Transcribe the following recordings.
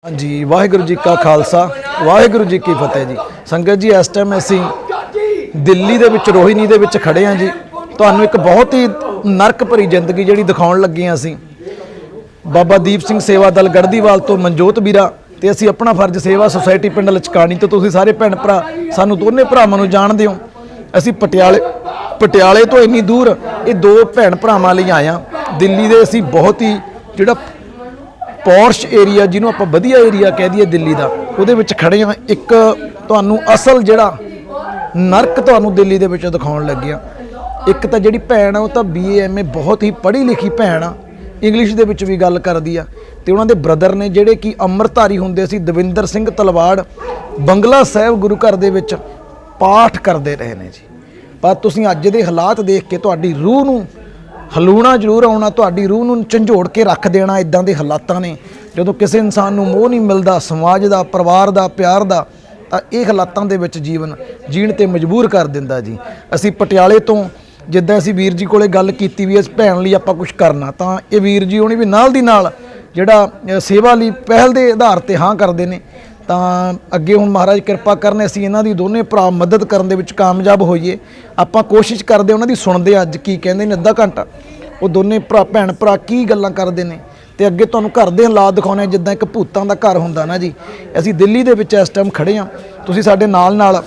हाँ जी, वाहिगुरु जी का खालसा वाहिगुरु जी की फतेह जी। संगत जी इस टाइम असी दिल्ली दे विच रोहिणी दे विच खड़े हाँ जी। तुहानूं एक बहुत ही नरक भरी जिंदगी जिहड़ी दिखाउण लगे हाँ असीं। बाबा दीप सिंह सेवा दल गढ़दीवाल तो मनजोत वीरा ते असीं अपना फर्ज सेवा सोसाइटी पिंड लचकानी तो तुसीं सारे भैण भरा सानूं दोने भरावां नूं जाणदे हो। असीं पटियाले तो इन्नी दूर ये दो भैण भरावां लई आए हां। दिल्ली दे असीं बहुत ही जिहड़ा पॉर्श एरिया जिन्हों आप वधिया एरिया कह दईए दिल्ली का वो खड़े हाँ। एक तुहानूं असल जिहड़ा नरक तुहानूं दिल्ली दे विच दिखाउण लगे हाँ। एक तो जिहड़ी भैण आ वो तो BA MA बहुत ही पढ़ी लिखी भैण आ, इंग्लिश दे विच भी गल करदी आ ते उन्हां दे ब्रदर ने जिहड़े कि अमृतधारी हुंदे सी दविंदर सिंह तलवाड़ बंगला साहिब गुरु घर दे विच पाठ करते रहे ने जी। पर तुसीं अज दे हालात देख के तुहाडी रूह नूं हलूणा जरूर आउणा, तुहाडी रूह नूं झंझोड़ के रख देना। इदां दे हालातां ने जदों किसी इंसान नूं मोह नहीं मिलदा समाज दा परिवार दा प्यार दा तां इह हालातां दे विच जीवन जीण ते मजबूर कर दिंदा जी। असीं पटियाले तो जिद्दां असीं वीर जी कोले गल कीती भी इस भैण लई आपां कुछ करना तां इह वीर जी होणी भी नाल दी नाल जिहड़ा सेवा लई पहल दे आधार ते हाँ करदे ने। ਤਾਂ ਅੱਗੇ ਹੁਣ ਮਹਾਰਾਜ ਕਿਰਪਾ ਕਰਨ ਅਸੀਂ ਇਹਨਾਂ ਦੀ ਦੋਨੇ ਭਰਾ ਮਦਦ ਕਰਨ ਦੇ ਵਿੱਚ ਕਾਮਯਾਬ ਹੋਈਏ। ਆਪਾਂ ਕੋਸ਼ਿਸ਼ ਕਰਦੇ ਉਹਨਾਂ ਦੀ ਸੁਣਦੇ ਅੱਜ ਕੀ ਕਹਿੰਦੇ ਨੇ ਅੱਧਾ ਘੰਟਾ ਉਹ ਦੋਨੇ ਭਰਾ ਭੈਣ ਭਰਾ ਕੀ ਗੱਲਾਂ ਕਰਦੇ ਨੇ ਤੇ ਅੱਗੇ ਤੁਹਾਨੂੰ ਘਰ ਦੇ ਹਾਲਾਤ ਦਿਖਾਉਣੇ ਜਿੱਦਾਂ ਇੱਕ ਭੂਤਾਂ ਦਾ ਘਰ ਹੁੰਦਾ ਨਾ ਜੀ। ਅਸੀਂ ਦਿੱਲੀ ਦੇ ਵਿੱਚ ਇਸ ਟਾਈਮ ਖੜੇ ਹਾਂ, ਤੁਸੀਂ ਸਾਡੇ ਨਾਲ ਨਾਲ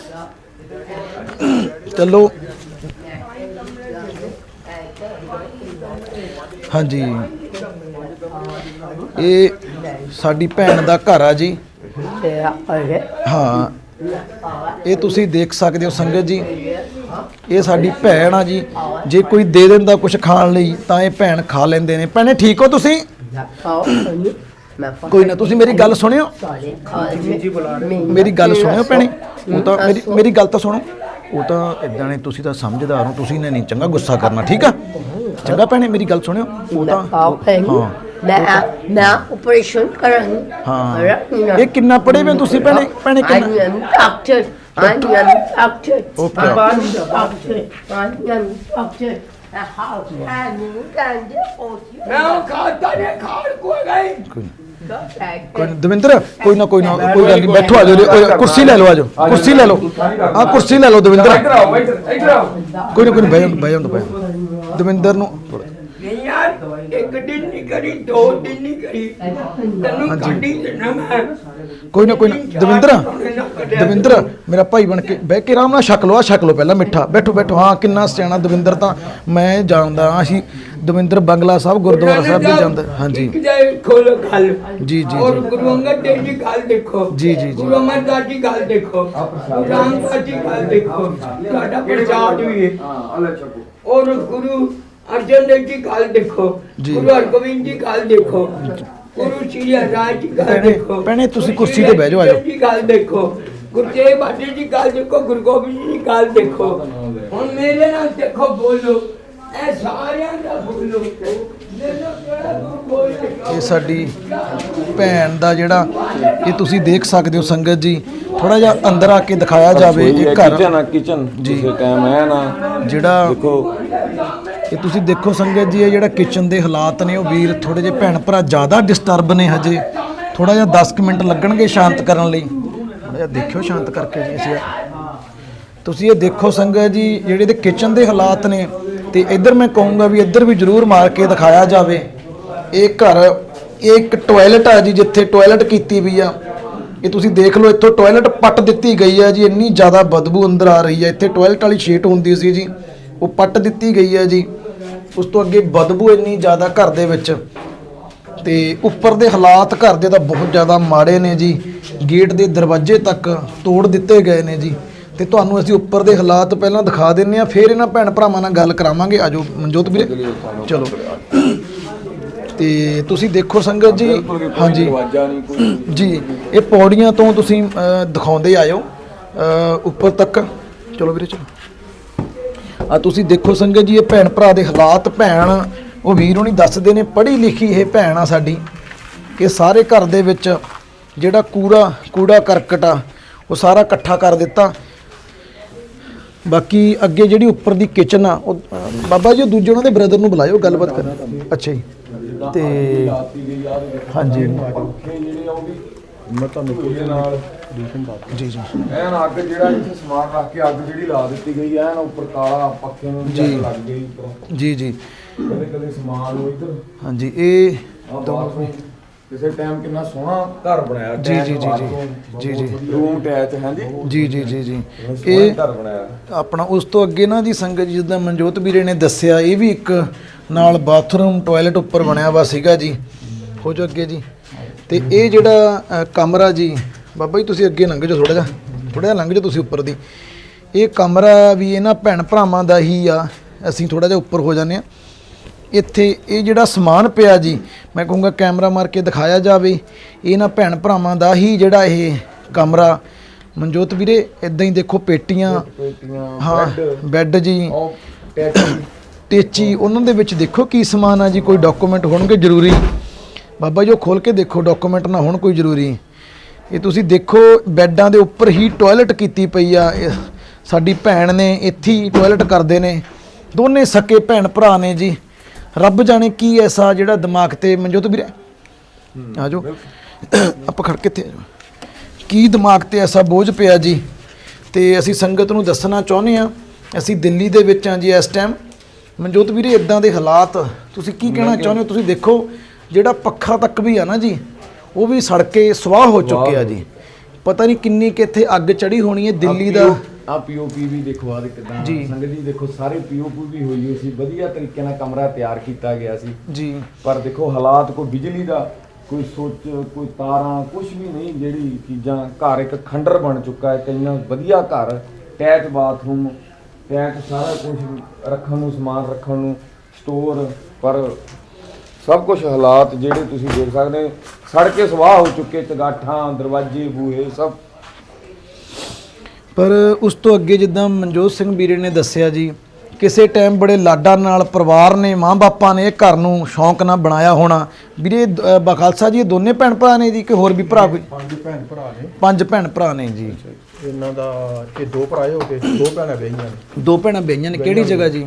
ਚੱਲੋ। ਹਾਂਜੀ ਇਹ ਸਾਡੀ ਭੈਣ ਦਾ ਘਰ ਆ ਜੀ। हाँ ये तुसी देख सकते हो संगत जी, ये साडी भैन आ जी। जे कोई दे दिंदा कुछ खाण लई तां ये भैन खा लैंदे ने। भैणे ठीक हो तुसी? कोई ना तुसी मेरी गल सुनियो, मेरी गल सुनियो भैणे। वो तो मेरी गल तो सुनो। वो तो इदां ने तुसी तां समझदार हो, तुसी ने नहीं चंगा गुस्सा करना ठीक है चंगा भैणे मेरी गल सुनियो। वो तो हाँ मैं ऑपरेशन करन हाँ ये कितना पढ़े हुए तुसी भैणे? भैणे कितना? डॉक्टर दविंदर कोई ना कोई गल नहीं, बैठो आ जाओ, कुर्सी ले लो, आ जाओ कुर्सी ले लो। हाँ कुर्सी ले लो दविंदर, कोई ना बह जाओ दविंदर नूं एक दिन नहीं करी, 2 दिन नहीं करी, कोई ना दविंदर मेरा भाई बन के बह के आराम नाल छक लो। छक लो पहला मिठा, बैठो बैठो। हाँ किन्ना सियाणा दविंदर तां मैं जानदा हाँ। असीं दविंदर बंगला साहब गुरुद्वारा साहब भी जांदा। हाँ जी खोलो गल जी जी और गुरु अंगद देव जी गल देखो जी जी गुरु अमरदास जी गल देखो, रामदास जी गल देखो, तुहाडा प्रचार भी है। और गुरु अर्जन देव जी गल देखो, गुरु हरगोबिंद जी गल देखो, गुरु श्री हरिराज जी गल देखो। भैणे तुसी कुर्सी ते बैठ जाओ, आ जाओ जी गल देखो, गुरु तेग बहादुर जी गल देखो, गुरु गोबिंद जी गल देखो। हुण मेरे नाल देखो बोलो, ए सारियां दा बोलो। ये साडी भैन दा जिहड़ा ये तुसी देख सकते हो संगत जी। थोड़ा जिहा अंदर आके दिखाया जावे ये घर किचन जी टाइम है ना जिहड़ा देखो ये तुसी देखो संगत जी। ये जिहड़ा किचन दे हालात ने वो वीर थोड़े जे भैन भरा ज़्यादा डिस्टर्ब ने हजे। थोड़ा जिहा 10 मिनट लगणगे शांत करन लई। थोड़ा जिहा देखियो शांत करके जी। असीं तुसी ये देखो संगत जी जिहड़े दे किचन दे हालात ने ते इधर मैं कहूँगा भी इधर भी जरूर मार के दिखाया जावे। एक घर एक टॉयलेट आ जी जिथे टॉयलेट कीती भी आ। ये तुसी देख लो इत्थों टॉयलेट पट दित्ती गई है जी। इन्नी ज़्यादा बदबू अंदर आ रही है। इत्थे टॉयलेट वाली शीट हुंदी सी जी वो पट दित्ती गई है जी। उस तो अगे बदबू इन्नी ज़्यादा घर दे विच ते उपर दे हालात घर दे तां बहुत ज़्यादा माड़े ने जी। गेट दे दरवाजे तक तोड़ दिते गए ने जी। ਤੇ ਤੁਹਾਨੂੰ ਅਸੀਂ ਉੱਪਰ ਦੇ ਹਾਲਾਤ ਪਹਿਲਾਂ ਦਿਖਾ ਦਿੰਨੇ ਆ, ਫਿਰ ਇਹਨਾਂ ਭੈਣ ਭਰਾਵਾਂ ਨਾਲ ਗੱਲ ਕਰਾਵਾਂਗੇ। ਆਜੋ ਮਨਜੋਤ ਵੀਰੇ ਚਲੋ। ਤੇ ਤੁਸੀਂ ਦੇਖੋ ਸੰਗਤ ਜੀ। ਹਾਂਜੀ ਜੀ ਇਹ ਪੌੜੀਆਂ ਤੋਂ ਤੁਸੀਂ ਦਿਖਾਉਂਦੇ ਆਇਓ ਉੱਪਰ ਤੱਕ। ਚਲੋ ਵੀਰੇ ਚਲੋ। ਆ ਤੁਸੀਂ ਦੇਖੋ ਸੰਗਤ ਜੀ ਇਹ ਭੈਣ ਭਰਾ ਦੇ ਹਾਲਾਤ। ਭੈਣ ਉਹ ਵੀਰ ਹੋਣੀ ਦੱਸਦੇ ਨੇ ਪੜ੍ਹੀ ਲਿਖੀ ਇਹ ਭੈਣ ਆ ਸਾਡੀ। ਕਿ ਸਾਰੇ ਘਰ ਦੇ ਵਿੱਚ ਜਿਹੜਾ ਕੂੜਾ ਕਰਕਟ ਆ ਉਹ ਸਾਰਾ ਇਕੱਠਾ ਕਰ ਦਿੱਤਾ। बाकी अगे जी उपर की किचन आ बाबा जी दूजे उन्होंने ब्रदर ਨੂੰ बुलाओ गलबात कर। अच्छा जी। तो हाँ जी ਮੈਂ ਤੁਹਾਨੂੰ ਉਹਦੇ ਨਾਲ ਕੰਡੀਸ਼ਨ ਦੱਸ ਜੀ ਜੀ ਐਨ ਅੱਗ ਜਿਹੜਾ ਇੱਥੇ ਸਮਾਨ ਰੱਖ ਕੇ ਅੱਗ ਜਿਹੜੀ ਲਾ ਦਿੱਤੀ ਗਈ ਐਨ ਉੱਪਰ ਕਾਲਾ ਪੱਖੇ ਨੂੰ ਜੀ। ਲੱਗ ਗਈ ਉੱਪਰੋਂ ਜੀ ਜੀ ਕਦੇ ਕਦੇ ਸਮਾਨ ਨੂੰ ਇੱਧਰ ਹਾਂਜੀ ਇਹ ਬਾਥਰੂਮ ਕਿਸੇ ਟਾਈਮ ਕਿੰਨਾ ਸੋਹਣਾ ਘਰ ਬਣਾਇਆ ਜੀ, ਜੀ, ਜੀ, ਜੀ, ਜੀ। ਰੂਮ ਅਟੈਚ ਹੈ ਜੀ ਜੀ ਜੀ ਜੀ ਇਹ ਘਰ ਬਣਾਇਆ ਆਪਣਾ ਉਸ ਤੋਂ ਅੱਗੇ ਨਾ ਜੀ ਸੰਗਤ ਜੀ ਜਿੱਦਾਂ ਮਨਜੋਤ ਵੀਰੇ ਨੇ ਦੱਸਿਆ ਇਹ ਵੀ ਇੱਕ ਨਾਲ ਬਾਥਰੂਮ ਟਾਇਲਟ ਉੱਪਰ ਬਣਿਆ ਵਾ ਸੀਗਾ ਜੀ। ਹੋ ਜਾਓ ਅੱਗੇ ਜੀ। ਤੇ ਇਹ ਜਿਹੜਾ ਕਮਰਾ ਜੀ ਬਾਬਾ ਜੀ ਤੁਸੀਂ ਅੱਗੇ ਲੰਘ ਜਾਓ ਥੋੜਾ ਜਿਹਾ ਲੰਘ ਜਾਓ ਤੁਸੀਂ ਉੱਪਰ ਦੀ। ਇਹ ਕਮਰਾ ਵੀ ਇਹਨਾਂ ਭੈਣ ਭਰਾਵਾਂ ਦਾ ਹੀ ਆ। ਅਸੀਂ ਥੋੜਾ ਜਿਹਾ ਉੱਪਰ ਹੋ ਜਾਂਦੇ ਆ। ਇੱਥੇ ਇਹ ਜਿਹੜਾ ਸਮਾਨ ਪਿਆ ਜੀ ਮੈਂ ਕਹੂੰਗਾ ਕੈਮਰਾ ਮਾਰ ਕੇ ਦਿਖਾਇਆ ਜਾਵੇ। ਇਹਨਾਂ ਭੈਣ ਭਰਾਵਾਂ ਦਾ ਹੀ ਜਿਹੜਾ ਇਹ ਕਮਰਾ ਮਨਜੋਤ ਵੀਰੇ ਇਦਾਂ ਹੀ ਦੇਖੋ ਪੇਟੀਆਂ ਹਾਂ ਬੈੱਡ ਜੀ ਉਹ ਟੈਚੀ ਟੇਚੀ ਉਹਨਾਂ ਦੇ ਵਿੱਚ ਦੇਖੋ ਕੀ ਸਮਾਨ ਆ ਜੀ। ਕੋਈ ਡਾਕੂਮੈਂਟ ਹੋਣਗੇ ਜ਼ਰੂਰੀ ਬਾਬਾ ਜੀ ਉਹ ਖੋਲ ਕੇ ਦੇਖੋ ਡਾਕੂਮੈਂਟ ਨਾ ਹੋਣ ਕੋਈ ਜ਼ਰੂਰੀ। ਇਹ ਤੁਸੀਂ ਦੇਖੋ ਬੈੱਡਾਂ ਦੇ ਉੱਪਰ ਹੀ ਟਾਇਲਟ ਕੀਤੀ ਪਈ ਆ। ਸਾਡੀ ਭੈਣ ਨੇ ਇੱਥੇ ਹੀ ਟਾਇਲਟ ਕਰਦੇ ਨੇ ਦੋਨੇ ਸਕੇ ਭੈਣ ਭਰਾ ਨੇ ਜੀ। ਰੱਬ ਜਾਣੇ ਕੀ ਐਸਾ ਜਿਹੜਾ ਦਿਮਾਗ ਤੇ ਮਨਜੋਤ ਵੀਰੇ ਆ ਜਾਓ ਆਪਾਂ ਖੜ ਕਿੱਥੇ ਕੀ ਦਿਮਾਗ ਤੇ ਐਸਾ ਬੋਝ ਪਿਆ ਜੀ। ਤੇ ਅਸੀਂ ਸੰਗਤ ਨੂੰ ਦੱਸਣਾ ਚਾਹੁੰਦੇ ਆ ਅਸੀਂ ਦਿੱਲੀ ਦੇ ਵਿੱਚ ਆ ਜੀ ਇਸ ਟਾਈਮ। ਮਨਜੋਤ ਵੀਰੇ ਇਦਾਂ ਦੇ ਹਾਲਾਤ ਤੁਸੀਂ ਕੀ ਕਹਿਣਾ ਚਾਹੁੰਦੇ ਹੋ? ਤੁਸੀਂ ਦੇਖੋ ਜਿਹੜਾ ਪੱਖਾ ਤੱਕ ਵੀ ਆ ਨਾ ਜੀ ਉਹ ਵੀ ਸੜ ਕੇ ਸਵਾਹ ਹੋ ਚੁੱਕਿਆ ਜੀ। ਪਤਾ ਨਹੀਂ ਕਿੰਨੀ ਕਿ ਇੱਥੇ ਅੱਗ ਚੜੀ ਹੋਣੀ ਹੈ ਦਿੱਲੀ ਦਾ। ਆ ਪੀਓਪੀ ਵੀ ਦੇਖੋ ਆ ਕਿਦਾਂ ਸੰਗਤ ਜੀ ਦੇਖੋ ਸਾਰੇ ਪੀਓਪੀ ਵੀ ਹੋਈ ਹੋਈ ਸੀ ਵਧੀਆ ਤਰੀਕੇ ਨਾਲ ਕਮਰਾ ਤਿਆਰ ਕੀਤਾ ਗਿਆ ਸੀ ਜੀ। ਪਰ ਦੇਖੋ ਹਾਲਾਤ ਕੋਈ ਬਿਜਲੀ ਦਾ ਕੋਈ ਸੁੱਚ ਕੋਈ ਤਾਰਾਂ ਕੁਝ ਵੀ ਨਹੀਂ। ਜਿਹੜੀ ਚੀਜ਼ਾਂ ਘਰ ਇੱਕ ਖੰਡਰ ਬਣ ਚੁੱਕਾ ਹੈ। ਕਿੰਨਾ ਵਧੀਆ ਘਰ ਅਟੈਚ ਬਾਥਰੂਮ ਅਟੈਚ ਸਾਰਾ ਕੁਝ ਰੱਖਣ ਨੂੰ ਸਮਾਨ ਰੱਖਣ ਨੂੰ ਸਟੋਰ ਪਰ ਸਭ ਕੁਝ ਹਾਲਾਤ ਜਿਹੜੇ ਤੁਸੀਂ ਦੇਖ ਸਕਦੇ ਸੜ ਕੇ ਸਵਾਹ ਹੋ ਚੁੱਕੇ ਚਗਾਠਾਂ ਦਰਵਾਜ਼ੇ ਬੂਹੇ ਸਭ। ਪਰ ਉਸ ਤੋਂ ਅੱਗੇ ਜਿੱਦਾਂ ਮਨਜੋਤ ਸਿੰਘ ਵੀਰੇ ਨੇ ਦੱਸਿਆ ਜੀ ਕਿਸੇ ਟਾਈਮ ਬੜੇ ਲਾਡਾਂ ਨਾਲ ਪਰਿਵਾਰ ਨੇ ਮਾਂ ਬਾਪਾਂ ਨੇ ਇਹ ਘਰ ਨੂੰ ਸ਼ੌਂਕ ਨਾਲ ਬਣਾਇਆ ਹੋਣਾ। ਵੀਰੇ ਬਖਾਲਸਾ ਜੀ ਇਹ ਦੋਨੇ ਭੈਣ ਭਰਾ ਨੇ ਜੀ ਕਿ ਹੋਰ ਵੀ ਭਰਾ ਕੋਈ? 5 ਭੈਣ ਭਰਾ ਨੇ। 5 ਭੈਣ ਭਰਾ ਨੇ ਜੀ। ਇਹਨਾਂ ਦਾ ਇਹ 2 ਭਰਾ ਹੋ ਗਏ 2 ਭੈਣਾਂ ਵਿਆਹੀਆਂ ਨੇ। 2 ਭੈਣਾਂ ਵਿਆਹੀਆਂ ਨੇ ਕਿਹੜੀ ਜਗ੍ਹਾ ਜੀ?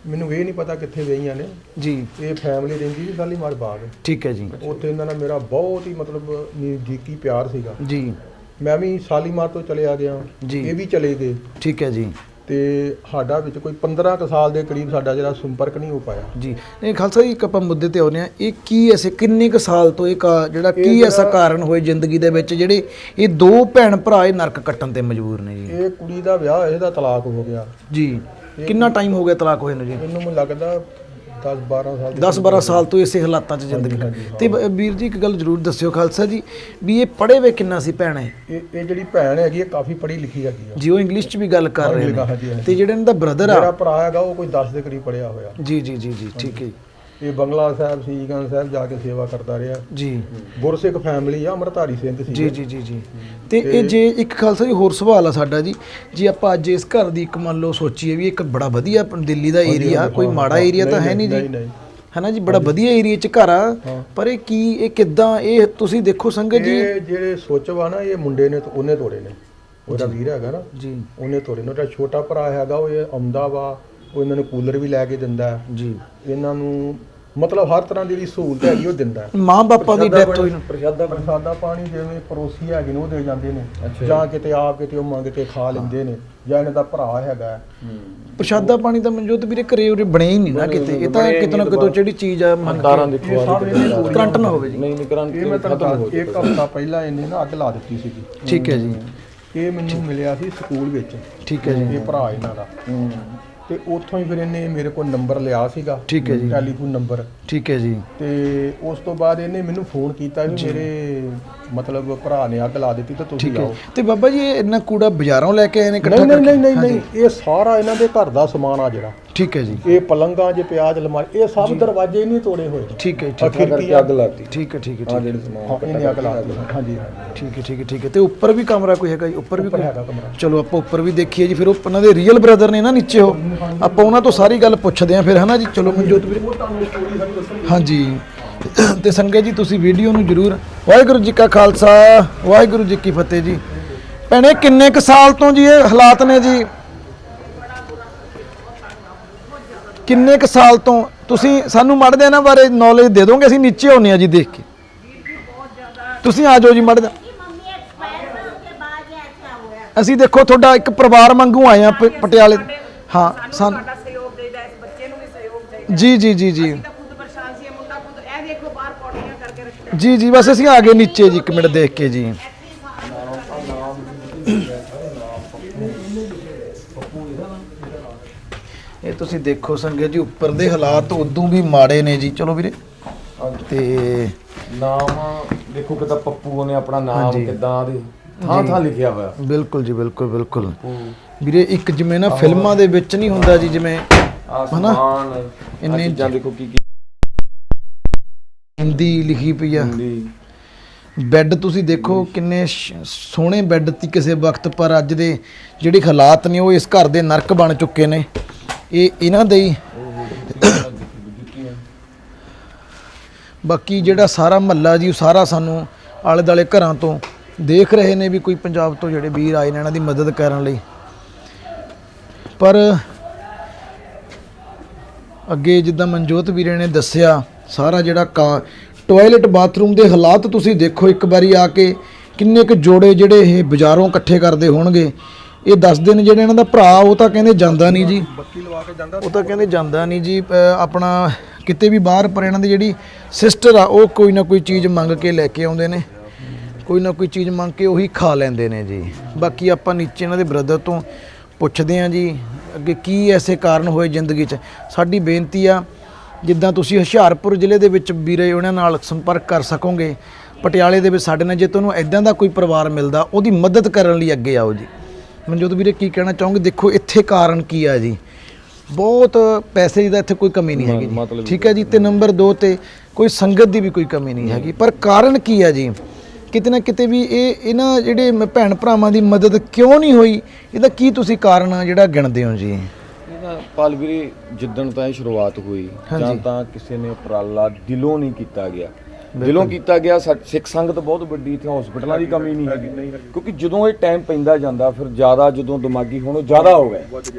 ਮੈਨੂੰ ਇਹ ਨਹੀਂ ਪਤਾ ਕਿੱਥੇ ਵਿਆਹੀਆਂ ਨੇ ਜੀ। ਇਹ ਫੈਮਿਲੀ ਰਹਿੰਦੀ ਸੀ ਸ਼ਾਲੀਮਾਰ ਬਾਗ। ਠੀਕ ਹੈ ਜੀ। ਉੱਥੇ ਇਹਨਾਂ ਨਾਲ ਮੇਰਾ ਬਹੁਤ ਹੀ ਮਤਲਬ ਨਜ਼ਦੀਕੀ ਪਿਆਰ ਸੀਗਾ। ਜੀ। ਮੈਂ ਵੀ ਸ਼ਾਲੀਮਾਰ ਤੋਂ ਚਲੇ ਆ ਗਿਆ ਜੀ। ਇਹ ਵੀ ਚਲੇ ਗਏ ਠੀਕ ਹੈ ਜੀ। ਤੇ ਸਾਡਾ ਵਿੱਚ ਕੋਈ 15 ਕੁ ਸਾਲ ਦੇ ਕਰੀਬ ਸਾਡਾ ਜਿਹੜਾ ਸੰਪਰਕ ਨਹੀਂ ਹੋ ਪਾਇਆ ਜੀ। ਇਹ ਖਾਲਸਾ ਜੀ ਇੱਕ ਆਪਾਂ ਮੁੱਦੇ ਤੇ ਆਉਂਦੇ ਆ ਇਹ ਕੀ ਐਸੇ ਕਿੰਨੇ ਕੁ ਸਾਲ ਤੋਂ ਇਹ ਜਿਹੜਾ ਕੀ ਐਸਾ ਕਾਰਨ ਹੋਏ ਜ਼ਿੰਦਗੀ ਦੇ ਵਿੱਚ ਜਿਹੜੇ ਇਹ 2 ਭੈਣ ਭਰਾ ਇਹ ਨਰਕ ਕੱਟਣ ਤੇ ਮਜਬੂਰ ਨੇ ਜੀ? ਇਹ ਕੁੜੀ ਦਾ ਵਿਆਹ ਹੋਇਆ ਇਹਦਾ ਤਲਾਕ ਹੋ ਗਿਆ ਜੀ। ਕਿੰਨਾ ਟਾਈਮ ਹੋ ਗਿਆ ਤਲਾਕ ਹੋਏ ਨੂੰ ਜੀ? ਮੈਨੂੰ ਲੱਗਦਾ 10-12 ਸਾਲ 10-12 ਸਾਲ ਤੋਂ ਇਸੇ ਹਾਲਾਤਾਂ 'ਚ ਜ਼ਿੰਦਗੀ ਤੇ ਵੀਰ ਜੀ ਇੱਕ ਗੱਲ ਜ਼ਰੂਰ ਦੱਸਿਓ ਖਾਲਸਾ ਜੀ ਵੀ ਇਹ ਪੜ੍ਹੇ ਵੇ ਕਿੰਨਾ ਸੀ ਭੈਣ ਹੈ? ਇਹ ਜਿਹੜੀ ਭੈਣ ਹੈਗੀ ਇਹ ਕਾਫੀ ਪੜ੍ਹੀ ਲਿਖੀ ਹੈਗੀ ਆ ਜੀ। ਉਹ ਇੰਗਲਿਸ਼ 'ਚ ਵੀ ਗੱਲ ਕਰ ਰਹੇ ਹਾਂਜੀ, ਨੇ ਹਾਂਜੀ। ਤੇ ਜਿਹੜਾ ਇਹਨਾਂ ਦਾ ਬ੍ਰਦਰ ਮੇਰਾ ਆ ਭਰਾ ਹੈਗਾ ਉਹ ਕੋਈ 10 ਦੇ ਕਰੀਬ ਪੜਿਆ ਹੋਇਆ। ਜੀ ਜੀ ਜੀ ਜੀ ਠੀਕ ਹੈ ਇਹ ਬੰਗਲਾ ਸਾਹਿਬ ਸੀਗੰਜ ਸਾਹਿਬ ਜਾ ਕੇ ਸੇਵਾ ਕਰਦਾ ਰਿਹਾ ਜੀ। ਗੁਰਸਿੱਖ ਫੈਮਿਲੀ ਆ ਅੰਮ੍ਰਿਤਧਾਰੀ ਸਿੰਘ ਸੀ ਜੀ ਜੀ ਜੀ ਜੀ। ਤੇ ਇਹ ਜੇ ਇੱਕ ਖਾਲਸਾ ਜੀ ਹੋਰ ਸਵਾਲ ਆ ਸਾਡਾ ਜੀ ਜੇ ਆਪਾਂ ਅੱਜ ਇਸ ਘਰ ਦੀ ਇੱਕ ਮੰਨ ਲਓ ਸੋਚੀਏ ਵੀ ਇੱਕ ਬੜਾ ਵਧੀਆ ਦਿੱਲੀ ਦਾ ਏਰੀਆ ਕੋਈ ਮਾੜਾ ਏਰੀਆ ਤਾਂ ਹੈ ਨਹੀਂ ਜੀ ਹੈ ਨਾ ਜੀ ਬੜਾ ਵਧੀਆ ਏਰੀਆ 'ਚ ਘਰ ਆ ਪਰ ਇਹ ਕੀ ਇਹ ਕਿੱਦਾਂ ਇਹ ਤੁਸੀਂ ਦੇਖੋ ਸੰਗਤ ਜੀ ਇਹ ਜਿਹੜੇ ਸੋਚ ਵਾ ਨਾ ਇਹ ਮੁੰਡੇ ਨੇ ਉਹਨੇ ਤੋੜੇ ਨੇ ਉਹਦਾ ਵੀਰ ਹੈਗਾ ਨਾ ਜੀ ਉਹਨੇ ਤੋੜੇ ਨੇ। ਉਹਦਾ ਛੋਟਾ ਭਰਾ ਹੈਗਾ ਉਹ ਇਹ ਆਉਂਦਾ ਵਾ ਉਹ ਇਹਨਾਂ ਨੂੰ ਕੂਲਰ ਵੀ ਲੈ ਕੇ ਦਿੰਦਾ ਜੀ। ਇਹਨਾਂ ਨੂੰ ਮਤਲਬ ਹਰ ਤਰ੍ਹਾਂ ਦੀ ਜਿਹੜੀ ਸਹੂਲਤ ਹੈਗੀ ਉਹ ਦਿੰਦਾ। ਮਾਂ ਬਾਪਾਂ ਦੀ ਡੈਥ ਹੋਈ ਪ੍ਰਸ਼ਾਦਾ ਪਾਣੀ ਜਿਵੇਂ ਪੜੋਸੀ ਹੈਗੇ ਨੇ ਉਹ ਦੇ ਜਾਂਦੇ ਨੇ ਜਾਂ ਕਿਤੇ ਆਪ ਕਿਤੇ ਉਹ ਮੰਗ ਕੇ ਖਾ ਲੈਂਦੇ ਨੇ ਜਾਂ ਇਹਨਾਂ ਦਾ ਭਰਾ ਹੈਗਾ। ਪ੍ਰਸ਼ਾਦਾ ਪਾਣੀ ਤਾਂ ਮਨਜੋਤ ਵੀਰੇ ਘਰੇ ਉਰੇ ਬਣੇ ਹੀ ਨਹੀਂ ਨਾ ਕਿਤੇ ਇਹ ਤਾਂ ਕਿਤੇ ਨਾ ਕਿਤੇ ਜਿਹੜੀ ਚੀਜ਼ ਆ ਮੰਨ ਤਾਰਾਂ ਦੇਖੋ ਕਰੰਟ ਨਾ ਹੋਵੇ ਜੀ। ਨਹੀਂ ਕਰੰਟ ਇਹ ਮੈਂ ਤੁਹਾਨੂੰ ਇੱਕ ਹਫ਼ਤਾ ਪਹਿਲਾਂ ਇਹਨੇ ਨਾ ਅੱਗ ਲਾ ਦਿੱਤੀ ਸੀਗੀ। ਠੀਕ ਹੈ ਜੀ। ਇਹ ਮੈਨੂੰ ਮਿਲਿਆ ਸੀ ਸਕੂਲ ਵਿੱਚ। ਠੀਕ ਹੈ ਜੀ। ਇਹ ਭਰਾ ਇਹਨਾਂ ਦਾ ਤੇ ਉੱਥੋਂ ਹੀ ਫਿਰ ਇਹਨੇ ਮੇਰੇ ਕੋਲ ਨੰਬਰ ਲਿਆ ਸੀਗਾ। ਠੀਕ ਹੈ ਜੀ। Telephone number. ਠੀਕ ਹੈ ਜੀ। ਤੇ ਉਸ ਤੋਂ ਬਾਅਦ ਇਹਨੇ ਮੈਨੂੰ ਫੋਨ ਕੀਤਾ ਵੀ ਮੇਰੇ ਮਤਲਬ ਭਰਾ ਨੇ ਅੱਗ ਲਾ ਦਿੱਤੀ ਤਾਂ ਤੁਸੀਂ ਠੀਕ ਹੈ ਲਾਓ। ਤੇ ਬਾਬਾ ਜੀ ਇਹ ਇੰਨਾ ਕੂੜਾ ਬਾਜ਼ਾਰੋਂ ਲੈ ਕੇ ਆਏ ਨੇ ਇਕੱਠਾ ਨਹੀਂ ਨਹੀਂ ਨਹੀਂ ਨਹੀਂ ਇਹ ਸਾਰਾ ਇਹਨਾਂ ਦੇ ਘਰ ਦਾ ਸਮਾਨ ਆ ਜਿਹੜਾ। ਠੀਕ ਹੈ ਜੀ। ਇਹ ਪਲੰਗਾਂ ਜੇ ਪਿਆਜ਼ ਅਲਮਾਰੀ ਇਹ ਸਭ ਦਰਵਾਜ਼ੇ ਇਹਨੇ ਤੋੜੇ ਹੋਏ। ਠੀਕ ਹੈ ਆ ਖਿੜਕੀ ਅੱਗ ਲਾਤੀ ਠੀਕ ਹੈ ਠੀਕ ਹੈ ਆ ਜਿਹੜੇ ਸਮਾਨ ਇਹਨੇ ਅੱਗ ਲਾ ਦਿੱਤੀ। ਹਾਂਜੀ ਠੀਕ ਹੈ ਠੀਕ ਹੈ ਠੀਕ ਹੈ ਤੇ ਉੱਪਰ ਵੀ ਕਮਰਾ ਕੋਈ ਹੈਗਾ ਜੀ? ਉੱਪਰ ਵੀ ਕੋਈ ਹੈਗਾ ਕਮਰਾ। ਚਲੋ ਆਪਾਂ ਉੱਪਰ ਵੀ ਦੇਖੀਏ ਜੀ ਫਿਰ ਉਹ ਉਹਨਾਂ ਦੇ ਰੀਅਲ ਬ੍ਰਦਰ ਨੇ ਨਾ ਨੀਚੇ ਉਹ ਆਪਾਂ ਉਹਨਾਂ ਤੋਂ ਸਾਰੀ ਗੱਲ ਪੁੱਛਦੇ ਆਂ ਫਿਰ ਹਨਾ ਜੀ। ਚਲੋ ਮਨਜੋਤ ਵੀਰੇ ਹਾਂਜੀ ਤੇ ਸੰਗਤ ਜੀ ਤੁਸੀਂ ਵੀਡੀਓ ਨੂੰ ਜਰੂਰ ਵਾਹਿਗੁਰੂ ਜੀ ਕਾ ਖਾਲਸਾ ਵਾਹਿਗੁਰੂ ਜੀ ਕੀ ਫਤਿਹ ਜੀ। ਭੈਣੇ ਕਿੰਨੇ ਕ ਸਾਲ ਤੋਂ ਜੀ ਇਹ ਹਾਲਾਤ ਨੇ ਜੀ? ਕਿੰਨੇ ਕ ਸਾਲ ਤੋਂ ਤੁਸੀਂ ਸਾਨੂੰ ਮੜ ਦੇ ਇਹਨਾਂ ਬਾਰੇ ਨੌਲੇਜ ਦੇ ਦੋਗੇ? ਅਸੀਂ ਨੀਚੇ ਆਉਂਦੇ ਆ ਜੀ ਦੇਖ ਕੇ। ਤੁਸੀਂ ਆ ਜਾਓ ਜੀ ਮੜ ਦਾ ਅਸੀਂ ਦੇਖੋ ਤੁਹਾਡਾ ਇੱਕ ਪਰਿਵਾਰ ਵਾਂਗੂ ਆਏ ਆ ਪਟਿਆਲੇ। ਹਾਂ ਸਾਨੂੰ ਤੁਹਾਡਾ ਸਹਿਯੋਗ ਦੇਈਦਾ, ਇਸ ਬੱਚੇ ਨੂੰ ਵੀ ਸਹਿਯੋਗ ਚਾਹੀਦਾ। ਜੀ ਜੀ ਜੀ ਜੀ ਅਸੀਂ ਤਾਂ ਖੁਦ ਪਰੇਸ਼ਾਨ ਸੀ, ਇਹ ਮੁੰਡਾ ਖੁਦ ਇਹ ਦੇਖੋ ਬਾਹਰ ਪੌੜੀਆਂ ਕਰਕੇ ਰੱਖਿਆ। ਜੀ ਜੀ ਬਸ ਅਸੀਂ ਆ ਗਏ ਨੀਚੇ ਜੀ, 1 ਮਿੰਟ ਦੇਖ ਕੇ ਜੀ। ਇਹ ਤੁਸੀਂ ਦੇਖੋ ਸੰਗਤ ਜੀ, ਉੱਪਰ ਦੇ ਹਾਲਾਤ ਉਦੋਂ ਵੀ ਮਾੜੇ ਨੇ ਜੀ। ਚਲੋ ਵੀਰੇ, ਤੇ ਨਾਮ ਦੇਖੋ ਕਿਤਾ ਪੱਪੂ ਨੇ ਆਪਣਾ ਨਾਮ ਹਾਂਜੀ। ਕਿਦਾਂ ਦੇ ਥਾਂ ਲਿਖਿਆ ਹੋਇਆ। ਬਿਲਕੁਲ ਜੀ, ਬਿਲਕੁਲ ਬਿਲਕੁਲ ਵੀਰੇ। ਇੱਕ ਜਿਵੇਂ ਨਾ ਫਿਲਮਾਂ ਦੇ ਵਿੱਚ ਨਹੀਂ ਹੁੰਦਾ ਜੀ, ਜਿਵੇਂ ਆਸਮਾਨ ਇੰਨੇ ਚੀਜ਼ਾਂ ਦੇਖੋ ਕੀ ਹਿੰਦੀ ਲਿਖੀ ਪਈ ਆ। ਬੈੱਡ ਤੁਸੀਂ ਦੇਖੋ ਕਿੰਨੇ ਸੋਹਣੇ ਬੈੱਡ ਸੀ ਕਿਸੇ ਵਕਤ, ਪਰ ਅੱਜ ਦੇ ਜਿਹੜੇ ਹਾਲਾਤ ਨੇ ਉਹ ਇਸ ਘਰ ਦੇ ਨਰਕ ਬਣ ਚੁੱਕੇ ਨੇ। ਇਹ ਇਹਨਾਂ ਦੇ ਹੀ ਬਾਕੀ ਜਿਹੜਾ ਸਾਰਾ ਮਹੱਲਾ ਜੀ, ਉਹ ਸਾਰਾ ਸਾਨੂੰ ਆਲੇ ਦੁਆਲੇ ਘਰਾਂ ਤੋਂ ਦੇਖ ਰਹੇ ਨੇ ਵੀ ਕੋਈ ਪੰਜਾਬ ਤੋਂ ਜਿਹੜੇ ਵੀਰ ਆਏ ਨੇ ਇਹਨਾਂ ਦੀ ਮਦਦ ਕਰਨ ਲਈ। ਪਰ ਅੱਗੇ ਜਿੱਦਾਂ ਮਨਜੋਤ ਵੀਰੇ ਨੇ ਦੱਸਿਆ, ਸਾਰਾ ਜਿਹੜਾ ਟਾਇਲਟ ਬਾਥਰੂਮ ਦੇ ਹਾਲਾਤ ਤੁਸੀਂ ਦੇਖੋ ਇੱਕ ਵਾਰੀ ਆ ਕੇ। ਕਿੰਨੇ ਕੁ ਜੋੜੇ ਜਿਹੜੇ ਇਹ ਬਾਜ਼ਾਰੋਂ ਇਕੱਠੇ ਕਰਦੇ ਹੋਣਗੇ। ਇਹ ਦੱਸਦੇ ਨੇ ਜਿਹੜੇ ਇਹਨਾਂ ਦਾ ਭਰਾ, ਉਹ ਤਾਂ ਕਹਿੰਦੇ ਜਾਂਦਾ ਨਹੀਂ ਜੀ, ਬੱਤੀ ਲਵਾ ਕੇ ਜਾਂਦਾ। ਉਹ ਤਾਂ ਕਹਿੰਦੇ ਜਾਂਦਾ ਨਹੀਂ ਜੀ ਆਪਣਾ ਕਿਤੇ ਵੀ ਬਾਹਰ। ਪਰ ਇਹਨਾਂ ਦੀ ਜਿਹੜੀ ਸਿਸਟਰ ਆ, ਉਹ ਕੋਈ ਨਾ ਕੋਈ ਚੀਜ਼ ਮੰਗ ਕੇ ਲੈ ਕੇ ਆਉਂਦੇ ਨੇ, ਕੋਈ ਨਾ ਕੋਈ ਚੀਜ਼ ਮੰਗ ਕੇ ਉਹੀ ਖਾ ਲੈਂਦੇ ਨੇ ਜੀ। ਬਾਕੀ ਆਪਾਂ ਨੀਚੇ ਇਹਨਾਂ ਦੇ ਬ੍ਰਦਰ ਤੋਂ ਪੁੱਛਦੇ ਹਾਂ ਜੀ ਅੱਗੇ ਕੀ ਐਸੇ ਕਾਰਨ ਹੋਏ ਜ਼ਿੰਦਗੀ 'ਚ। ਸਾਡੀ ਬੇਨਤੀ ਆ, ਜਿੱਦਾਂ ਤੁਸੀਂ ਹੁਸ਼ਿਆਰਪੁਰ ਜ਼ਿਲ੍ਹੇ ਦੇ ਵਿੱਚ ਵੀਰੇ ਉਹਨਾਂ ਨਾਲ ਸੰਪਰਕ ਕਰ ਸਕੋਗੇ, ਪਟਿਆਲੇ ਦੇ ਵਿੱਚ ਸਾਡੇ ਨਾਲ ਜੇ ਤੁਹਾਨੂੰ ਇਦਾਂ ਦਾ ਕੋਈ ਪਰਿਵਾਰ ਮਿਲਦਾ, ਉਹਦੀ ਮਦਦ ਕਰਨ ਲਈ ਅੱਗੇ ਆਓ ਜੀ। ਮਨਜੋਤ ਵੀਰੇ ਕੀ ਕਹਿਣਾ ਚਾਹੋਗੇ? ਦੇਖੋ ਇੱਥੇ ਕਾਰਨ ਕੀ ਆ ਜੀ, ਬਹੁਤ ਪੈਸੇ ਦੀ ਤਾਂ ਇੱਥੇ ਕੋਈ ਕਮੀ ਨਹੀਂ ਹੈਗੀ ਜੀ, ਠੀਕ ਹੈ ਜੀ। ਤੇ ਨੰਬਰ 2 ਤੇ ਕੋਈ ਸੰਗਤ ਦੀ ਵੀ ਕੋਈ ਕਮੀ ਨਹੀਂ ਹੈਗੀ। ਪਰ ਕਾਰਨ ਕੀ ਆ ਜੀ? ਕਿਤੇ ਨਾ ਕਿਤੇ ਵੀ ਇਹਨਾਂ ਜਿਹੜੇ ਭੈਣ ਭਰਾਵਾਂ ਦੀ ਮਦਦ ਕਿਉਂ ਨਹੀਂ ਹੋਈ? ਇਹਦਾ ਕੀ ਤੁਸੀਂ ਕਾਰਨ ਜਿਹੜਾ ਗਿਣਦੇ ਹੋ ਜੀ? ਇਹਦਾ ਪਾਲ ਵੀਰੇ, ਜਿੱਦਣ ਤਾਂ ਇਹ ਸ਼ੁਰੂਆਤ ਹੋਈ ਜਾਂ ਤਾਂ ਕਿਸੇ ਨੇ ਉਪਰਾਲਾ ਦਿਲੋਂ ਨਹੀਂ ਕੀਤਾ ਗਿਆ। ਦਿਲੋਂ ਕੀਤਾ ਗਿਆ। ਸਿੱਖ ਸੰਗਤ ਬਹੁਤ ਵੱਡੀ, ਇੱਥੇ ਹਸਪੀਟਲਾਂ ਦੀ ਕਮੀ ਨਹੀਂ ਹੈਗੀ, ਕਿਉਂਕਿ ਜਦੋਂ ਇਹ ਟਾਈਮ ਪੈਂਦਾ ਜਾਂਦਾ ਫਿਰ ਜ਼ਿਆਦਾ ਜਦੋਂ ਦਿਮਾਗੀ ਹੁਣ ਜ਼ਿਆਦਾ ਹੋ ਗਿਆ,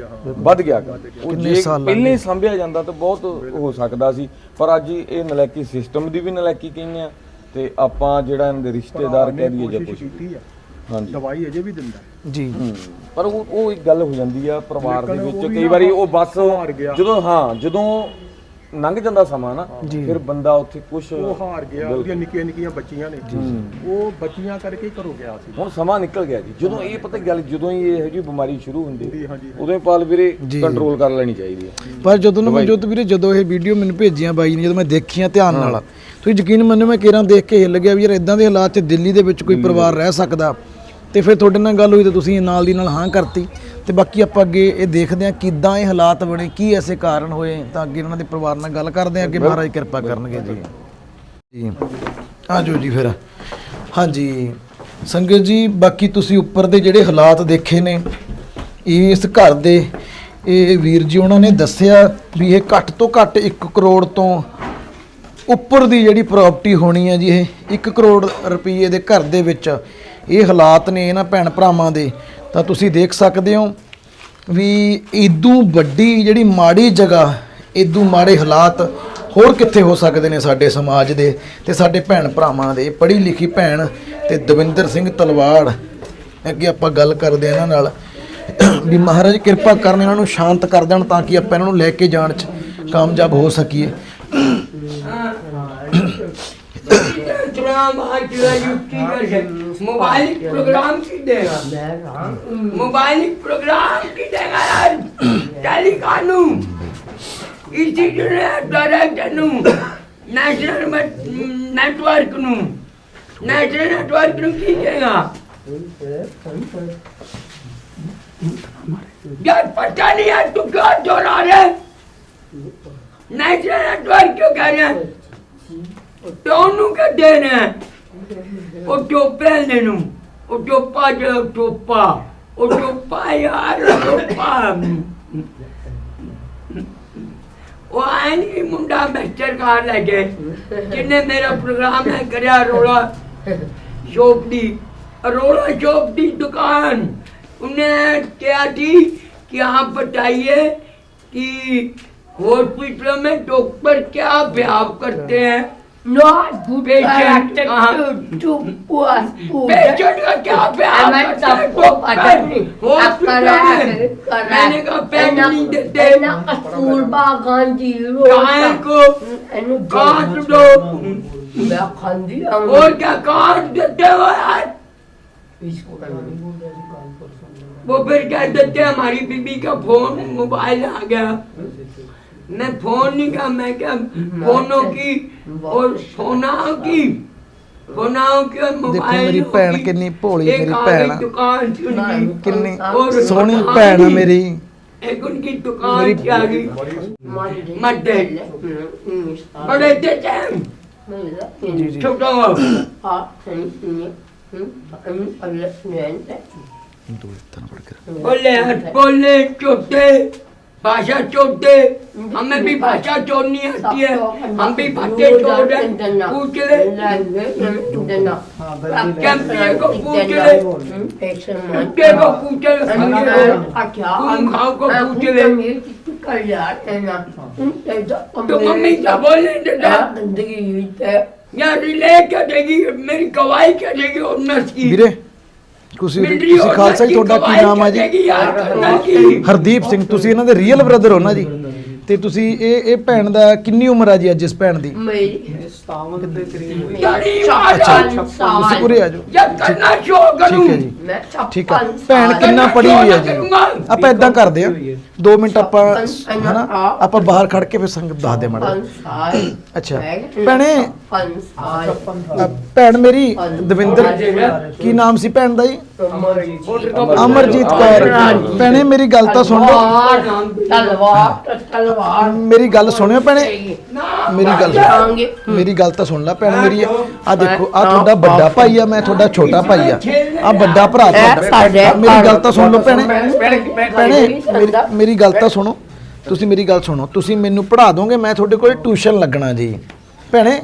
ਵੱਧ ਗਿਆ। ਉਹ ਜੇ ਪਹਿਲੇ ਸੰਭਿਆ ਜਾਂਦਾ ਤਾਂ ਬਹੁਤ ਹੋ ਸਕਦਾ ਸੀ, ਪਰ ਅੱਜ ਇਹ ਨਲਾਇਕੀ ਸਿਸਟਮ ਦੀ ਵੀ ਨਲਾਇਕੀ ਕਹਿੰਦੇ ਆ, ਤੇ ਆਪਾਂ ਜਿਹੜਾ ਇਹਨਾਂ ਦੇ ਰਿਸ਼ਤੇਦਾਰ ਕਹਿ ਦਈਏ ਜਾਂ ਕੁਝ। ਹਾਂਜੀ, ਦਵਾਈ ਅਜੇ ਵੀ ਦਿੰਦਾ ਜੀ। ਪਰ ਉਹ ਇੱਕ ਗੱਲ ਹੋ ਜਾਂਦੀ ਆ ਪਰਿਵਾਰ ਦੇ ਵਿੱਚ, ਕਈ ਵਾਰੀ ਉਹ ਬਸ ਜਦੋਂ ਲੰਘ ਜਾਂਦਾ ਸਮਾਂ ਨਾ, ਫਿਰ ਬੰਦਾ ਉੱਥੇ ਕੁਝ ਹਾਰ ਗਿਆ। ਉਹਦੀਆਂ ਨਿੱਕੀਆਂ ਬੱਚੀਆਂ ਨੇ, ਉਹ ਬੱਚੀਆਂ ਕਰਕੇ ਘਰੋਂ ਗਿਆ ਸੀ। ਹੁਣ ਸਮਾਂ ਨਿਕਲ ਗਿਆ ਜੀ। ਜਦੋਂ ਇਹ ਪਤਾ ਗੱਲ, ਜਦੋਂ ਹੀ ਇਹੋ ਜਿਹੀ ਬਿਮਾਰੀ ਸ਼ੁਰੂ ਹੁੰਦੀ, ਉਦੋਂ ਹੀ ਪਾਲ ਵੀਰੇ ਕੰਟਰੋਲ ਕਰ ਲੈਣੀ ਚਾਹੀਦੀ ਹੈ। ਪਰ ਜਦੋਂ ਨਾ ਮਨਜੋਤ ਵੀਰੇ, ਜਦੋਂ ਇਹ ਵੀਡੀਓ ਮੈਨੂੰ ਭੇਜੀਆਂ ਬਾਈ ਨੇ, ਜਦੋਂ ਮੈਂ ਦੇਖੀਆਂ ਧਿਆਨ ਨਾਲ, ਤੁਸੀਂ ਯਕੀਨ ਮੰਨੋ ਮੈਂ ਕੇਰਾਂ ਦੇਖ ਕੇ ਹਿੱਲ ਗਿਆ ਵੀ ਯਾਰ ਇਦਾਂ ਦੇ ਹਾਲਾਤ 'ਚ ਦਿੱਲੀ ਦੇ ਵਿੱਚ ਕੋਈ ਪਰਿਵਾਰ ਰਹਿ ਸਕਦਾ। ਤੇ ਫਿਰ ਤੁਹਾਡੇ ਨਾਲ ਗੱਲ ਹੋਈ ਤੇ ਤੁਸੀਂ ਨਾਲ ਦੀ ਨਾਲ ਹਾਂ ਕਰਤੀ। ਤੇ ਬਾਕੀ ਆਪਾਂ ਅੱਗੇ ਇਹ ਦੇਖਦੇ ਹਾਂ ਕਿੱਦਾਂ ਇਹ ਹਾਲਾਤ ਬਣੇ, ਕੀ ਐਸੇ ਕਾਰਨ ਹੋਏ, ਤਾਂ ਅੱਗੇ ਇਹਨਾਂ ਦੇ ਪਰਿਵਾਰ ਨਾਲ ਗੱਲ ਕਰਦੇ ਹਾਂ। ਅੱਗੇ ਮਹਾਰਾਜ ਕਿਰਪਾ ਕਰਨਗੇ ਜੀ। ਜੀ ਆ ਜਾਓ ਜੀ ਫਿਰ। ਹਾਂਜੀ ਸੰਗਤ ਜੀ, ਬਾਕੀ ਤੁਸੀਂ ਉੱਪਰ ਦੇ ਜਿਹੜੇ ਹਾਲਾਤ ਦੇਖੇ ਨੇ ਇਸ ਘਰ ਦੇ, ਇਹ ਵੀਰ ਜੀ ਉਹਨਾਂ ਨੇ ਦੱਸਿਆ ਵੀ ਇਹ ਘੱਟ ਤੋਂ ਘੱਟ 1 ਕਰੋੜ ਤੋਂ ਉੱਪਰ ਦੀ ਜਿਹੜੀ ਪ੍ਰਾਪਰਟੀ ਹੋਣੀ ਹੈ ਜੀ। ਇਹ 1 ਕਰੋੜ ਰੁਪਏ ਦੇ ਘਰ ਦੇ ਵਿੱਚ ਇਹ ਹਾਲਾਤ ਨੇ ਇਹਨਾਂ ਭੈਣ ਭਰਾਵਾਂ ਦੇ। ਤਾਂ ਤੁਸੀਂ ਦੇਖ ਸਕਦੇ ਹੋ ਵੀ ਇਦੋਂ ਵੱਡੀ ਜਿਹੜੀ ਮਾੜੀ ਜਗ੍ਹਾ, ਇਦੋਂ ਮਾੜੇ ਹਾਲਾਤ ਹੋਰ ਕਿੱਥੇ ਹੋ ਸਕਦੇ ਨੇ ਸਾਡੇ ਸਮਾਜ ਦੇ ਤੇ ਸਾਡੇ ਭੈਣ ਭਰਾਵਾਂ ਦੇ। ਪੜ੍ਹੀ ਲਿਖੀ ਭੈਣ ਤੇ ਦਵਿੰਦਰ ਸਿੰਘ ਤਲਵਾੜ, ਅੱਗੇ ਆਪਾਂ ਗੱਲ ਕਰਦੇ ਇਹਨਾਂ ਨਾਲ ਵੀ ਮਹਾਰਾਜ ਕਿਰਪਾ ਕਰਨ, ਇਹਨਾਂ ਨੂੰ ਸ਼ਾਂਤ ਕਰ ਦੇਣ ਤਾਂ ਕਿ ਆਪਾਂ ਇਹਨਾਂ ਨੂੰ ਲੈ ਕੇ ਜਾਣ 'ਚ ਕਾਮਯਾਬ ਹੋ ਸਕੀਏ। मोबाइल प्रोग्राम की देगा, मोबाइल प्रोग्राम की देगा यार, टेलीकानू इसी डायरेक्टर नू, नेशनल नेटवर्क नू की देगा यार। पता नहीं यार तू क्या दोहरा रहे, नेशनल नेटवर्क क्यों कह रहे हैं? दोनों के देने ओ टोपे लेनू, ओ टोपा जो टोपा, ओ टोपा यार टोपा। वो आए नहीं मुंडा मास्टर कार लगे जिन्हें मेरा प्रोग्राम है करया रोला शॉप दी दुकान। उन्हें क्या थी कि आप बताइए कि हॉस्पिटल में डॉक्टर क्या व्यवहार करते हैं, Not good Patient, character to poor food. Patient का क्या प्यार मैं करता है? सबको पता नहीं हॉस्पिटल में मैंने कहा पैन नहीं देते कस्तूरबा गांधी गाय को काट दो मैं खांदी और क्या काट देते हो यार वो फिर कह देते हमारी बीबी का फोन मोबाइल आ गया मैं फोन नहीं कहा मैं क्या फोनों की और सोनाओं की और देखो मेरी भैन कितनी भोली मेरी भैन आ। दुकान थी उनकी कितनी और सोहनी दुकान भैन आ थी। मेरी एक उनकी दुकान थी आ गई मड्डे बड़े थे छोटा बोले चोटे भाषा चोटे हमें भी भाषा छोड़नी आती है हम भी भाषा छोड़ रहे पूछ ले कैंपियर को पूछ ले कुत्ते को पूछ ले तुम खाओ को पूछ ले तो मम्मी क्या बोले यार रिले क्या देगी मेरी गवाही क्या देगी और नसी ਵੀਰੇ ਤੁਸੀਂ ਖਾਲਸਾ ਜੀ ਤੁਹਾਡਾ ਕੀ ਨਾਮ ਆ ਜੀ ਹਰਦੀਪ ਸਿੰਘ ਤੁਸੀਂ ਇਹਨਾਂ ਦੇ ਰੀਅਲ ਬ੍ਰਦਰ ਹੋ ਨਾ ਜੀ ਤੇ ਤੁਸੀਂ ਇਹ ਭੈਣ ਦਾ ਕਿੰਨੀ ਉਮਰ ਆ ਜੀ ਅੱਜ ਇਸ ਭੈਣ ਦੀ ਤੁਸੀਂ ਉਰੇ ਆ ਜਾਓ ਠੀਕ ਹੈ ਜੀ ਠੀਕ ਹੈ ਭੈਣ ਕਿੰਨਾ ਪੜ੍ਹੀ ਹੋਈ ਹੈ ਜੀ ਆਪਾਂ ਇਦਾਂ ਕਰਦੇ ਆ 2 ਮਿੰਟ ਆਪਾਂ ਹਨਾ ਆਪਾਂ ਬਾਹਰ ਖੜ ਕੇ ਫਿਰ ਸੰਗਤ ਦੱਸ ਦੇ ਮਾੜਾ ਅੱਛਾ ਭੈਣੇ ਭੈਣ ਮੇਰੀ ਦਵਿੰਦਰ ਕੀ ਨਾਮ ਸੀ ਭੈਣ ਦਾ ਜੀ ਅਮਰਜੀਤ ਕੌਰ ਭੈਣੇ ਮੇਰੀ ਗੱਲ ਤਾਂ ਸੁਣ ਲਓ ਮੇਰੀ ਗੱਲ ਸੁਣਿਓ ਭੈਣੇ ਮੇਰੀ ਗੱਲ ਤਾਂ ਸੁਣ ਲੈ ਭੈਣ ਮੇਰੀ ਆ ਦੇਖੋ ਆ ਤੁਹਾਡਾ ਵੱਡਾ ਭਾਈ ਆ ਮੈਂ ਤੁਹਾਡਾ ਛੋਟਾ ਭਾਈ ਆ ਵੱਡਾ ਭਰਾ ਤੁਹਾਡਾ ਮੇਰੀ ਗੱਲ ਤਾਂ ਸੁਣ ਲਓ ਭੈਣੇ ਮੇਰੀ ਗੱਲ ਤਾਂ ਸੁਣੋ ਤੁਸੀਂ ਮੇਰੀ ਗੱਲ ਸੁਣੋ ਤੁਸੀਂ ਮੈਨੂੰ ਪੜ੍ਹਾ ਦੋਗੇ ਮੈਂ ਤੁਹਾਡੇ ਕੋਲ ਟਿਊਸ਼ਨ ਲੱਗਣਾ ਜੀ ਭੈਣੇ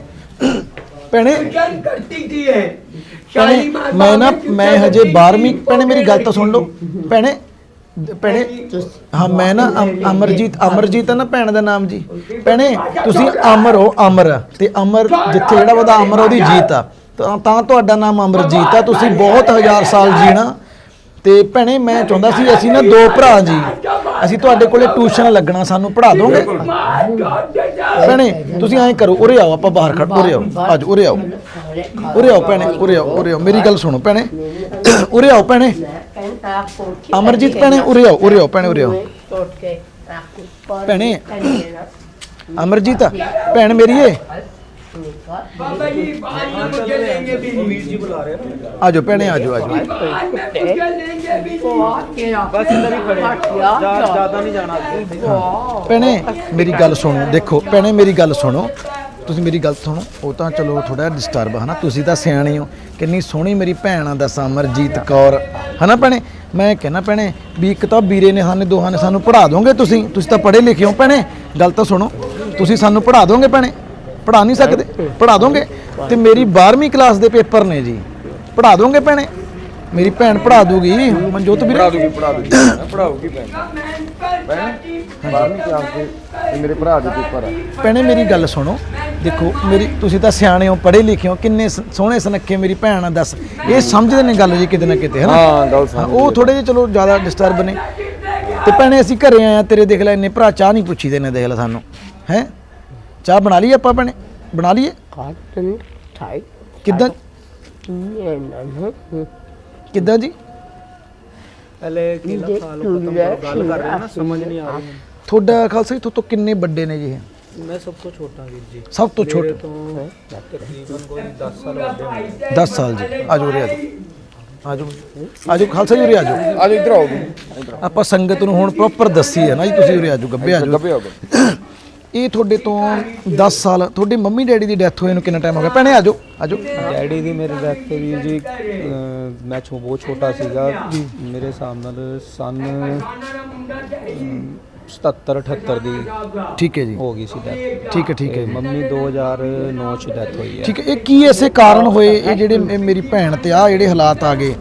ਮੈਂ ਹਜੇ 12ਵੀਂ ਭੈਣੇ ਮੇਰੀ ਗੱਲ ਤਾਂ ਸੁਣ ਲਓ ਭੈਣੇ ਹਾਂ ਮੈਂ ਨਾ ਅਮਰਜੀਤ ਹੈ ਨਾ ਭੈਣ ਦਾ ਨਾਮ ਜੀ ਭੈਣੇ ਤੁਸੀਂ ਅਮਰ ਹੋ ਅਮਰ ਤੇ ਅਮਰ ਜਿੱਥੇ ਜਿਹੜਾ ਉਹਦਾ ਅਮਰ ਉਹਦੀ ਜੀਤ ਆ ਤਾਂ ਤੁਹਾਡਾ ਨਾਮ ਅਮਰਜੀਤ ਆ ਤੁਸੀਂ ਬਹੁਤ 1000 ਸਾਲ ਜੀਣਾ ਤੇ ਭੈਣੇ ਮੈਂ ਚਾਹੁੰਦਾ ਸੀ ਅਸੀਂ ਨਾ 2 ਭਰਾ ਜੀ ਅਸੀਂ ਤੁਹਾਡੇ ਕੋਲੇ ਟਿਊਸ਼ਨ ਲੱਗਣਾ ਸਾਨੂੰ ਪੜ੍ਹਾ ਦੋਗੇ ਭੈਣੇ ਤੁਸੀਂ ਐਂ ਕਰੋ ਉਰੇ ਆਓ ਆਪਾਂ ਬਾਹਰ ਖੜ ਉਰੇ ਆਓ ਆਜੋ ਉਰੇ ਆਓ ਭੈਣੇ ਉਰੇ ਆਓ ਮੇਰੀ ਗੱਲ ਸੁਣੋ ਭੈਣੇ ਉਰੇ ਆਓ ਭੈਣੇ ਅਮਰਜੀਤ ਭੈਣੇ ਉਰੇ ਆਓ ਭੈਣੇ ਉਰੇ ਆਓ ਭੈਣੇ ਅਮਰਜੀਤ ਭੈਣ ਮੇਰੀ ਏ बाबा जी बाद में मुझे लेंगे भी वीर जी बुला रहे हैं आजो भैने आजो बाद में मुझे लेंगे भी बस इधर ही खड़े ज्यादा नहीं जाना ਭੈਣੇ ਮੇਰੀ ਗੱਲ ਸੁਣੋ ਦੇਖੋ ਭੈਣੇ ਮੇਰੀ ਗੱਲ ਸੁਣੋ ਤੁਸੀਂ ਮੇਰੀ ਗੱਲ ਸੁਣੋ ਉਹ ਤਾਂ ਚਲੋ ਥੋੜਾ ਡਿਸਟਰਬ ਹਨਾ ਤੁਸੀਂ ਤਾਂ ਸਿਆਣੇ ਹੋ ਕਿੰਨੀ ਸੋਹਣੀ ਮੇਰੀ ਭੈਣ ਆ ਦੱਸ ਅਮਰਜੀਤ ਕੌਰ ਹਨਾ ਭੈਣੇ ਮੈਂ ਕਹਿੰਦਾ ਭੈਣੇ ਵੀ ਇੱਕ ਤਾਂ ਵੀਰੇ ਨੇ ਸਾਨੂੰ ਦੋਹਾਂ ਨੇ ਸਾਨੂੰ ਪੜ੍ਹਾ ਦੋਗੇ ਤੁਸੀਂ ਤਾਂ ਪੜ੍ਹੇ ਲਿਖੇ ਹੋ ਭੈਣੇ ਗੱਲ ਤਾਂ ਸੁਣੋ ਤੁਸੀਂ ਸਾਨੂੰ ਪੜ੍ਹਾ ਦੋਗੇ ਭੈਣੇ ਪੜ੍ਹਾ ਨਹੀਂ ਸਕਦੇ ਪੜ੍ਹਾ ਦੋਗੇ ਤੇ ਮੇਰੀ 12ਵੀਂ ਕਲਾਸ ਦੇ ਪੇਪਰ ਨੇ ਜੀ ਪੜ੍ਹਾ ਦੋਗੇ ਭੈਣੇ ਮੇਰੀ ਭੈਣ ਪੜ੍ਹਾ ਦੂਗੀ ਮਨਜੋਤ ਵੀਰੇ ਪੜਾਉਗੀ ਭੈਣ 12ਵੀਂ ਕਲਾਸ ਦੇ ਮੇਰੇ ਭਰਾ ਦੇ ਪੇਪਰ ਆ ਭੈਣੇ ਮੇਰੀ ਗੱਲ ਸੁਣੋ ਦੇਖੋ ਤੁਸੀਂ ਤਾਂ ਸਿਆਣੇ ਹੋ ਪੜ੍ਹੇ ਲਿਖੇ ਹੋ ਕਿੰਨੇ ਸੋਹਣੇ ਸੁਨੱਖੇ ਮੇਰੀ ਭੈਣ ਆ ਦੱਸ ਇਹ ਸਮਝਦੇ ਨੇ ਗੱਲ ਜੀ ਕਿਤੇ ਨਾ ਕਿਤੇ ਹੈ ਨਾ ਹਾਂ ਗੱਲ ਸਮਝ ਉਹ ਥੋੜੇ ਜਿਹੇ ਚਲੋ ਜ਼ਿਆਦਾ ਡਿਸਟਰਬ ਨੇ ਤੇ ਭੈਣੇ ਅਸੀਂ ਘਰੇ ਆਏ ਆ ਤੇਰੇ ਦੇਖ ਲੈ ਇੰਨੇ ਭਰਾ ਚਾਹ ਨਹੀਂ ਪੁੱਛੀਦੇ ਨੇ ਦੇਖ ਲੈ ਸਾਨੂੰ ਹੈ ਚਾਹ ਬਣਾ ਲਈਏ ਆਪਾਂ ਭੈਣੇ ਬਣਾ ਲਈਏ ਕਿੱਦਾਂ ਜੀ पहले केला खा लो खत्म करो गल कर रहे हैं ना समझ नहीं आ रही ਤੁਹਾਡਾ ਖਾਲਸਾ ਜੀ ਤੋਂ ਕਿੰਨੇ ਵੱਡੇ ਨੇ ਜੀ ਇਹ मैं सब तो छोटा वीर जी ਸਭ ਤੋਂ ਛੋਟੇ तो तकरीबन कोई 10 साल बड़े 10 ਸਾਲ ਜੀ ਆਜੋ ਉਰੇ ਆਜੋ ਖਾਲਸਾ ਜੀ ਉਰੇ ਆਜੋ ਇੱਧਰ ਆਓ ਆਪਾਂ ਸੰਗਤ ਨੂੰ ਹੁਣ ਪ੍ਰੋਪਰ ਦੱਸੀ ਹੈ ਨਾ ਜੀ ਤੁਸੀਂ ਉਰੇ ਆਜੋ ਗੱਬੇ ਆਜੋ ਇਹ ਤੁਹਾਡੇ ਤੋਂ 10 ਸਾਲ ਤੁਹਾਡੀ ਮੰਮੀ ਡੈਡੀ ਦੀ ਡੈਥ ਹੋਏ ਨੂੰ ਕਿੰਨਾ ਟਾਈਮ ਹੋ ਗਿਆ ਭੈਣੇ ਆਜੋ ਡੈਡੀ ਦੀ ਮੇਰੀ ਡੈਥ ਤੇ ਵੀਰ ਜੀ ਮੈਂ ਬਹੁਤ ਛੋਟਾ ਸੀਗਾ ਮੇਰੇ ਹਿਸਾਬ ਨਾਲ ਸਨ 77 78 ਦੀ ਠੀਕ ਹੈ ਜੀ ਹੋ ਗਈ ਸੀ ਡੈਥ ਠੀਕ ਹੈ ਮੰਮੀ 2009 ਚ ਡੈਥ ਹੋਈ ਹੈ ਠੀਕ ਹੈ ਇਹ ਕੀ ਐਸੇ ਕਾਰਨ ਹੋਏ ਇਹ ਜਿਹੜੇ ਮੇਰੀ ਭੈਣ ਤੇ ਆ ਜਿਹੜੇ ਹਾਲਾਤ ਆ ਗਏ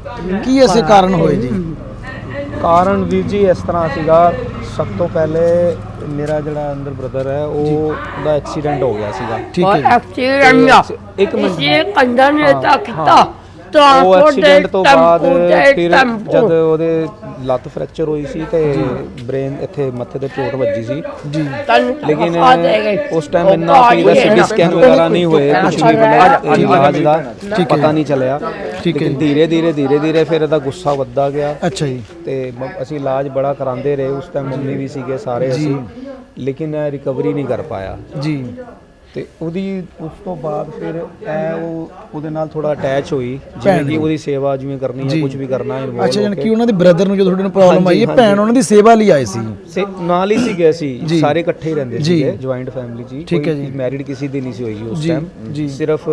ਕੀ ਐਸੇ ਕਾਰਨ ਹੋਏ ਜੀ ਕਾਰਨ ਵੀਰ ਜੀ ਇਸ ਤਰ੍ਹਾਂ ਸੀਗਾ ਸਭ ਤੋਂ ਪਹਿਲੇ ਮੇਰਾ ਜਿਹੜਾ ਅੰਦਰ ਬ੍ਰਦਰ ਹੈ ਉਹਦਾ ਐਕਸੀਡੈਂਟ ਹੋ ਗਿਆ ਸੀਗਾ। ਠੀਕ और ਹੈ एक्सीडेंट ਇੱਕ ਮਿੰਟ इसे कंधन ने तक हाँ। ਉਹ ट्रांसपोर्ट ਐਕਸੀਡੈਂਟ ਤੋਂ ਬਾਅਦ ਫਿਰ ਜਦ ਉਹਦੇ ਲੱਤ ਫ੍ਰੈਕਚਰ ਹੋਈ ਸੀ ਤੇ ਬ੍ਰੇਨ ਇੱਥੇ ਮੱਥੇ ਤੇ ਚੋਟ ਵੱਜੀ ਸੀ ਜੀ ਲੇਕਿਨ ਉਸ ਟਾਈਮ ਇੰਨਾ ਕੋਈ ਸੀਟੀ ਸਕੈਨ ਵਗੈਰਾ ਨਹੀਂ ਹੋਏ, ਕੁਝ ਵੀ ਮਤਲਬ ਇਲਾਜ ਦਾ ਪਤਾ ਨਹੀਂ ਚੱਲਿਆ। ਲੇਕਿਨ ਧੀਰੇ ਧੀਰੇ ਫਿਰ ਇਹਦਾ ਗੁੱਸਾ ਵੱਧਦਾ ਗਿਆ ਅੱਛਾ ਜੀ ਤੇ ਅਸੀਂ ਇਲਾਜ ਬੜਾ ਕਰਾਉਂਦੇ ਰਹੇ। ਉਸ ਟਾਈਮ ਮੰਮੀ ਵੀ ਸੀਗੇ ਸਾਰੇ ਅਸੀਂ, ਲੇਕਿਨ ਰਿਕਵਰੀ ਨਹੀਂ ਕਰ ਪਾਇਆ ਜੀ ਤੇ ਉਹਦੀ ਉਸ ਤੋਂ ਬਾਅਦ ਫਿਰ ਉਹਦੇ ਨਾਲ ਥੋੜਾ ਅਟੈਚ ਹੋਈ, ਜਿਵੇਂ ਕਿ ਉਹਦੀ ਸੇਵਾ ਜਿਵੇਂ ਕਰਨੀ ਹੈ, ਕੁਝ ਵੀ ਕਰਨਾ ਹੈ। ਅੱਛਾ ਜਾਨ ਕਿ ਉਹਨਾਂ ਦੇ ਬ੍ਰਦਰ ਨੂੰ ਜਦੋਂ ਤੁਹਾਡੇ ਨੂੰ ਪ੍ਰੋਬਲਮ ਆਈ ਹੈ ਭੈਣ ਉਹਨਾਂ ਦੀ ਸੇਵਾ ਲਈ ਆਏ ਸੀ ਨਾਲ ਹੀ ਸੀਗੇ ਅਸੀਂ, ਸਾਰੇ ਇਕੱਠੇ ਹੀ ਰਹਿੰਦੇ ਸੀਗੇ, ਜੁਆਇੰਟ ਫੈਮਿਲੀ ਜੀ। ਠੀਕ ਹੈ ਜੀ। ਮੈਰਿਡ ਕਿਸੇ ਦੀ ਨਹੀਂ ਸੀ ਹੋਈ ਉਸ ਜੀ, ਟਾਈਮ, ਸਿਰਫ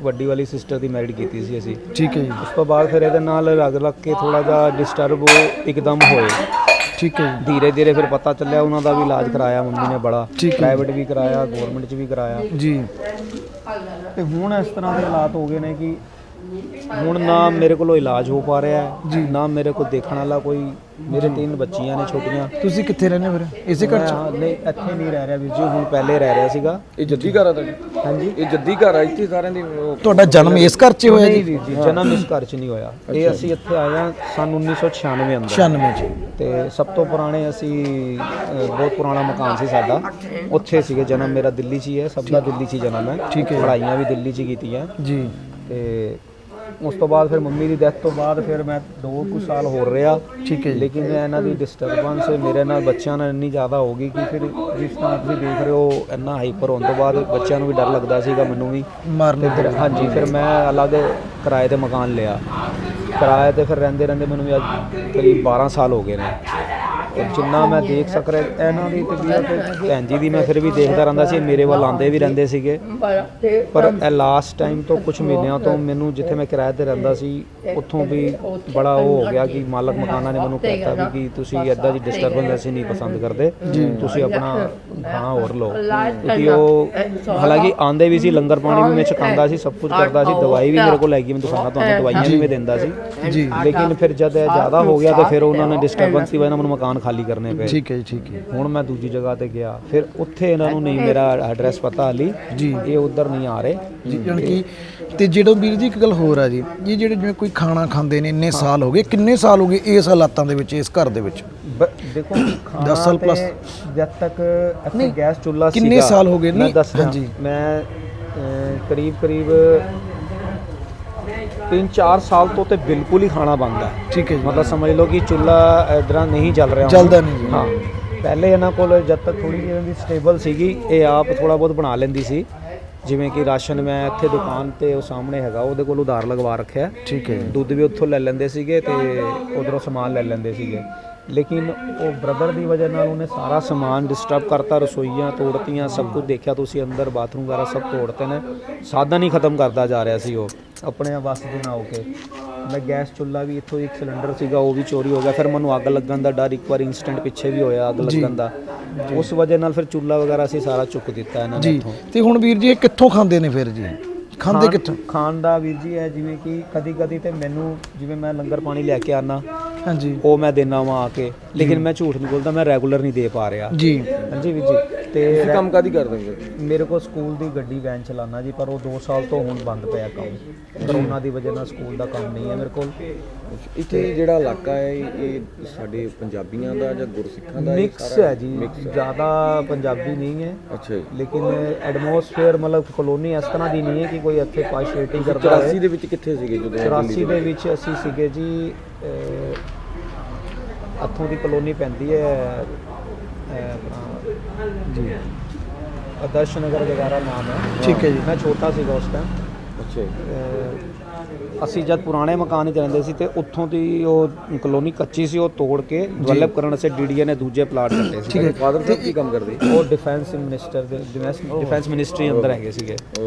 ਵੱਡੀ ਵਾਲੀ ਸਿਸਟਰ ਦੀ ਮੈਰਿਡ ਕੀਤੀ ਸੀ ਅਸੀਂ। ਠੀਕ ਹੈ ਜੀ ਉਸ ਤੋਂ ਬਾਅਦ ਫਿਰ ਇਹਦੇ ਨਾਲ ਲੱਗ ਕੇ ਥੋੜਾ ਜਿਹਾ ਡਿਸਟਰਬ ਇੱਕਦਮ ਹੋਏ। ਠੀਕ ਹੈ ਜੀ ਧੀਰੇ ਫਿਰ ਪਤਾ ਚੱਲਿਆ, ਉਹਨਾਂ ਦਾ ਵੀ ਇਲਾਜ ਕਰਾਇਆ ਮੰਮੀ ਨੇ ਬੜਾ, ਪ੍ਰਾਈਵੇਟ ਵੀ ਕਰਾਇਆ, ਗਵਰਨਮੈਂਟ 'ਚ ਵੀ ਕਰਾਇਆ ਜੀ ਤੇ ਹੁਣ ਇਸ ਤਰ੍ਹਾਂ ਦੇ ਹਾਲਾਤ ਹੋ ਗਏ ਨੇ ਕਿ ਹੁਣ ਨਾ ਮੇਰੇ ਕੋਲੋਂ ਇਲਾਜ ਹੋ ਪਾ ਰਿਹਾ ਹੈ, ਨਾ ਮੇਰੇ ਕੋਲ ਦੇਖਣ ਵਾਲਾ ਕੋਈ। ਮੇਰੇ 3 ਬੱਚੀਆਂ ਨੇ ਛੋਟੀਆਂ। ਤੁਸੀਂ ਕਿੱਥੇ ਰਹਿੰਦੇ ਹੋ ਫਿਰ ਇਸੇ ਘਰ 'ਚ? ਨਹੀਂ, ਇੱਥੇ ਨਹੀਂ ਰਹਿ ਰਿਹਾ ਵੀਰ ਜੀ, ਹੁਣ ਪਹਿਲੇ ਰਹਿ ਰਿਹਾ ਸੀਗਾ। ਇਹ ਜੱਦੀ ਘਰ ਆ ਤੁਹਾਡੀ? ਹਾਂਜੀ, ਇਹ ਜੱਦੀ ਘਰ ਆ, ਇੱਥੇ ਸਾਰਿਆਂ ਦੀ ਤੁਹਾਡਾ ਜਨਮ ਇਸ ਘਰ 'ਚ ਹੋਇਆ ਨਹੀਂ ਜੀ? ਵੀਰ ਜੀ, ਜਨਮ ਇਸ ਘਰ 'ਚ ਨਹੀਂ ਹੋਇਆ। ਇਹ ਅਸੀਂ ਇੱਥੇ ਆਏ ਹਾਂ ਸਨ 1996 ਅੰਦਰ 96 'ਚ ਤੇ ਸਭ ਤੋਂ ਪੁਰਾਣੇ ਅਸੀਂ ਬਹੁਤ ਪੁਰਾਣਾ ਮਕਾਨ ਸੀ ਸਾਡਾ, ਉੱਥੇ ਸੀਗੇ। ਜਨਮ ਮੇਰਾ ਦਿੱਲੀ 'ਚ ਹੀ ਹੈ, ਸਭ ਦਾ ਦਿੱਲੀ 'ਚ ਹੀ ਜਨਮ ਹੈ। ਠੀਕ ਹੈ। ਪੜ੍ਹਾਈਆਂ ਵੀ ਦਿੱਲੀ 'ਚ ਹੀ ਕੀਤੀਆਂ ਜੀ ਤੇ ਉਸ ਤੋਂ ਬਾਅਦ ਫਿਰ ਮੰਮੀ ਦੀ ਡੈਥ ਤੋਂ ਬਾਅਦ ਫਿਰ ਮੈਂ 2 ਕੁ ਸਾਲ ਹੋਰ ਰਿਹਾ। ਠੀਕ ਹੈ ਜੀ। ਲੇਕਿਨ ਇਹਨਾਂ ਦੀ ਡਿਸਟਰਬੈਂਸ ਮੇਰੇ ਨਾਲ ਬੱਚਿਆਂ ਨਾਲ ਇੰਨੀ ਜ਼ਿਆਦਾ ਹੋ ਗਈ ਕਿ ਫਿਰ ਜਿਸ ਤਰ੍ਹਾਂ ਤੁਸੀਂ ਦੇਖ ਰਹੇ ਹੋ ਇੰਨਾ ਹਾਈਪਰ ਹੋਣ ਤੋਂ ਬਾਅਦ ਬੱਚਿਆਂ ਨੂੰ ਵੀ ਡਰ ਲੱਗਦਾ ਸੀਗਾ, ਮੈਨੂੰ ਵੀ। ਮਾਰਨ ਫਿਰ ਹਾਂਜੀ, ਫਿਰ ਮੈਂ ਅਲੱਗ ਕਿਰਾਏ ਤੇ ਮਕਾਨ ਲਿਆ। ਕਿਰਾਏ ਤੇ ਫਿਰ ਰਹਿੰਦੇ ਮੈਨੂੰ ਵੀ ਅੱਜ ਕਰੀਬ 12 ਸਾਲ ਹੋ ਗਏ ਨੇ। ਤੇ ਜਿੰਨਾ ਮੈਂ ਦੇਖ ਸਕ ਰਿਹਾ ਇਹਨਾਂ ਦੀ ਤਬੀਅਤ, ਭੈਣ ਜੀ ਦੀ ਮੈਂ ਫਿਰ ਵੀ ਦੇਖਦਾ ਰਹਿੰਦਾ ਸੀ, ਮੇਰੇ ਵੱਲ ਆਉਂਦੇ ਵੀ ਰਹਿੰਦੇ ਸੀਗੇ। ਪਰ ਇਹ ਲਾਸਟ ਟਾਈਮ ਤੋਂ ਕੁਝ ਮਹੀਨਿਆਂ ਤੋਂ ਮੈਨੂੰ, ਜਿੱਥੇ ਮੈਂ ਕਿਰਾਏ ਤੇ ਰਹਿੰਦਾ ਸੀ, ਉੱਥੋਂ ਵੀ ਬੜਾ ਉਹ ਹੋ ਗਿਆ ਕਿ ਮਾਲਕ ਮਕਾਨਾਂ ਨੇ ਮੈਨੂੰ ਕਹਿਤਾ ਵੀ ਕਿ ਤੁਸੀਂ ਇੱਦਾਂ ਦੀ ਡਿਸਟਰਬੈਂਸ ਅਸੀਂ ਨਹੀਂ ਪਸੰਦ ਕਰਦੇ, ਤੁਸੀਂ ਆਪਣਾ ਖਾਣਾ ਹੋਰ ਲਓ। ਕਿਉਂਕਿ ਉਹ ਹਾਲਾਂਕਿ ਆਉਂਦੇ ਵੀ ਸੀ, ਲੰਗਰ ਪਾਣੀ ਵੀ ਮੈਂ ਛਕਾਉਂਦਾ ਸੀ, ਸਭ ਕੁਝ ਕਰਦਾ ਸੀ, ਦਵਾਈ ਵੀ ਮੇਰੇ ਕੋਲ ਹੈਗੀ, ਮੈਂ ਦਿਖਾਉਣਾ ਤੁਹਾਨੂੰ, ਦਵਾਈਆਂ ਵੀ ਮੈਂ ਦਿੰਦਾ ਸੀ ਜੀ। ਲੇਕਿਨ ਫਿਰ ਜਦ ਇਹ ਜ਼ਿਆਦਾ ਹੋ ਗਿਆ ਤਾਂ ਫਿਰ ਉਹਨਾਂ ਨੇ ਡਿਸਟਰਬੈਂਸ ਦੀ ਵਜ੍ਹਾ ਨਾਲ ਮੈਨੂੰ ਮਕਾਨ ਖਾਲੀ ਕਰਨੇ ਪਏ। ਠੀਕ ਹੈ ਜੀ, ਠੀਕ ਹੈ। ਹੁਣ ਮੈਂ ਦੂਜੀ ਜਗ੍ਹਾ ਤੇ ਗਿਆ, ਫਿਰ ਉੱਥੇ ਇਹਨਾਂ ਨੂੰ ਨਹੀਂ ਮੇਰਾ ਐਡਰੈਸ ਪਤਾ ਹਾਲੀ ਜੀ, ਇਹ ਉਧਰ ਨਹੀਂ ਆ ਰਹੇ ਜੀ। ਜਾਣੀ ਕਿ ਤੇ ਜਿਹੜਾ ਵੀਰ ਜੀ ਇੱਕ ਗੱਲ ਹੋਰ ਆ ਜੀ, ਇਹ ਜਿਹੜੇ ਜਿਵੇਂ ਕੋਈ ਖਾਣਾ ਖਾਂਦੇ ਨੇ, ਇੰਨੇ ਸਾਲ ਹੋ ਗਏ, ਕਿੰਨੇ ਸਾਲ ਹੋ ਗਏ ਇਸ ਹਾਲਾਤਾਂ ਦੇ ਵਿੱਚ, ਇਸ ਘਰ ਦੇ ਵਿੱਚ? ਦੇਖੋ 10 ਸਾਲ ਪਲੱਸ ਜਦ ਤੱਕ ਇੱਥੇ ਗੈਸ ਚੁੱਲ੍ਹਾ ਸੀਗਾ। ਕਿੰਨੇ ਸਾਲ ਹੋ ਗਏ? ਮੈਂ ਦੱਸ ਰਿਹਾ, ਹਾਂਜੀ। ਮੈਂ ਕਰੀਬ 3-4 ਸਾਲ ਤੋਂ ਤੇ ਬਿਲਕੁਲ ਹੀ ਖਾਣਾ ਬੰਦ ਹੈ। ਠੀਕ ਹੈ ਜੀ। ਮਤਲਬ ਸਮਝ ਲਓ ਕਿ ਚੁੱਲ੍ਹਾ ਇਦਾਂ ਨਹੀਂ ਚੱਲ ਰਿਹਾ, ਚੱਲਦਾ ਨਹੀਂ ਜੀ। ਹਾਂ, ਪਹਿਲੇ ਇਹਨਾਂ ਕੋਲ ਜਦ ਤੱਕ ਥੋੜੀ ਜਿਹੀ ਇਹਨਾਂ ਦੀ ਸਟੇਬਲ ਸੀਗੀ, ਇਹ ਆਪ ਥੋੜਾ ਬਹੁਤ ਬਣਾ ਲੈਂਦੀ ਸੀ। ਜਿਵੇਂ ਕਿ ਰਾਸ਼ਨ ਮੈਂ ਇੱਥੇ ਦੁਕਾਨ ਤੇ ਉਹ ਸਾਹਮਣੇ ਹੈਗਾ, ਉਹਦੇ ਕੋਲ ਉਧਾਰ ਲਗਵਾ ਰੱਖਿਆ। ਠੀਕ ਹੈ ਜੀ। ਦੁੱਧ ਵੀ ਉੱਥੋਂ ਲੈ ਲੈਂਦੇ ਸੀਗੇ ਤੇ ਉਧਰੋਂ ਸਮਾਨ ਲੈ ਲੈਂਦੇ ਸੀਗੇ। ਲੇਕਿਨ ਉਹ ਬ੍ਰਦਰ ਦੀ ਵਜ੍ਹਾ ਨਾਲ ਉਹਨੇ ਸਾਰਾ ਸਮਾਨ ਡਿਸਟਰਬ ਕਰਤਾ, ਰਸੋਈਆਂ ਤੋੜਤੀਆਂ, ਸਭ ਕੁਝ ਦੇਖਿਆ ਤੁਸੀਂ, ਅੰਦਰ ਬਾਥਰੂਮ ਵਗੈਰਾ ਸਭ ਤੋੜਤੇ ਨੇ। ਸਾਧਨ ਹੀ ਖਤਮ ਕਰਦਾ ਜਾ ਰਿਹਾ ਸੀ ਉਹ ਆਪਣੇ ਵੱਸ ਦੇ ਨਾ ਹੋ ਕੇ। ਮੈਂ ਗੈਸ ਚੁੱਲ੍ਹਾ ਵੀ ਇੱਥੋਂ ਇੱਕ ਸਿਲੰਡਰ ਸੀਗਾ, ਉਹ ਵੀ ਚੋਰੀ ਹੋ ਗਿਆ। ਫਿਰ ਮੈਨੂੰ ਅੱਗ ਲੱਗਣ ਦਾ ਡਰ, ਇੱਕ ਵਾਰ ਇੰਸਟੈਂਟ ਪਿੱਛੇ ਵੀ ਹੋਇਆ ਅੱਗ ਲੱਗਣ ਦਾ। ਉਸ ਵਜ੍ਹਾ ਨਾਲ ਫਿਰ ਚੁੱਲ੍ਹਾ ਵਗੈਰਾ ਅਸੀਂ ਸਾਰਾ ਚੁੱਕ ਦਿੱਤਾ ਇਹਨਾਂ ਨੇ ਇੱਥੋਂ। ਤੇ ਹੁਣ ਵੀਰ ਜੀ ਇਹ ਕਿੱਥੋਂ ਖਾਂਦੇ ਨੇ ਫਿਰ ਜੀ? ਖਾਂਦੇ ਕਿੱਥੋਂ? ਖਾਣ ਦਾ ਵੀਰ ਜੀ ਹੈ ਜਿਵੇਂ ਕਿ ਕਦੀ ਤੇ ਮੈਨੂੰ, ਜਿਵੇਂ ਮੈਂ ਲੰਗਰ ਪਾਣੀ ਲੈ ਕੇ ਆਨਾ, ਹਾਂਜੀ, ਉਹ ਮੈਂ ਦੇਣਾ ਵਾਂ ਆ ਕੇ। ਲੇਕਿਨ ਮੈਂ ਝੂਠ ਨਹੀਂ ਬੋਲਦਾ, ਮੈਂ ਰੈਗੂਲਰ ਨਹੀਂ ਦੇ ਪਾ ਰਿਹਾ ਜੀ। ਹਾਂਜੀ ਵੀਰ ਜੀ। ਤੇ ਕੰਮ ਕਾਦੀ ਕਰਦੇ ਹੋ? ਮੇਰੇ ਕੋਲ ਸਕੂਲ ਦੀ ਗੱਡੀ ਵੈਨ ਚਲਾਉਣਾ ਜੀ, ਪਰ ਉਹ 2 ਸਾਲ ਤੋਂ ਹੁਣ ਬੰਦ ਪਿਆ ਕੰਮ। ਕਰੋਨਾ ਦੀ ਵਜ੍ਹਾ ਨਾਲ ਸਕੂਲ ਦਾ ਕੰਮ ਨਹੀਂ ਹੈ ਮੇਰੇ ਕੋਲ। ਇੱਥੇ ਜਿਹੜਾ ਇਲਾਕਾ ਹੈ ਇਹ ਸਾਡੇ ਪੰਜਾਬੀਆਂ ਦਾ ਜਾਂ ਗੁਰਸਿੱਖਾਂ ਦਾ? ਮਿਕਸ ਹੈ ਜੀ, ਜ਼ਿਆਦਾ ਪੰਜਾਬੀ ਨਹੀਂ ਹੈ। ਅੱਛਾ ਜੀ। ਲੇਕਿਨ ਐਟਮੋਸਫੇਅਰ ਮਤਲਬ ਕਲੋਨੀ ਇਸ ਤਰ੍ਹਾਂ ਦੀ ਨਹੀਂ ਹੈ ਕਿ ਕੋਈ ਇੱਥੇ ਪਾਰਸ਼ੈਲਿਟੀ ਕਰਦਾ ਹੈ। 84 ਦੇ ਵਿੱਚ ਕਿੱਥੇ ਸੀਗੇ ਜਦੋਂ? 84 ਦੇ ਵਿੱਚ ਅਸੀਂ ਸੀਗੇ ਜੀ, ਇੱਥੋਂ ਦੀ ਕਲੋਨੀ ਪੈਂਦੀ ਹੈ ਆਪਣਾ ਜੀ, ਆਦਰਸ਼ ਨਗਰ ਵਗੈਰਾ ਨਾਮ ਹੈ। ਠੀਕ ਹੈ ਜੀ। ਮੈਂ ਛੋਟਾ ਸੀਗਾ ਉਸ ਟਾਈਮ। ਅੱਛਾ ਜੀ। ਅਸੀਂ ਜਦ ਪੁਰਾਣੇ ਮਕਾਨ 'ਚ ਰਹਿੰਦੇ ਸੀ ਤੇ ਉੱਥੋਂ ਦੀ ਉਹ ਕਲੋਨੀ ਕੱਚੀ ਸੀ, ਉਹ ਤੋੜ ਕੇ ਡਿਵੈਲਪ ਕਰਨ ਵਾਸਤੇ ਡੀਡੀਏ ਨੇ ਦੂਜੇ ਪਲਾਟ ਕੱਟੇ ਸੀ। ਠੀਕ ਹੈ। ਫਾਦਰ ਸਾਹਿਬ ਕੀ ਕੰਮ ਕਰਦੇ? ਉਹ ਡਿਫੈਂਸ ਮਿਨਿਸਟਰ ਦੇ, ਡਿਫੈਂਸ ਮਿਨਿਸਟਰੀ ਅੰਦਰ ਹੈਗੇ ਸੀਗੇ।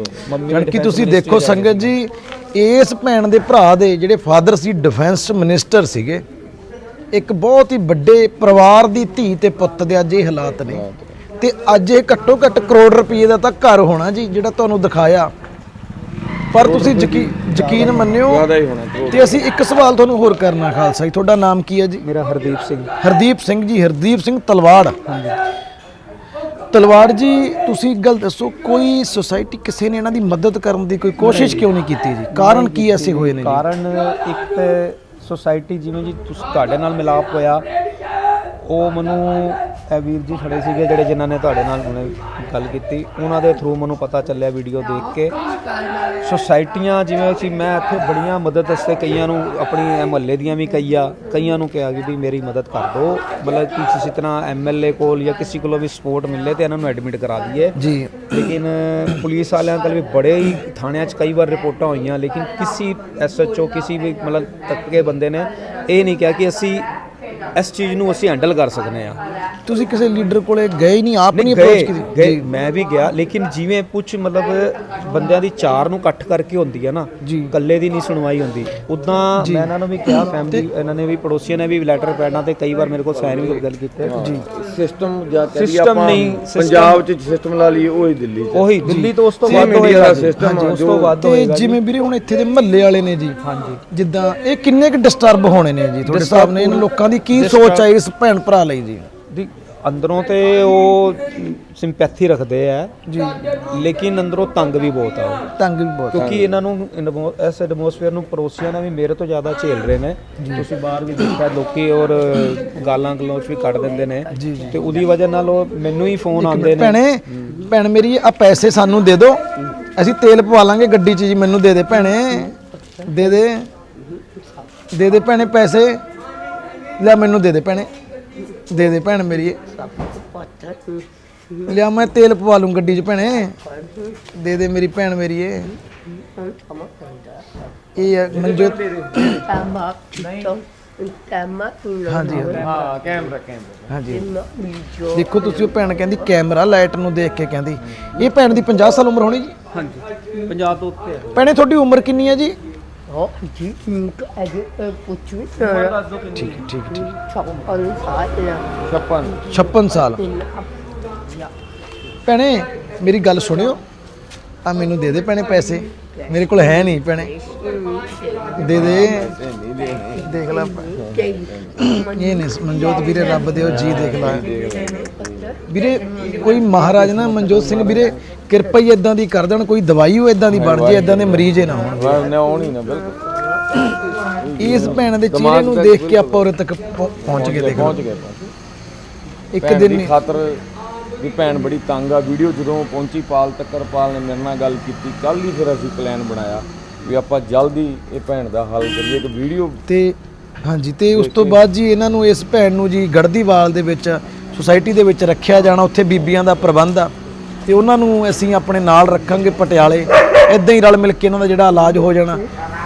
ਮੰਮੀ ਜਾਣੀ ਕਿ ਤੁਸੀਂ ਦੇਖੋ ਸੰਗਤ ਜੀ, ਇਸ ਭੈਣ ਦੇ ਭਰਾ ਦੇ ਜਿਹੜੇ ਫਾਦਰ ਸੀ ਡਿਫੈਂਸ ਮਿਨਿਸਟਰ ਸੀਗੇ। ਇੱਕ ਬਹੁਤ ਹੀ ਵੱਡੇ ਪਰਿਵਾਰ ਦੀ ਧੀ ਤੇ ਪੁੱਤ ਦੇ ਅੱਜ ਇਹ ਹਾਲਾਤ ਨੇ। ਤੇ ਅੱਜ ਇਹ ਘੱਟੋ ਘੱਟ ਕਰੋੜ ਰੁਪਏ ਦਾ ਤਾਂ ਘਰ ਹੋਣਾ ਜੀ, ਜਿਹੜਾ ਤੁਹਾਨੂੰ ਦਿਖਾਇਆ। ਪਰ ਤੁਸੀਂ ਯਕੀਨ ਮੰਨਿਓ ਜ਼ਿਆਦਾ ਹੀ ਹੋਣਾ ਤੇ ਅਸੀਂ ਇੱਕ ਸਵਾਲ ਤੁਹਾਨੂੰ ਹੋਰ ਕਰਨਾ ਖਾਲਸਾ ਜੀ। ਤੁਹਾਡਾ ਨਾਮ ਕੀ ਹੈ ਜੀ? ਮੇਰਾ ਹਰਦੀਪ ਸਿੰਘ। ਹਰਦੀਪ ਸਿੰਘ ਜੀ, ਹਰਦੀਪ ਸਿੰਘ ਤਲਵਾੜ। ਤਲਵਾੜ ਜੀ, ਤੁਸੀਂ ਇੱਕ ਗੱਲ ਦੱਸੋ, ਕੋਈ ਸੁਸਾਇਟੀ ਕਿਸੇ ਨੇ ਇਹਨਾਂ ਦੀ ਮਦਦ ਕਰਨ ਦੀ ਕੋਈ ਕੋਸ਼ਿਸ਼ ਕਿਉਂ ਨਹੀਂ ਕੀਤੀ ਜੀ? ਕਾਰਨ ਕੀ ਐਸੇ ਹੋਏ ਨੇ ਜੀ? ਕਾਰਨ ਇੱਕ ਤੇ ਸੁਸਾਇਟੀ ਜਿਵੇਂ ਜੀ ਤੁਸੀਂ ਤੁਹਾਡੇ ਨਾਲ ਮਿਲਾਪ ਹੋਇਆ, ਉਹ ਮੈਨੂੰ ਇਹ ਵੀਰ ਜੀ ਖੜੇ ਸੀਗੇ ਜਿਹੜੇ ਜਿਨ੍ਹਾਂ ਨੇ ਤੁਹਾਡੇ ਨਾਲ ਹੁਣੇ ਗੱਲ ਕੀਤੀ, ਉਹਨਾਂ ਦੇ ਥਰੂ ਮੈਨੂੰ ਪਤਾ ਚੱਲਿਆ ਵੀਡੀਓ ਦੇਖ ਕੇ। ਸੁਸਾਇਟੀਆਂ ਜਿਵੇਂ ਸੀ, ਮੈਂ ਇੱਥੇ ਬੜੀਆਂ ਮਦਦ ਵਾਸਤੇ ਕਈਆਂ ਨੂੰ, ਆਪਣੀ ਮੁਹੱਲੇ ਦੀਆਂ ਵੀ ਕਈਆਂ ਨੂੰ ਕਿਹਾ ਕਿ ਵੀ ਮੇਰੀ ਮਦਦ ਕਰ ਦਿਓ, ਮਤਲਬ ਕਿ ਕਿਸੇ ਤਰ੍ਹਾਂ ਐਮਐਲਏ ਕੋਲ ਜਾਂ ਕਿਸੇ ਕੋਲੋਂ ਵੀ ਸਪੋਰਟ ਮਿਲੇ ਤੇ ਇਹਨਾਂ ਨੂੰ ਐਡਮਿਟ ਕਰਾ ਦਈਏ ਜੀ। ਲੇਕਿਨ ਪੁਲਿਸ ਵਾਲਿਆਂ ਕੋਲ ਵੀ ਬੜੇ ਹੀ ਥਾਣਿਆਂ 'ਚ ਕਈ ਵਾਰ ਰਿਪੋਰਟਾਂ ਹੋਈਆਂ, ਲੇਕਿਨ ਕਿਸੇ ਐਸਐਚਓ ਕਿਸੇ ਵੀ ਮਤਲਬ ਤੱਕੇ ਬੰਦੇ ਨੇ ਇਹ ਨਹੀਂ ਕਿਹਾ ਕਿ ਅਸੀਂ ਇਸ ਚੀਜ਼ ਨੂੰ ਅਸੀਂ ਹੈਂਡਲ ਕਰ ਸਕਦੇ ਹਾਂ। ਤੁਸੀਂ ਕਿਸੇ ਲੀਡਰ ਕੋਲੇ ਗਏ ਨਹੀਂ? ਆਪ ਨਹੀਂ ਅਪਰੋਚ ਕੀਤੀ? ਗਏ, ਮੈਂ ਵੀ ਗਿਆ, ਲੇਕਿਨ ਜਿਵੇਂ ਕੁਛ ਮਤਲਬ ਬੰਦਿਆਂ ਦੀ ਚਾਰ ਨੂੰ ਇਕੱਠ ਕਰਕੇ ਹੁੰਦੀ ਹੈ ਨਾ, ਇਕੱਲੇ ਦੀ ਨਹੀਂ ਸੁਣਵਾਈ ਹੁੰਦੀ, ਉਦਾਂ ਮੈਂ ਇਹਨਾਂ ਨੂੰ ਵੀ ਕਿਹਾ, ਫੈਮਿਲੀ ਇਹਨਾਂ ਨੇ ਵੀ, ਪੜੋਸੀਆਂ ਨੇ ਵੀ ਲੈਟਰ ਪੈਡਾਂ ਤੇ ਕਈ ਵਾਰ ਮੇਰੇ ਕੋਲ ਸਾਈਨ ਵੀ ਗੱਲ ਕੀਤੇ ਜੀ। ਸਿਸਟਮ ਜਾਂ ਸਿਸਟਮ ਨਹੀਂ, ਪੰਜਾਬ 'ਚ ਸਿਸਟਮ ਲਾ ਲਈ, ਉਹੀ ਦਿੱਲੀ 'ਚ, ਉਹੀ ਦਿੱਲੀ ਤੋਂ ਉਸ ਤੋਂ ਵੱਧ ਮੀਡੀਆ ਦਾ ਹੋਏਗਾ ਸਿਸਟਮ ਉਸ ਤੋਂ ਵੱਧ ਤੇ ਹੋਏਗਾ। ਜਿਵੇਂ ਵੀਰੇ ਹੁਣ ਇੱਥੇ ਦੇ ਮਹੱਲੇ ਵਾਲੇ ਨੇ ਜੀ, ਹਾਂਜੀ, ਜਿੱਦਾਂ ਇਹ ਕਿੰਨੇ ਕੁ ਡਿਸਟਰਬ ਹੋਣੇ ਨੇ ਜੀ ਤੁਹਾਡੇ ਹਿਸਾਬ ਨਾਲ? ਇਹਨਾਂ ਲੋਕਾਂ ਦੀ ਕੀ ਸੋਚ ਹੈ ਇਸ ਭੈਣ ਭਰਾ ਲਈ ਜੀ? ਦੀ ਅੰਦਰੋਂ ਤੇ ਉਹ ਸਿੰਪੈਥੀ ਰੱਖਦੇ ਆ ਜੀ, ਲੇਕਿਨ ਅੰਦਰੋਂ ਤੰਗ ਵੀ ਬਹੁਤ ਆ ਉਹ, ਤੰਗ ਵੀ ਬਹੁਤ ਕਿਉਂਕਿ ਇਹਨਾਂ ਨੂੰ ਇਸ ਐਟਮੋਸਫੇਅਰ ਨੂੰ ਪੜੋਸੀਆਂ ਨੇ ਵੀ ਮੇਰੇ ਤੋਂ ਜ਼ਿਆਦਾ ਝੇਲ ਰਹੇ ਨੇ। ਤੁਸੀਂ ਬਾਹਰ ਵੀ ਦੇਖਿਆ ਲੋਕੀ ਔਰ ਗਾਲਾਂ ਗਲੋਚ ਵੀ ਕੱਢ ਦਿੰਦੇ ਨੇ, ਤੇ ਉਹਦੀ ਵਜ੍ਹਾ ਨਾਲ ਉਹ ਮੈਨੂੰ ਹੀ ਫੋਨ ਆਉਂਦੇ ਨੇ, ਭੈਣ ਮੇਰੀ ਆ ਪੈਸੇ ਸਾਨੂੰ ਦੇ ਦਿਓ, ਅਸੀਂ ਤੇਲ ਪਵਾ ਲਾਂਗੇ ਗੱਡੀ 'ਚ ਜੀ, ਮੈਨੂੰ ਦੇ ਦੇ ਭੈਣੇ, ਦੇ ਦੇ ਭੈਣੇ ਪੈਸੇ, ਲੈ ਮੈਨੂੰ ਦੇ ਦੇ ਭੈਣੇ, ਦੇ ਦੇ ਭੈਣ ਮੇਰੀ, ਲਿਆ ਮੈਂ ਤੇਲ ਪਵਾ ਲੂੰ ਗੱਡੀ 'ਚ ਭੈਣੇ, ਦੇ ਦੇ ਮੇਰੀ ਭੈਣ ਮੇਰੀ। ਇਹ ਹੈ ਮਨਜੋਤ। ਹਾਂਜੀ ਹਾਂਜੀ, ਦੇਖੋ ਤੁਸੀਂ, ਉਹ ਭੈਣ ਕਹਿੰਦੀ ਕੈਮਰਾ ਲਾਈਟ ਨੂੰ ਦੇਖ ਕੇ ਕਹਿੰਦੀ, ਇਹ ਭੈਣ ਦੀ 50 ਸਾਲ ਉਮਰ ਹੋਣੀ ਜੀ? ਹਾਂਜੀ, 50 ਤੋਂ ਉੱਤੇ। ਭੈਣੇ ਤੁਹਾਡੀ ਉਮਰ ਕਿੰਨੀ ਹੈ ਜੀ? ਜੀ ਪੁੱਛੂ ਠੀਕ ਠੀਕ ਠੀਕ, 56 56 ਸਾਲ। ਭੈਣੇ ਮੇਰੀ ਗੱਲ ਸੁਣਿਓ, ਆ ਮੈਨੂੰ ਦੇ ਦੇ ਭੈਣੇ ਪੈਸੇ, ਮੇਰੇ ਕੋਲ ਹੈ ਨਹੀਂ ਭੈਣੇ, ਦੇ ਦੇ, ਦੇਖ ਲੈ ਇਹ ਨੇ ਮਨਜੋਤ ਵੀਰੇ, ਰੱਬ ਦਿਓ ਜੀ, ਦੇਖ ਲੈ ਵੀਰੇ, ਕੋਈ ਮਹਾਰਾਜ ਨਾ ਮਨਜੋਤ ਸਿੰਘ ਵੀਰੇ ਕਿਰਪਾ ਹੀ ਇਦਾਂ ਦੀ ਕਰ ਦੇਣ, ਕੋਈ ਦਵਾਈ ਉਹ ਇਦਾਂ ਦੀ ਬਣ ਜੇ, ਇਦਾਂ ਦੇ ਮਰੀਜ਼ ਹੀ ਨਾ ਹੋਣ। ਹੀ ਨਾ ਬਿਲਕੁਲ। ਇਸ ਭੈਣ ਦੇ ਚਿਹਰੇ ਨੂੰ ਦੇਖ ਕੇ ਆਪਾਂ ਉਰੇ ਤੱਕ ਪਹੁੰਚ ਗਏ। ਦੇਖ ਪਹੁੰਚ ਗਏ ਇੱਕ ਦਿਨ ਦੀ ਖਾਤਰ ਵੀ ਭੈਣ ਬੜੀ ਤੰਗ ਆ। ਵੀਡੀਓ ਜਦੋਂ ਪਹੁੰਚੀ ਪਾਲ ਤੱਕਰ, ਪਾਲ ਨੇ ਮੇਰੇ ਨਾਲ ਗੱਲ ਕੀਤੀ, ਕੱਲ ਹੀ ਫਿਰ ਅਸੀਂ ਪਲਾਨ ਬਣਾਇਆ ਵੀ ਆਪਾਂ ਜਲਦੀ ਇਹ ਭੈਣ ਦਾ ਹੱਲ ਕਰੀਏ, ਇੱਕ ਵੀਡੀਓ ਤੇ ਹਾਂਜੀ। ਤੇ ਉਸ ਤੋਂ ਬਾਅਦ ਜੀ ਇਹਨਾਂ ਨੂੰ, ਇਸ ਭੈਣ ਨੂੰ ਜੀ ਗੜਦੀਵਾਲ ਦੇ ਵਿੱਚ ਸੁਸਾਇਟੀ ਦੇ ਵਿੱਚ ਰੱਖਿਆ ਜਾਣਾ, ਉੱਥੇ ਬੀਬੀਆਂ ਦਾ ਪ੍ਰਬੰਧ ਆ, ਤੇ ਉਹਨਾਂ ਨੂੰ ਅਸੀਂ ਆਪਣੇ ਨਾਲ ਰੱਖਾਂਗੇ ਪਟਿਆਲੇ, ਇਦਾਂ ਹੀ ਰਲ ਮਿਲ ਕੇ ਇਹਨਾਂ ਦਾ ਜਿਹੜਾ ਇਲਾਜ ਹੋ ਜਾਣਾ।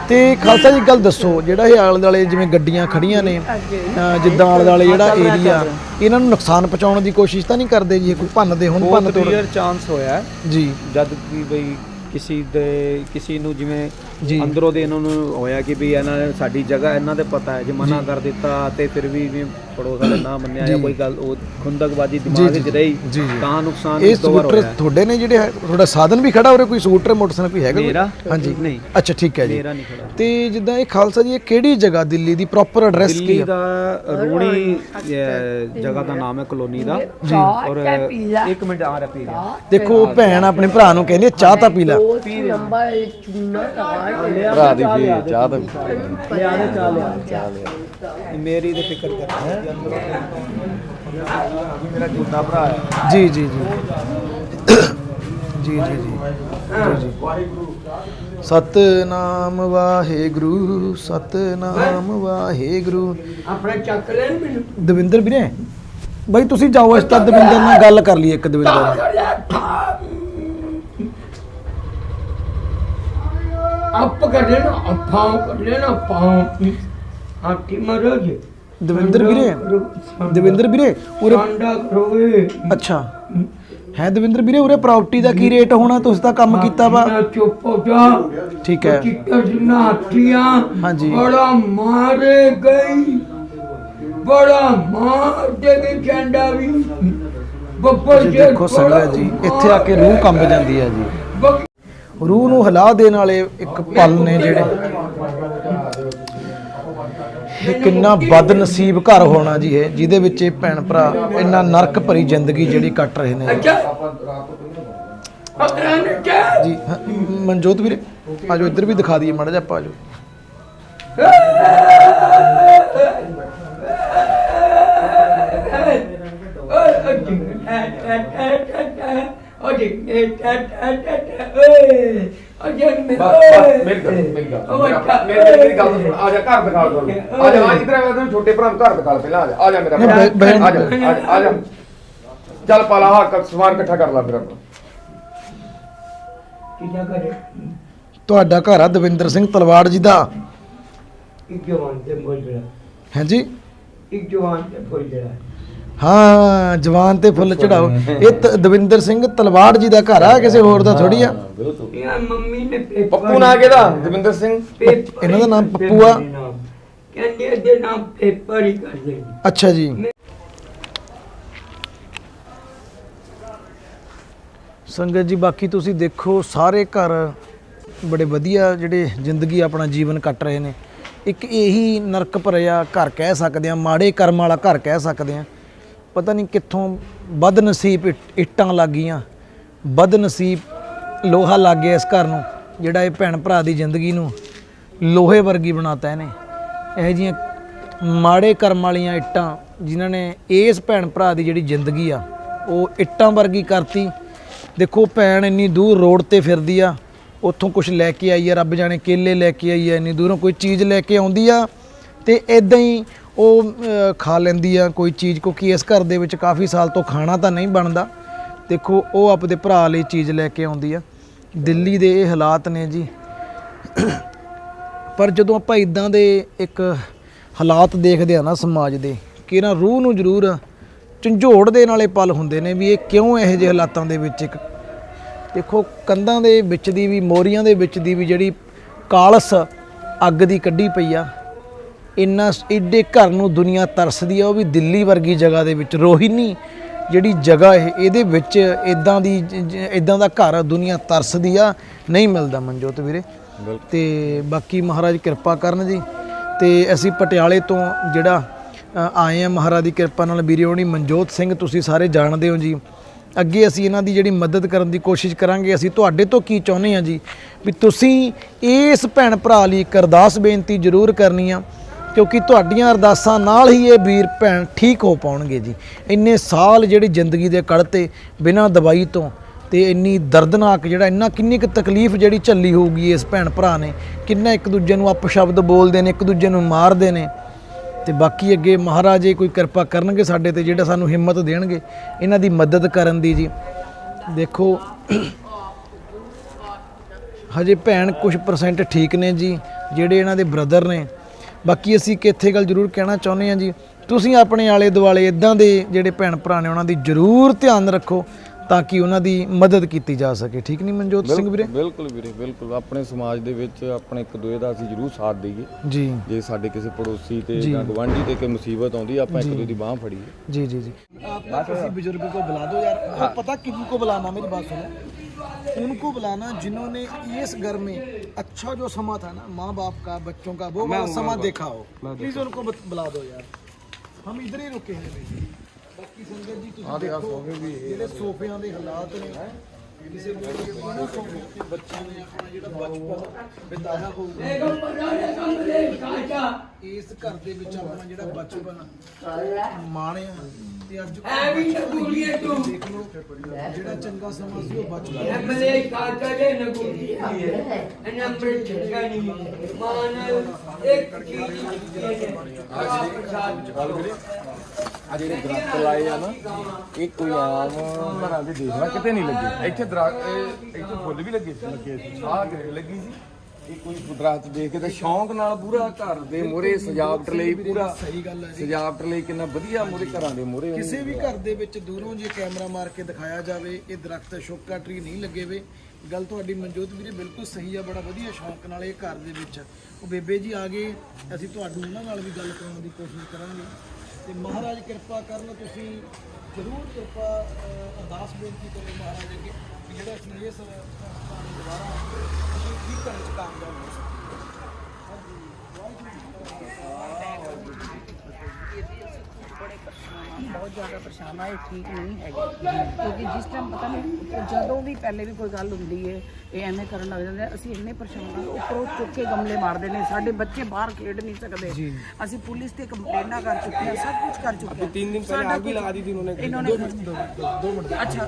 ਤੇ ਖਾਲਸਾ ਜੀ ਗੱਲ ਦੱਸੋ, ਜਿਹੜਾ ਇਹ ਆਲੇ ਦੁਆਲੇ ਜਿਵੇਂ ਗੱਡੀਆਂ ਖੜੀਆਂ ਨੇ, ਜਿੱਦਾਂ ਆਲੇ ਦੁਆਲੇ ਜਿਹੜਾ ਏਰੀਆ, ਇਹਨਾਂ ਨੂੰ ਨੁਕਸਾਨ ਪਹੁੰਚਾਉਣ ਦੀ ਕੋਸ਼ਿਸ਼ ਤਾਂ ਨਹੀਂ ਕਰਦੇ ਜੀ? ਕੋਈ ਭੰਨਦੇ ਹੁਣ, ਭੰਨ ਤੋੜ ਚਾਂਸ ਹੋਇਆ ਜੀ, ਜਦ ਕਿ ਬਈ ਕਿਸੇ ਨੂੰ ਜਿਵੇਂ ਅੰਦਰੋਂ ਦੇ ਇਹਨਾਂ ਨੂੰ ਹੋਇਆ ਕਿ ਵੀ ਇਹਨਾਂ ਨੇ ਸਾਡੀ ਜਗ੍ਹਾ ਇਹਨਾਂ ਦੇ ਪਤਾ ਹੈ, ਜੇ ਮਨਾ ਕਰ ਦਿੱਤਾ ਤੇ ਫਿਰ ਵੀ ਪੜੋਸ ਵਾਲੇ ਨਾ ਮੰਨਿਆ ਜਾਂ ਕੋਈ ਗੱਲ, ਉਹ ਖੁੰਦਕਬਾਜੀ ਦਿਮਾਗ ਵਿੱਚ ਰਹੀ ਤਾਂ ਨੁਕਸਾਨ ਇਸ ਸਕੂਟਰ ਤੁਹਾਡੇ ਨੇ ਜਿਹੜੇ ਤੁਹਾਡਾ ਸਾਧਨ ਵੀ ਖੜਾ ਉਰੇ, ਕੋਈ ਸਕੂਟਰ ਮੋਟਰਸਾਈਕਲ ਕੋਈ ਹੈਗਾ? ਮੇਰਾ ਹਾਂਜੀ ਨਹੀਂ, ਅੱਛਾ ਠੀਕ ਹੈ ਜੀ। ਮੇਰਾ ਨਹੀਂ ਖੜਾ। ਤੇ ਜਿੱਦਾਂ ਇਹ ਖਾਲਸਾ ਜੀ, ਇਹ ਕਿਹੜੀ ਜਗ੍ਹਾ ਦਿੱਲੀ ਦੀ ਪ੍ਰੋਪਰ ਐਡਰੈਸ ਕੀ ਦਿੱਲੀ ਹੈ? ਦਾ ਰੂਣੀ ਜਗ੍ਹਾ ਦਾ ਨਾਮ ਹੈ ਕਲੋਨੀ ਦਾ ਜੀ। ਔਰ 1 ਮਿੰਟ ਆ ਰਿਹਾ ਪੀ ਰਿਹਾ, ਦੇਖੋ ਭੈਣ ਆਪਣੇ ਭਰਾ ਨੂੰ ਕਹਿੰਦੀ ਚਾਹ ਤਾਂ ਪੀ ਲੈ, ਨੰਬਰ ਚੁਣਾ ਭਰਾ ਦੀ ਵੀ ਚਾਹ ਤਾਂ ਮੇਰੀ ਤੇ ਫਿਕਰ ਕਰ ਮੇਰਾ ਜੂਨਾ ਭਰਾ ਹੈ ਜੀ ਜੀ ਜੀ ਜੀ ਜੀ ਜੀ, ਸਤਨਾਮ ਵਾਹਿਗੁਰੂ, ਸਤਨਾਮ ਵਾਹਿਗੁਰੂ। ਆਪਣਾ ਚੱਕ ਲੈਣ ਮੈਨੂੰ। ਦਵਿੰਦਰ ਵੀਰੇ ਬਾਈ ਤੁਸੀਂ ਜਾਓ, ਇਸ ਤਾਂ ਦਵਿੰਦਰ ਨਾਲ ਗੱਲ ਕਰ ਲਈਏ, ਇੱਕ ਦਵਿੰਦਰ ਨਾਲ। ਅੱਪ ਕਰ ਲੈਣਾ, ਅੱਪਾਂ ਕਰ ਲੈਣਾ, ਪਾਉ ਆਠੀ ਮਰੋ ਜੀ। ਦਵਿੰਦਰ ਵੀਰੇ ਉਰੇ ਸਾਂਡਾ ਕਰੋਗੇ। ਅੱਛਾ ਹੈ ਦਵਿੰਦਰ ਵੀਰੇ, ਉਰੇ ਪ੍ਰਾਪਰਟੀ ਦਾ ਕੀ ਰੇਟ ਹੋਣਾ? ਤੁਸੀਂ ਤਾਂ ਕੰਮ ਕੀਤਾ ਵਾ। ਚੁੱਪ ਹੋ ਜਾ, ਠੀਕ ਹੈ। ਚਿੱਟਾ ਜਿੰਨਾ ਹੱਥੀਆਂ ਹਾਂਜੀ। ਬੜਾ ਮਾਰੇ ਗਈ, ਬੜਾ ਮਾਰ ਦੇ ਵੀ ਚੰਡਾ ਵੀ ਬੱਬਰ ਜੀ ਦੇਖੋ ਸੰਗਤ ਜੀ, ਇੱਥੇ ਆ ਕੇ ਰੂਹ ਕੰਬ ਜਾਂਦੀ ਹੈ ਜੀ। ਰੂਹ ਨੂੰ ਹਿਲਾ ਦੇਣ ਵਾਲੇ ਇੱਕ ਪਲ ਨੇ ਜਿਹੜੇ। ਇਹ ਕਿੰਨਾ ਬਦਨਸੀਬ ਘਰ ਹੋਣਾ ਜੀ ਇਹ, ਜਿਹਦੇ ਵਿੱਚ ਇਹ ਭੈਣ ਭਰਾ ਇੰਨਾ ਨਰਕ ਭਰੀ ਜ਼ਿੰਦਗੀ ਜਿਹੜੀ ਕੱਟ ਰਹੇ ਨੇ ਅੱਛਾ ਪਕੜਾਂ ਨੇ ਕਿਹਾ ਜੀ। ਹਾਂ, ਮਨਜੋਤ ਵੀਰੇ ਆਜੋ ਇੱਧਰ ਵੀ ਦਿਖਾ ਦਈਏ ਮਾੜਾ ਜਿਹਾ ਆਪਾਂ ਆਜੋ। ਮੇਰੀ ਗੱਲ ਸੁਣ, ਆ ਜਾ ਘਰ ਦਿਖਾ ਦੋ, ਆ ਜਾ ਇਧਰ ਆ, ਤੈਨੂੰ ਛੋਟੇ ਭਰਾ ਨੂੰ ਘਰ ਦਿਖਾ ਪਹਿਲਾਂ, ਆ ਜਾ ਮੇਰਾ ਭਰਾ, ਆ ਜਾ ਆ ਜਾ, ਚੱਲ ਪਾਲਾ ਹਾਂ ਸਮਾਨ ਇਕੱਠਾ ਕਰ ਲਾ ਫਿਰ ਆਪਣਾ। ਕਿਆ ਕਰੇ ਤੁਹਾਡਾ ਘਰ ਆ ਦਵਿੰਦਰ ਸਿੰਘ ਤਲਵਾੜ ਜੀ ਦਾ, ਇੱਕ ਜਵਾਨ ਤੇ ਬੋਲ ਰਿਹਾ, ਹੈ ਜੀ। ਇੱਕ ਜਵਾਨ ਤੇ ਬੋਲ ਰਿਹਾ। ਹਾਂ, ਜਵਾਨ ਤੇ ਫੁੱਲ ਚੜਾਓ। ਇਹ ਦਵਿੰਦਰ ਸਿੰਘ ਤਲਵਾੜ ਜੀ ਦਾ ਘਰ ਆ, ਕਿਸੇ ਹੋਰ ਦਾ ਥੋੜੀ ਆ। ਯਾਰ ਮੰਮੀ ਨੇ ਪੇਪਰ ਪੱਪੂ ਨਾਂ ਕਿਹਦਾ? ਦਵਿੰਦਰ ਸਿੰਘ। ਇਹਨਾਂ ਦਾ ਨਾਮ ਪੱਪੂ ਆ। ਕਹਿੰਦੇ ਇਹਦੇ ਨਾਮ ਪੇਪਰ ਹੀ ਕਰਦੇ ਨੇ। ਅੱਛਾ ਜੀ। ਸੰਗਤ ਜੀ ਬਾਕੀ ਤੁਸੀਂ ਦੇਖੋ ਸਾਰੇ ਘਰ ਬੜੇ ਵਧੀਆ ਜਿਹੜੇ ਜ਼ਿੰਦਗੀ ਆਪਣਾ ਜੀਵਨ ਕੱਟ ਰਹੇ ਨੇ। ਇੱਕ ਇਹੀ ਨਰਕ ਭਰਿਆ ਘਰ ਕਹਿ ਸਕਦੇ ਆ, ਮਾੜੇ ਕਰਮ ਵਾਲਾ ਘਰ ਕਹਿ ਸਕਦੇ ਆ। ਪਤਾ ਨਹੀਂ ਕਿੱਥੋਂ ਬਦਨਸੀਬ ਇੱਟਾਂ ਲੱਗ ਗਈਆਂ, ਬਦਨਸੀਬ ਲੋਹਾ ਲੱਗ ਗਿਆ ਇਸ ਘਰ ਨੂੰ, ਜਿਹੜਾ ਇਹ ਭੈਣ ਭਰਾ ਦੀ ਜ਼ਿੰਦਗੀ ਨੂੰ ਲੋਹੇ ਵਰਗੀ ਬਣਾਤਾ ਇਹਨੇ। ਇਹੋ ਜਿਹੀਆਂ ਮਾੜੇ ਕਰਮ ਵਾਲੀਆਂ ਇੱਟਾਂ ਜਿਨ੍ਹਾਂ ਨੇ ਇਸ ਭੈਣ ਭਰਾ ਦੀ ਜਿਹੜੀ ਜ਼ਿੰਦਗੀ ਆ ਉਹ ਇੱਟਾਂ ਵਰਗੀ ਕਰਤੀ। ਦੇਖੋ ਭੈਣ ਇੰਨੀ ਦੂਰ ਰੋਡ ਤੇ ਫਿਰਦੀ ਆ, ਉੱਥੋਂ ਕੁਝ ਲੈ ਕੇ ਆਈ ਆ, ਰੱਬ ਜਾਣੇ ਕੇਲੇ ਲੈ ਕੇ ਆਈ ਆ, ਇੰਨੀ ਦੂਰੋਂ ਕੋਈ ਚੀਜ਼ ਲੈ ਕੇ ਆਉਂਦੀ ਆ ਤੇ ਇਦਾਂ ਹੀ ਉਹ ਖਾ ਲੈਂਦੀ ਆ ਕੋਈ ਚੀਜ਼, ਕਿਉਂਕਿ ਇਸ ਘਰ ਦੇ ਵਿੱਚ ਕਾਫੀ ਸਾਲ ਤੋਂ ਖਾਣਾ ਤਾਂ ਨਹੀਂ ਬਣਦਾ। ਦੇਖੋ ਉਹ ਆਪਦੇ ਭਰਾ ਲਈ ਚੀਜ਼ ਲੈ ਕੇ ਆਉਂਦੀ ਆ। ਦਿੱਲੀ ਦੇ ਇਹ ਹਾਲਾਤ ਨੇ ਜੀ। ਪਰ ਜਦੋਂ ਆਪਾਂ ਇਦਾਂ ਦੇ ਇੱਕ ਹਾਲਾਤ ਦੇਖਦੇ ਆ ਨਾ ਸਮਾਜ ਦੇ, ਕਿ ਨਾ ਰੂਹ ਨੂੰ ਜ਼ਰੂਰ ਝੰਜੋੜ ਦੇਣ ਵਾਲੇ ਪਲ ਹੁੰਦੇ ਨੇ ਵੀ ਇਹ ਕਿਉਂ ਇਹੋ ਜਿਹੇ ਹਾਲਾਤਾਂ ਦੇ ਵਿੱਚ। ਇੱਕ ਦੇਖੋ ਕੰਧਾਂ ਦੇ ਵਿੱਚ ਦੀ ਵੀ, ਮੋਰੀਆਂ ਦੇ ਵਿੱਚ ਦੀ ਵੀ ਜਿਹੜੀ ਕਾਲਸ ਅੱਗ ਦੀ ਕੱਢੀ ਪਈ ਆ, ਇੰਨਾ ਏਡੇ ਘਰ ਨੂੰ ਦੁਨੀਆ ਤਰਸਦੀ ਆ, ਉਹ ਵੀ ਦਿੱਲੀ ਵਰਗੀ ਜਗ੍ਹਾ ਦੇ ਵਿੱਚ। ਰੋਹਿਣੀ ਜਿਹੜੀ ਜਗ੍ਹਾ ਇਹਦੇ ਵਿੱਚ ਇਦਾਂ ਦਾ ਘਰ ਦੁਨੀਆ ਤਰਸਦੀ ਆ, ਨਹੀਂ ਮਿਲਦਾ ਮਨਜੋਤ ਵੀਰੇ। ਤੇ ਬਾਕੀ ਮਹਾਰਾਜ ਕਿਰਪਾ ਕਰਨ ਜੀ। ਤੇ ਅਸੀਂ ਪਟਿਆਲੇ ਤੋਂ ਜਿਹੜਾ ਆਏ ਆ, ਮਹਾਰਾਜ ਦੀ ਕਿਰਪਾ ਨਾਲ ਵੀਰੇ ਹੋਣੀ ਮਨਜੋਤ ਸਿੰਘ ਤੁਸੀਂ ਸਾਰੇ ਜਾਣਦੇ ਹੋ ਜੀ। ਅੱਗੇ ਅਸੀਂ ਇਹਨਾਂ ਦੀ ਜਿਹੜੀ ਮਦਦ ਕਰਨ ਦੀ ਕੋਸ਼ਿਸ਼ ਕਰਾਂਗੇ। ਅਸੀਂ ਤੁਹਾਡੇ ਤੋਂ ਕੀ ਚਾਹੁੰਦੇ ਹਾਂ ਜੀ, ਵੀ ਤੁਸੀਂ ਇਸ ਭੈਣ ਭਰਾ ਲਈ ਇੱਕ ਅਰਦਾਸ ਬੇਨਤੀ ਜ਼ਰੂਰ ਕਰਨੀ ਆ, ਕਿਉਂਕਿ ਤੁਹਾਡੀਆਂ ਅਰਦਾਸਾਂ ਨਾਲ ਹੀ ਇਹ ਵੀਰ ਭੈਣ ਠੀਕ ਹੋ ਪਾਉਣਗੇ ਜੀ। ਇੰਨੇ ਸਾਲ ਜਿਹੜੀ ਜ਼ਿੰਦਗੀ ਦੇ ਕੱਢਤੇ ਬਿਨਾਂ ਦਵਾਈ ਤੋਂ, ਤੇ ਇੰਨੀ ਦਰਦਨਾਕ ਜਿਹੜਾ ਕਿੰਨੀ ਕੁ ਤਕਲੀਫ ਜਿਹੜੀ ਝੱਲੀ ਹੋਊਗੀ ਇਸ ਭੈਣ ਭਰਾ ਨੇ, ਕਿੰਨਾ ਇੱਕ ਦੂਜੇ ਨੂੰ ਅਪਸ਼ਬਦ ਬੋਲਦੇ ਨੇ, ਇੱਕ ਦੂਜੇ ਨੂੰ ਮਾਰਦੇ ਨੇ। ਤੇ ਬਾਕੀ ਅੱਗੇ ਮਹਾਰਾਜ ਜੀ ਕੋਈ ਕਿਰਪਾ ਕਰਨਗੇ ਸਾਡੇ ਤੇ, ਜਿਹੜਾ ਸਾਨੂੰ ਹਿੰਮਤ ਦੇਣਗੇ ਇਹਨਾਂ ਦੀ ਮਦਦ ਕਰਨ ਦੀ ਜੀ। ਦੇਖੋ ਹਜੇ ਭੈਣ ਕੁਝ % ਠੀਕ ਨੇ ਜੀ, ਜਿਹੜੇ ਇਹਨਾਂ ਦੇ ਬ੍ਰਦਰ ਨੇ। ਬਾਕੀ ਅਸੀਂ ਕਿੱਥੇ ਗੱਲ ਜ਼ਰੂਰ ਕਹਿਣਾ ਚਾਹੁੰਦੇ ਹਾਂ ਜੀ, ਤੁਸੀਂ ਆਪਣੇ ਆਲੇ ਦੁਆਲੇ ਇਦਾਂ ਦੇ ਜਿਹੜੇ ਭੈਣ ਭਰਾ ਨੇ ਉਹਨਾਂ ਦੀ ਜ਼ਰੂਰ ਧਿਆਨ ਰੱਖੋ, ਤਾਂ ਕਿ ਉਹਨਾਂ ਦੀ ਮਦਦ ਕੀਤੀ ਜਾ ਸਕੇ। ਠੀਕ ਨਹੀਂ ਮਨਜੋਤ ਸਿੰਘ ਵੀਰੇ? ਬਿਲਕੁਲ ਵੀਰੇ, ਬਿਲਕੁਲ। ਆਪਣੇ ਸਮਾਜ ਦੇ ਵਿੱਚ ਆਪਣੇ ਇੱਕ ਦੂਜੇ ਦਾ ਅਸੀਂ ਜ਼ਰੂਰ ਸਾਥ ਦਈਏ ਜੀ। ਜੇ ਸਾਡੇ ਕਿਸੇ ਪੜੋਸੀ ਤੇ ਜਾਂ ਗਵਾਂਢੀ ਤੇ ਕੋਈ ਮੁਸੀਬਤ ਆਉਂਦੀ, ਆਪਾਂ ਇੱਕ ਦੂਜੇ ਦੀ ਬਾਹ ਫੜੀਏ। जी जी जी। आप किसी बुजुर्ग को बुला दो यार। हाँ। पता किनको बुलाना, मेरी बात सुनो, उनको बुलाना जिन्होंने इस घर में अच्छा जो समा था ना, माँ बाप का, बच्चों का, वो वाला समा देखा हो। प्लीज उनको बुला दो यार। हम इधर ही रुके हैं। बाकी संगत जी तुम देखो ਜਿਹੜੇ ਸੋਫਿਆਂ ਦੇ ਹਾਲਾਤ ਨੇ, ਕਿਸੇ ਨੂੰ ਸੋਫੇ ਬੱਚਿਆਂ ਨੇ ਆਪਣਾ ਜਿਹੜਾ ਬਚਪਨ ਬਿਤਾਇਆ ਹੋਊਗਾ ਇਸ ਘਰ ਦੇ ਵਿੱਚ, ਆਪਣਾ ਜਿਹੜਾ ਬਚਪਨ ਮਾਣਿਆ, ਤੇ ਅੱਜ ਦੇਖ ਲਓ ਜਿਹੜਾ ਚੰਗਾ ਸਮਾਂ ਸੀ ਉਹ ਬਚਪਨ ਆ ਜਿਹੜੇ ਦਰਖਤ ਲਾਏ ਆ ਨਾ, ਇਹ ਕੋਈ ਆਮ ਘਰਾਂ ਦੇ ਦੇਖਣਾ ਕਿਤੇ ਨਹੀਂ ਲੱਗੇ। ਇੱਥੇ ਇੱਥੇ ਫੁੱਲ ਵੀ ਲੱਗੇ ਸੀ, ਆਹ ਲੱਗੀ ਸੀ। ਇਹ ਕੋਈ ਦਰਖਤ ਦੇਖ ਕੇ ਤਾਂ ਸ਼ੌਂਕ ਨਾਲ ਪੂਰਾ ਘਰ ਦੇ ਮੂਹਰੇ ਸਜਾਵਟ ਲਈ, ਪੂਰਾ ਸਹੀ ਗੱਲ ਹੈ ਜੀ। ਸਜਾਵਟ ਲਈ ਕਿੰਨਾ ਵਧੀਆ ਮੂਹਰੇ ਘਰਾਂ ਦੇ ਮੂਹਰੇ। ਕਿਸੇ ਵੀ ਘਰ ਦੇ ਵਿੱਚ ਦੂਰੋਂ ਜੇ ਕੈਮਰਾ ਮਾਰ ਕੇ ਦਿਖਾਇਆ ਜਾਵੇ, ਇਹ ਦਰਖਤ ਅਸ਼ੋਕਾ ਟਰੀ ਨਹੀਂ ਲੱਗੇ ਵੇ। ਗੱਲ ਤੁਹਾਡੀ ਮਨਜੋਤ ਵੀਰੇ ਬਿਲਕੁਲ ਸਹੀ ਆ। ਬੜਾ ਵਧੀਆ ਸ਼ੌਂਕ ਨਾਲ ਇਹ ਘਰ ਦੇ ਵਿੱਚ ਉਹ ਬੇਬੇ ਜੀ ਆ ਗਏ। ਅਸੀਂ ਤੁਹਾਨੂੰ ਉਹਨਾਂ ਨਾਲ ਵੀ ਗੱਲ ਕਰਾਉਣ ਦੀ ਕੋਸ਼ਿਸ਼ ਕਰਾਂਗੇ, ਤੇ ਮਹਾਰਾਜ ਕਿਰਪਾ ਕਰਨ। ਤੁਸੀਂ ਜ਼ਰੂਰ ਕਿਰਪਾ ਅਰਦਾਸ ਬੇਨਤੀ ਕਰੋ ਮਹਾਰਾਜ ਅੱਗੇ ਜਿਹੜਾ ਅਸੀਂ ਇਸ ਦੁਬਾਰਾ ਅਸੀਂ ਠੀਕ ਕਰਨ ਚ ਕਾਮਯਾਬ ਹੋ ਸਕੀਏ। बड़े परेशान बहुत ज़्यादा परेशान आए ठीक नहीं है क्योंकि जिस टाइम पता नहीं ਜਦੋਂ ਵੀ ਪਹਿਲੇ ਵੀ ਕੋਈ ਗੱਲ ਹੁੰਦੀ ਹੈ ਇਹ ਐਵੇਂ ਕਰਨ ਲੱਗ ਜਾਂਦੇ ਅਸੀਂ ਇੰਨੇ ਪਰੇਸ਼ਾਨ ਹਾਂ ਉੱਪਰੋਂ ਚੁੱਕ ਕੇ ਗਮਲੇ ਮਾਰਦੇ ਨੇ ਸਾਡੇ ਬੱਚੇ ਬਾਹਰ ਖੇਡ ਨਹੀਂ ਸਕਦੇ ਅਸੀਂ ਪੁਲਿਸ ਤੇ ਕੰਪਲੇਂਟਾਂ ਕਰ ਚੁੱਕੇ ਹਾਂ सब कुछ कर चुके हैं 3 दिन पहले आग भी लगा दी थी इन्होंने 2 मिनट अच्छा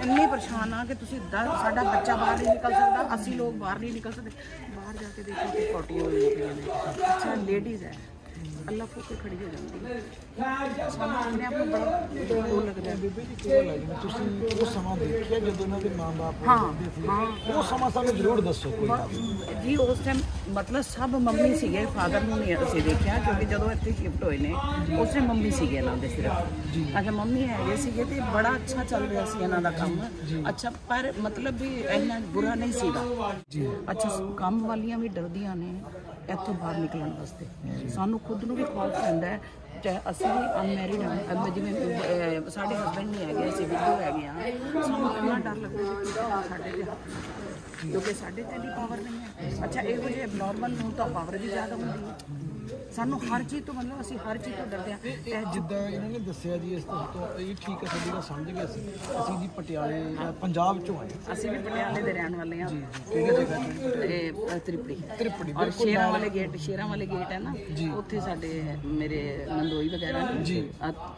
ਇੰਨੇ ਪਰੇਸ਼ਾਨ ਆ ਕਿ ਤੁਸੀਂ ਸਾਡਾ ਬੱਚਾ ਬਾਹਰ ਨਹੀਂ ਨਿਕਲ ਸਕਦਾ ਅਸੀਂ ਲੋਕ ਬਾਹਰ ਨਹੀਂ ਨਿਕਲ ਸਕਦੇ ਬਾਹਰ ਜਾ ਕੇ ਦੇਖੋ ਕਿ ਪੌਟੀ ਹੋਈ ਹੈ ਅੱਛਾ ਲੇਡੀਜ਼ ਹੈ ਅੱਲਾ ਫੁੱਕ ਕੇ ਖੜੀ ਹੋ ਜਾਂਦੀ ਹੈ ਸਾਨੂੰ ਆਪਣੇ ਆਪ ਨੂੰ ਬੜਾ ਉਹ ਲੱਗਦਾ ਹੈ ਬੀਬੀ ਜੀ ਕਿਉਂ ਲੱਗਦਾ ਤੁਸੀਂ ਉਹ ਸਮਾਂ ਦੇਖਿਆ ਜਦੋਂ ਉਹਨਾਂ ਦੇ ਮਾਂ-ਬਾਪ ਹੁੰਦੇ ਸੀ ਉਹ ਸਮਾਂ ਸਾਨੂੰ ਜ਼ਰੂਰ ਦੱਸੋ ਕੋਈ ਨਾ ਜੀ ਉਸ ਟਾਈਮ ਮਤਲਬ ਸਭ ਮੰਮੀ ਸੀਗੇ ਫਾਦਰ ਨੂੰ ਨਹੀਂ ਅਸੀਂ ਦੇਖਿਆ ਕਿਉਂਕਿ ਜਦੋਂ ਇੱਥੇ ਸ਼ਿਫਟ ਹੋਏ ਨੇ ਉਸ ਟਾਈਮ ਮੰਮੀ ਸੀਗੇ ਇਹਨਾਂ ਦੇ ਸਿਰਫ ਅੱਛਾ ਮੰਮੀ ਹੈਗੇ ਸੀਗੇ ਤੇ ਬੜਾ ਅੱਛਾ ਚੱਲ ਰਿਹਾ ਸੀ ਇਹਨਾਂ ਦਾ ਕੰਮ ਅੱਛਾ ਪਰ ਮਤਲਬ ਵੀ ਇੰਨਾ ਬੁਰਾ ਨਹੀਂ ਸੀਗਾ ਜੀ ਅੱਛਾ ਕੰਮ ਵਾਲੀਆਂ ਵੀ ਡਰਦੀਆਂ ਨੇ ਇੱਥੋਂ ਬਾਹਰ ਨਿਕਲਣ ਵਾਸਤੇ ਸਾਨੂੰ ਖੁਦ ਨੂੰ ਵੀ ਖੌਫ ਪੈਂਦਾ ਹੈ ਚਾਹੇ ਅਸੀਂ ਵੀ ਅਨਮੈਰਿਡ ਹਾਂ ਜਿਵੇਂ ਸਾਡੇ ਹਸਬੈਂਡ ਨਹੀਂ ਹੈਗੇ ਅਸੀਂ ਵਿਧੋ ਹੈਗੇ ਹਾਂ ਸਾਨੂੰ ਇੰਨਾ ਡਰ ਲੱਗਦਾ ਕਿ ਸਾਡੇ ਤੇ ਹੱਥ ਕਿਉਂਕਿ ਸਾਡੇ ਤੇ ਦੀ ਪਾਵਰ ਨਹੀਂ ਹੈ ਅੱਛਾ ਇਹੋ ਜਿਹੇ ਐਬਨੋਰਮਲ ਨੂੰ ਤਾਂ ਪਾਵਰ ਵੀ ਜ਼ਿਆਦਾ ਹੁੰਦੀ ਹੈ ਸਾਨੂੰ ਹਰ ਚੀਜ਼ ਤੋਂ ਮਤਲਬ ਅਸੀਂ ਹਰ ਚੀਜ਼ ਤੋਂ ਡਰਦੇ ਹਾਂ ਜਿੱਦਾਂ ਇਹਨਾਂ ਨੇ ਦੱਸਿਆ ਜੀ ਇਸ ਤੋਂ ਇਹ ਠੀਕ ਹੈ ਸਾਡੀ ਗੱਲ ਸਮਝ ਗਏ ਅਸੀਂ ਜੀ ਪਟਿਆਲੇ ਜਾਂ ਪੰਜਾਬ ਚੋਂ ਆਏ ਅਸੀਂ ਵੀ ਪਟਿਆਲੇ ਦੇ ਰਹਿਣ ਵਾਲੇ ਹਾਂ ਜੀ ਕਿਹੜੀ ਜਗ੍ਹਾ ਤੋਂ ਇਹ ਤ੍ਰਿਪੜੀ ਔਰ ਸ਼ੇਰਾਂ ਵਾਲੇ ਗੇਟ ਹੈ ਨਾ ਉੱਥੇ ਸਾਡੇ ਮੇਰੇ ਨੰਦੋਈ ਵਗੈਰਾ ਨੇ ਜੀ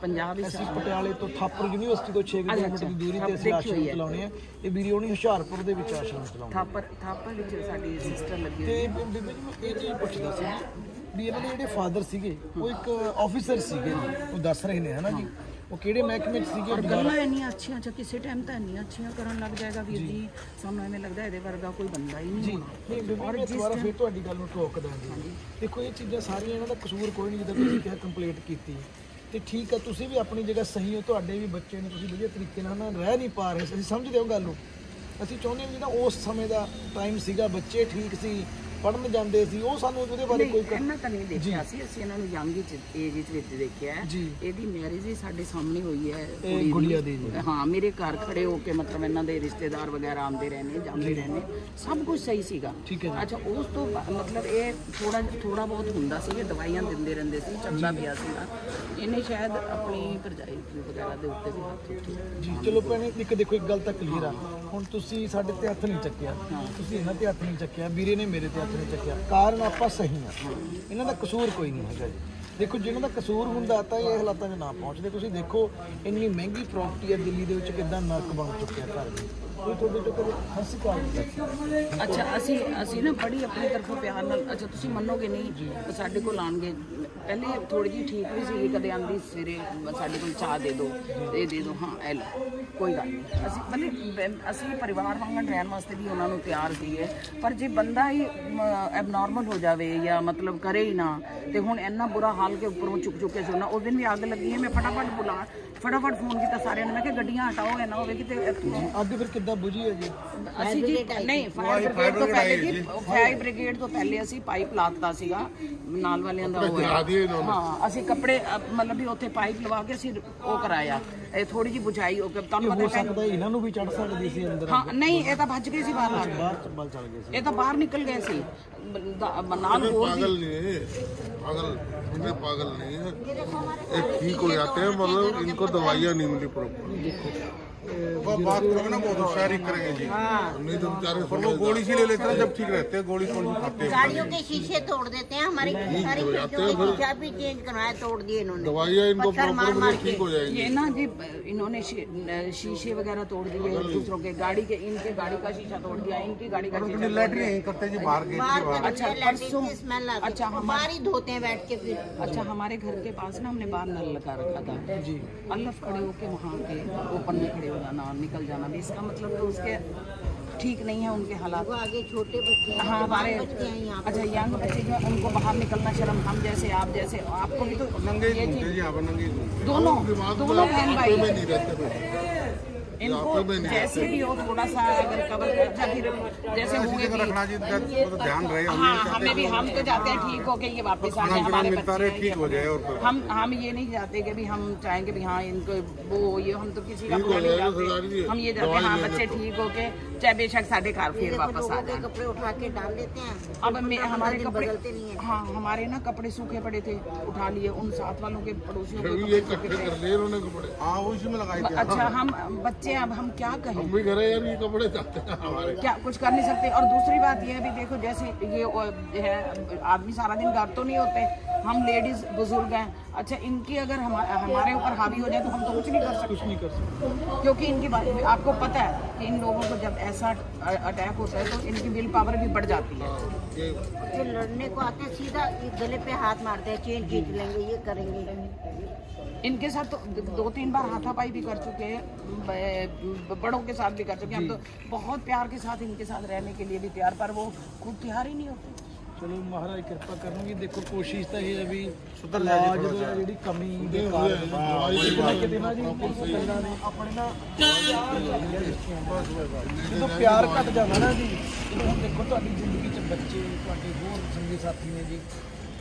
ਪੰਜਾਬ ਵਿੱਚ ਅਸੀਂ ਪਟਿਆਲੇ ਤੋਂ ਥਾਪਰ ਯੂਨੀਵਰਸਿਟੀ ਤੋਂ 6 ਕਿਲੋਮੀਟਰ ਦੀ ਦੂਰੀ ਤੇ ਅਸੀਂ ਆਸ਼ਰਮ ਚਲਾਉਣੇ ਆ ਇਹ ਵੀਰੇ ਉਹਨੇ ਹੁਸ਼ਿਆਰਪੁਰ ਦੇ ਵਿੱਚ ਆਸ਼ਰਮ ਚਲਾਉਂਦੇ ਥਾਪਰ ਵਿੱਚ ਸਾਡੀ ਸਿਸਟਰ ਲੱਗੀ ਤੇ ਹੋਈ ਬੀਬੀ ਜੀ ਮੈਂ ਇਹ ਚੀਜ਼ ਪੁੱਛਦਾ ਸੀ ਵੀ ਇਹਨਾਂ ਦੇ ਜਿਹੜੇ ਫਾਦਰ ਸੀਗੇ ਉਹ ਇੱਕ ਆਫੀਸਰ ਸੀਗੇ ਉਹ ਦੱਸ ਰਹੇ ਨੇ ਹਨਾ ਜੀ ਉਹ ਕਿਹੜੇ ਮਹਿਕਮੇ 'ਚ ਸੀਗੇ ਔਰ ਗੱਲਾਂ ਇੰਨੀਆਂ ਅੱਛੀਆਂ ਅੱਛਾ ਕਿਸੇ ਟਾਈਮ ਤਾਂ ਇੰਨੀਆਂ ਅੱਛੀਆਂ ਕਰਨ ਲੱਗ ਜਾਏਗਾ ਵੀਰ ਜੀ ਸਾਨੂੰ ਐਵੇਂ ਲੱਗਦਾ ਇਹਦੇ ਵਰਗਾ ਕੋਈ ਬੰਦਾ ਹੀ ਨਹੀਂ ਹੋਣਾ ਔਰ ਜਿਸ ਦੁਬਾਰਾ ਫਿਰ ਤੁਹਾਡੀ ਗੱਲ ਨੂੰ ਟੋਕਦਾ ਜੀ ਦੇਖੋ ਇਹ ਚੀਜ਼ਾਂ ਸਾਰੀਆਂ ਇਹਨਾਂ ਦਾ ਕਸੂਰ ਕੋਈ ਨਹੀਂ ਜਿੱਦਾਂ ਤੁਸੀਂ ਕਿਹਾ ਕੰਪਲੀਟ ਕੀਤੀ ਤੇ ਠੀਕ ਆ ਤੁਸੀਂ ਵੀ ਆਪਣੀ ਜਗ੍ਹਾ ਸਹੀ ਹੋ ਤੁਹਾਡੇ ਵੀ ਬੱਚੇ ਨੇ ਤੁਸੀਂ ਵਧੀਆ ਤਰੀਕੇ ਨਾਲ ਰਹਿ ਨਹੀਂ ਪਾ ਰਹੇ ਅਸੀਂ ਸਮਝਦੇ ਹਾਂ ਗੱਲ ਨੂੰ ਅਸੀਂ ਚਾਹੁੰਦੇ ਹਾਂ ਜਿਹੜਾ ਉਸ ਸਮੇਂ ਦਾ ਟਾਈਮ ਸੀਗਾ ਬੱਚੇ ਠੀਕ ਸੀ ਪੜਨ ਜਾਂਦੇ ਸੀ ਉਹ ਸਾਨੂੰ ਉਹਦੇ ਬਾਰੇ ਕੋਈ ਇਹਨਾਂ ਤਾਂ ਨਹੀਂ ਦੇਖਿਆ ਸੀ ਅਸੀਂ ਇਹਨਾਂ ਨੂੰ ਯੰਗ ਏਜ ਵਿੱਚ ਦੇਖਿਆ ਹੈ ਇਹਦੀ ਮੈਰਿਜ ਹੀ ਸਾਡੇ ਸਾਹਮਣੇ ਹੋਈ ਹੈ ਗੁੜੀਆ ਦੀ ਹਾਂ ਮੇਰੇ ਘਰ ਖੜੇ ਹੋ ਕੇ ਮਤਲਬ ਇਹਨਾਂ ਦੇ ਰਿਸ਼ਤੇਦਾਰ ਵਗੈਰਾ ਆਉਂਦੇ ਰਹਿੰਦੇ ਜਾਂਦੇ ਰਹਿੰਦੇ ਸਭ ਕੁਝ ਸਹੀ ਸੀਗਾ ਅੱਛਾ ਉਸ ਤੋਂ ਮਤਲਬ ਇਹ ਥੋੜਾ ਬਹੁਤ ਹੁੰਦਾ ਸੀ ਦਵਾਈਆਂ ਦਿੰਦੇ ਰਹਿੰਦੇ ਸੀ ਚੱਲਦਾ ਪਿਆ ਸੀਗਾ ਇਹਨੇ ਸ਼ਾਇਦ ਆਪਣੀ ਭਰਜਾਈ ਵਗੈਰਾ ਦੇ ਉੱਤੇ ਵੀ ਹੱਥ ਉੱਠੇ ਜੀ ਚਲੋ ਭੈਣੇ ਇੱਕ ਦੇਖੋ ਇੱਕ ਗੱਲ ਤਾਂ ਕਲੀਅਰ ਆ ਹੁਣ ਤੁਸੀਂ ਸਾਡੇ ਤੇ ਹੱਥ ਨਹੀਂ ਚੱਕਿਆ ਤੁਸੀਂ ਇਹਨਾਂ ਤੇ ਹੱਥ ਨਹੀਂ ਚੱਕਿਆ ਵੀਰੇ ਨੇ ਮੇਰੇ ਤੇ ਨਹੀਂ ਚੱਕਿਆ ਕਾਰਨ ਆਪਾਂ ਸਹੀ ਆ ਇਹਨਾਂ ਦਾ ਕਸੂਰ ਕੋਈ ਨਹੀਂ ਹੈਗਾ ਜੀ ਦੇਖੋ ਜਿਹਨਾਂ ਦਾ ਕਸੂਰ ਹੁੰਦਾ ਤਾਂ ਇਹ ਹਾਲਾਤਾਂ 'ਚ ਨਾ ਪਹੁੰਚਦੇ ਤੁਸੀਂ ਦੇਖੋ ਇੰਨੀ ਮਹਿੰਗੀ ਪ੍ਰਾਪਰਟੀ ਹੈ ਦਿੱਲੀ ਦੇ ਵਿੱਚ ਕਿੱਦਾਂ ਨਰਕ ਬਣ ਚੁੱਕਿਆ ਘਰ ਵੀ ਕੋਈ ਤੁਹਾਡੇ ਤੋਂ ਕਦੇ ਹੱਸ ਕਾਲ ਅੱਛਾ ਅਸੀਂ ਨਾ ਬੜੀ ਆਪਣੀ ਤਰਫੋਂ ਪਿਆਰ ਨਾਲ ਅੱਛਾ ਤੁਸੀਂ ਮੰਨੋਗੇ ਨਹੀਂ ਸਾਡੇ ਕੋਲ ਆਣਗੇ ਪਹਿਲੇ ਥੋੜੀ ਜਿਹੀ ਠੀਕ ਵੀ ਸੀ ਕਦੇ ਆਂਦੀ ਸਵੇਰੇ ਸਾਡੇ ਕੋਲ ਚਾਹ ਦੇ ਦਿਓ ਇਹ ਦੇ ਦਿਓ ਹਾਂ ਐ ਕੋਈ ਗੱਲ ਨਹੀਂ ਅਸੀਂ ਮਤਲਬ ਅਸੀਂ ਪਰਿਵਾਰ ਵਾਂਗ ਰਹਿਣ ਵਾਸਤੇ ਵੀ ਉਹਨਾਂ ਨੂੰ ਤਿਆਰ ਸੀਗੇ ਪਰ ਜੇ ਬੰਦਾ ਹੀ ਐਬਨੋਰਮਲ ਹੋ ਜਾਵੇ ਜਾਂ ਮਤਲਬ ਕਰੇ ਹੀ ਨਾ ਤੇ ਹੁਣ ਇੰਨਾ ਬੁਰਾ ਹਾਲ ਕੇ ਉੱਪਰੋਂ ਚੁੱਕ ਕੇ ਸੁਣਨਾ ਉਸ ਦਿਨ ਵੀ ਅੱਗ ਲੱਗੀ ਹੈ ਮੈਂ ਫਟਾਫਟ ਫੋਨ ਕੀਤਾ ਸਾਰਿਆਂ ਨੇ ਮੈਂ ਕਿਹਾ ਗੱਡੀਆਂ ਹਟਾਓ ਨਾ ਹੋਵੇ ਕਿਤੇ ਅੱਗ ਫਿਰ ਕਿੱਦਾਂ ਬੁਝੀ ਹੈ ਜੀ ਅਸੀਂ ਜੀ ਨਹੀਂ ਫਾਇਰ ਬ੍ਰਿਗੇਡ ਤੋਂ ਪਹਿਲੇ ਜੀ ਫਾਇਰ ਬ੍ਰਿਗੇਡ ਤੋਂ ਪਹਿਲੇ ਅਸੀਂ ਪਾਈਪ ਲਾਤਾ ਸੀਗਾ ਨਾਲ ਵਾਲਿਆਂ ਦਾ ਹੋਇਆ ਹਾਂ ਅਸੀਂ ਕੱਪੜੇ ਮਤਲਬ ਵੀ ਉੱਥੇ ਪਾਈਪ ਲਵਾ ਕੇ ਅਸੀਂ ਉਹ ਕਰਾਇਆ ਇਹ ਥੋੜੀ ਜਿਹੀ ਬੁਝਾਈ ਹੋ ਕੇ ਤੁਹਾਨੂੰ ਹੋ ਸਕਦਾ ਇਹਨਾਂ ਨੂੰ ਵੀ ਚੜ ਸਕਦੀ ਸੀ ਅੰਦਰ ਹਾਂ ਨਹੀਂ ਇਹ ਤਾਂ ਭੱਜ ਗਏ ਸੀ ਬਾਹਰ ਬਾਹਰ ਚਲ ਗਏ ਸੀ ਇਹ ਤਾਂ ਬਾਹਰ ਨਿਕਲ ਗਏ ਸੀ ਨਾਲ ਹੋਰ पागल नहीं है ये ठीक हो जाते हैं मतलब इनको दवाइयाँ नहीं मिली प्रॉपर बात करोगे ना बहुत होशियारी करेंगे जी नहीं तो बेचारे वो गोली सी ले लेते हैं जब ठीक रहते हैं गोली कौन खाते हैं गाड़ियों के शीशे तोड़ देते हैं हमारी सारी खिड़कियों की चाबी चेंज करवाया तोड़ दिए इन्होंने दवाइयाँ इनको प्रॉपर ठीक हो जाएंगी ये ना जी इन्होंने शीशे वगैरह तोड़ दिए दूसरों के गाड़ी के इनके गाड़ी का शीशा तोड़ दिया इनकी गाड़ी का शीशा लैटरिन यहीं करते जी बाहर अच्छा परसों अच्छा हमारी धोते हैं बैठ के फिर अच्छा हमारे घर के पास ना हमने बाहर नल लगा रखा था जी अल्लाह खड़े होके वहाँ के ओपन में खड़े हो जाना निकल जाना भी इसका मतलब तो उसके ठीक नहीं है उनके हालात आगे छोटे बच्चे हाँ हमारे अच्छा यंग बच्चे जो उनको बाहर निकलना शर्म हम जैसे आप जैसे आपको भी तो नंगे दोनों बहन भाई इनको जैसे भी हो थोड़ा सा अगर कवर कर जा फिर जैसे हुए भी रखना जी ध्यान रहे। हाँ हमें भी, हम तो जाते हैं ठीक हो के ये वापस आ जाए, हमारे बच्चे ठीक हो जाए। और हम ये नहीं चाहते कि भी हम चाहेंगे भी हाँ इनको वो ये, हम तो किसी का बुरा नहीं चाहते, हम ये चाहते हैं हाँ बच्चे ठीक हो के चाहे बेशक साढ़े घर फिर वापस आ जाए। कपड़े उठा के डाल देते हैं। अब हमारे कपड़े बदलते नहीं है। हाँ हमारे ना कपड़े सूखे पड़े थे, उठा लिए उन साथ वालों के पड़ोसियों के ये कपड़े इकट्ठे कर लिए उन्होंने कपड़े। हाँ वो इसी में लगाई थी। अच्छा हम बच्चे अब हम क्या कहें, हम भी घर यार ये कपड़े चाहते हैं हमारे, क्या कुछ कर नहीं सकते। और दूसरी बात ये भी देखो जैसे ये है आदमी सारा दिन घर तो नहीं होते, हम लेडीज बुजुर्ग हैं, अच्छा इनकी अगर हमारे ऊपर हावी हो जाए तो हम तो कुछ नहीं कर सकते, क्योंकि इनकी आपको पता है कि इन लोगों को जब ऐसा अटैक होता है तो इनकी विल पावर भी बढ़ जाती है। जो लड़ने को आते हैं सीधा गले पे हाथ मारते हैं, चेन खींच लेंगे, ये करेंगे। इनके साथ तो 2-3 बार हाथापाई भी कर चुके हैं, बड़ों के साथ भी कर चुके हैं। हम तो बहुत प्यार के साथ इनके साथ रहने के लिए भी तैयार, पर वो खुद तैयार ही नहीं होते। ਚਲੋ ਮਹਾਰਾਜ ਕਿਰਪਾ ਕਰਨਗੇ। ਦੇਖੋ ਕੋਸ਼ਿਸ਼ ਤਾਂ ਇਹ ਹੈ ਵੀ ਇਲਾਜ ਜਿਹੜੀ ਕਮੀ ਦੇ ਕਾਰਨ ਕਿਤੇ ਨਾ ਜੀ ਇਹਨਾਂ ਨੇ ਆਪਣੇ ਨਾ ਜਦੋਂ ਪਿਆਰ ਘਟ ਜਾਂਦਾ ਨਾ ਜੀ, ਜਦੋਂ ਦੇਖੋ ਤੁਹਾਡੀ ਜ਼ਿੰਦਗੀ 'ਚ ਬੱਚੇ ਤੁਹਾਡੇ ਹੋਰ ਸੰਗੀ ਸਾਥੀ ਨੇ ਜੀ,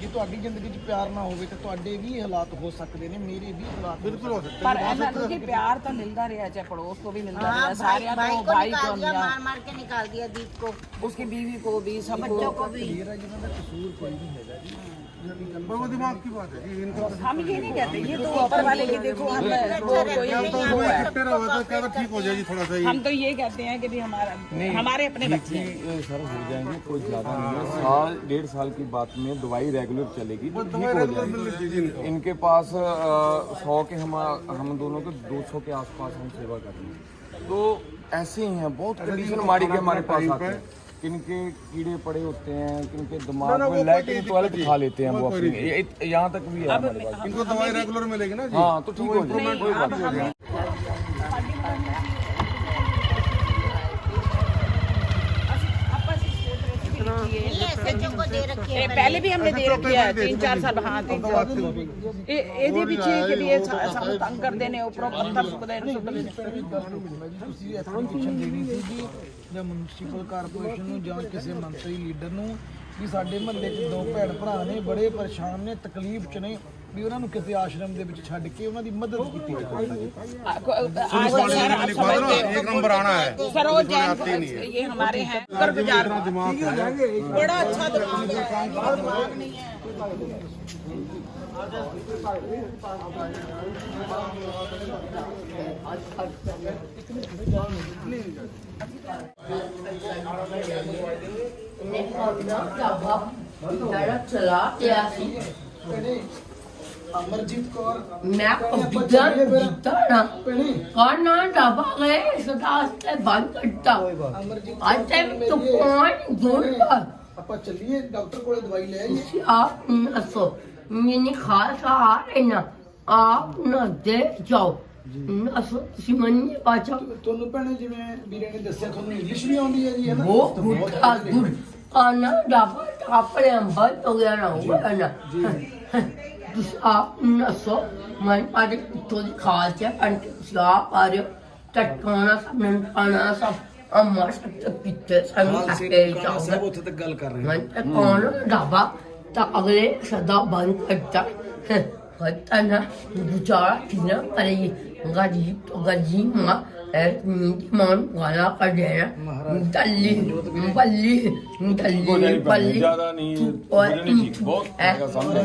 ਜੇ ਤੁਹਾਡੀ ਜ਼ਿੰਦਗੀ 'ਚ ਪਿਆਰ ਨਾ ਹੋਵੇ ਤਾਂ ਤੁਹਾਡੇ ਵੀ ਹਾਲਾਤ ਹੋ ਸਕਦੇ ਨੇ, ਮੇਰੇ ਵੀ ਹਾਲਾਤ ਬਿਲਕੁਲ ਹੋ ਸਕਦੇ पर ऐसा क्योंकि प्यार तो मिलता रहा, चाहे पड़ोस को भी मिलता रहा, हाँ, सारे भाई तो को भाई को निकाल दिया, मिला, मार मार के निकाल दिया दीप को, उसकी बीवी को भी, सब बच्चों को भी। ਮੇਰਾ ਜਿਹਨਾਂ ਦਾ ਕਸੂਰ ਕੋਈ ਨਹੀਂ ਹੈਗਾ ਜੀ। वो दिमाग की बात है जी। इनका हम ये नहीं कहते, ये तो ऊपर वाले की देखो हम वो कोई तो वो इकट्ठे रहो तो क्या ठीक हो जाएगी थोड़ा सा। हम तो ये कहते हैं कि भी हमारे अपने बच्चे हैं। सर हो जाएंगे, कोई ज़्यादा नहीं है, साल 1.5 साल की बात में दवाई रेगुलर चलेगी तो ठीक हो जाएगी। इनके पास 100 के हम दोनों के 200 के आसपास हम सेवा कर रहे हैं। तो ऐसे ही हैं, बहुत कंडीशन मारी के हमारे पास आते हैं, किनके कीड़े पड़े होते हैं, किनके दिमाग में लैट्रिन टॉयलेट खा लेते हैं वो अपने, यहाँ तक भी है हमारे पास। इनको दवाई रेगुलर मिलेगी ना जी। हाँ तो ठीक हो जाएगा, कोई बात नहीं है। बच्चों को दे रखी है। पहले भी हमने दे रखी है 3-4 साल। हाँ 3-4 ਇਹਦੇ ਪਿੱਛੇ ਕਿ ਵੀ ਇਹ ਸਾਨੂੰ ਤੰਗ ਕਰਦੇ ਨੇ, ਉੱਪਰੋਂ ਪੱਥਰ ਸੁੱਕਦੇ ਨੇ ਸੁੱਟਦੇ ਨੇ। ਤੁਸੀਂ ਐਪਲੀਕੇਸ਼ਨ ਦੇਣੀ ਸੀ ਜੀ ਜਾਂ ਮਿਊਨਿਸਪਲ ਕਾਰਪੋਰੇਸ਼ਨ ਨੂੰ ਜਾਂ ਕਿਸੇ ਮੰਤਰੀ ਲੀਡਰ ਨੂੰ ਵੀ ਸਾਡੇ ਮਹੱਲੇ 'ਚ 2 ਭੈਣ ਭਰਾ ਨੇ, ਬੜੇ ਪਰੇਸ਼ਾਨ ਨੇ, ਤਕਲੀਫ 'ਚ ਨੇ, ਵੀ ਉਹਨਾਂ ਨੂੰ ਕਿਸੇ ਆਸ਼ਰਮ ਦੇ ਵਿੱਚ ਛੱਡ ਕੇ ਉਹਨਾਂ ਦੀ ਮਦਦ ਕੀਤੀ ਜਾਵੇ। एक नंबर आना है। सरोज जैन ये हमारे हैं कर बाजार, बड़ा अच्छा दिमाग है, दिमाग नहीं है। चला गया ਅਮਰਜੀਤ ਕੌਰ मैं जीता ना खाना ढाबा गए सदा से बंद करता आज तो कौन जोड़ता ਆਪਾਂ ਚੱਲੀਏ ਡਾਕਟਰ ਕੋਲੇ ਦਵਾਈ ਲੈ ਆਈਏ। आप नसो मैंने खासा आ रहे ना आप न दे जाओ नसो सिमन्य बाचा ਤੁਹਾਨੂੰ ਭੈਣੇ जिवें ਵੀਰੇ ने ਦੱਸਿਆ ਤੁਹਾਨੂੰ ਇੰਗਲਿਸ਼ ਵੀ ਆਉਂਦੀ ਹੈ ਜੀ, ਹੈ ਨਾ? वो गुटा गुड़ खाना ढाबा अपने बंद हो गया ना हुआ ना आप नसो मैं आज तो खास है अंत आप आ रहे हो टटकाना सब ननकाना सब अमर सब पिते सब आके जाओ ਉੱਥੇ ਤੱਕ ਗੱਲ ਕਰ ਰਹੇ मैं कौन ढाबा तो अगले सदा बंद करता होता ना बेचारा कितना पड़ेगी गरीब माँ मान वाला कर देना दल्ली बल्ली दल्ली बल्ली ज़्यादा नहीं और बहुत महंगा सामने।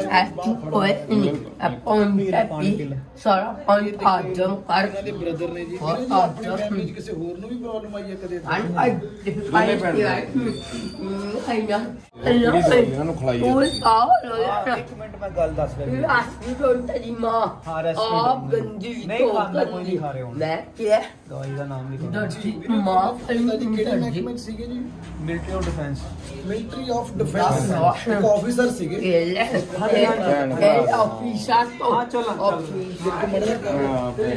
सारा आजम कर ਇਹਨਾਂ ਦੇ ਬ੍ਰਦਰ ਨੇ ਜੀ, और ਆਪਣੀ आजम ਫੈਮਿਲੀ 'ਚ ਕਿਸੇ ਹੋਰ ਨੂੰ ਵੀ ਪ੍ਰੋਬਲਮ ਆਈ ਹੈ ਕਦੇ? ਇਹਨਾਂ ਨੂੰ ਖਿਲਾਈਏ। ਇੱਕ ਮਿੰਟ ਮੈਂ ਗੱਲ ਦੱਸ ਰਿਹਾ। आप गंदी नहीं खाना कोई नहीं खा रहे हो। मैं क्या ਦਵਾਈ ਦਾ ਨਾਮ ਲਿਖੋ। दर्जी माँ ਪਿਤਾ ਜੀ ਕਿਹੜੇ ਮਹਿਕਮੇ 'ਚ ਸੀਗੇ ਜੀ? Military of defence. Military of defence ਇੱਕ ਆਫੀਸਰ ਸੀਗੇ। ऑफिसर तो हाँ चलो ऑफिस ਦੇਖੋ ਮੜਾ हाँ, फिर।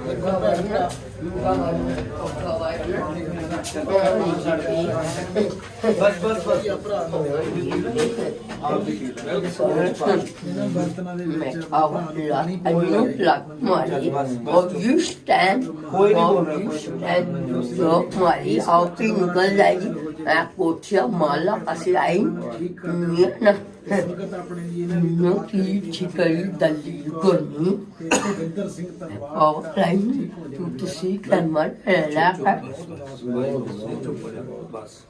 ਦੇਖੋ ਭੈਣ ਭਰਾ ਬਰਤਨਾਂ ਦੇ ਵਿੱਚ कोठिया माला असलाई ना नो की छिकरी दली गोनी और लाइन तुसी करमर ला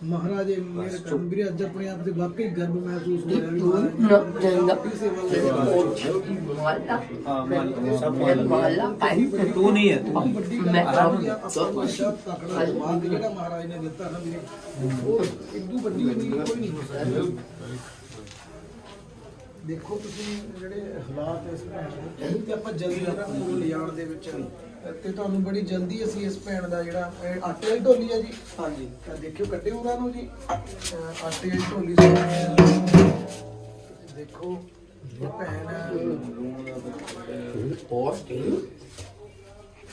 ਮਹਾਰਾਜ ਮੇਰੇ ਕੰਬਰੀ ਅੱਜ ਆਪਣੇ ਆਪ ਦੇ ਵਾਕਈ ਗਰਵ ਮਹਿਸੂਸ ਹੋ ਰਿਹਾ नो जंगा माला माला पाई तू नहीं है मैं ਜਿਹੜਾ ਮਹਾਰਾਜ ਨੇ ਦਿੱਤਾ ਨਾ ਵੀਰੇ ਉਹ ਇਦੋਂ ਵੱਡੀ ਕੋਈ ਨਹੀਂ ਹੋ ਸਕਦੀ। ਦੇਖੋ ਤੁਸੀਂ ਜਿਹੜੇ ਹਾਲਾਤ ਇਸ ਭੈਣ ਦੇ ਤੇ ਆਪਾਂ ਜਲਦੀ ਜਿਹੜਾ ਕੋਲ ਲਿਜਾਣ ਦੇ ਵਿੱਚ ਤੇ ਤੁਹਾਨੂੰ ਬੜੀ ਜਲਦੀ ਅਸੀਂ ਇਸ ਭੈਣ ਦਾ ਜਿਹੜਾ ਆਟੇ ਵਾਲੀ ਢੋਲੀ ਹੈ ਜੀ ਹਾਂਜੀ ਤਾਂ ਦੇਖਿਓ ਕੱਢਿਓ ਉਹਨਾਂ ਨੂੰ ਜੀ ਆਟੇ ਵਾਲੀ ਢੋਲੀ ਦੇਖੋ ਇਹ ਭੈਣ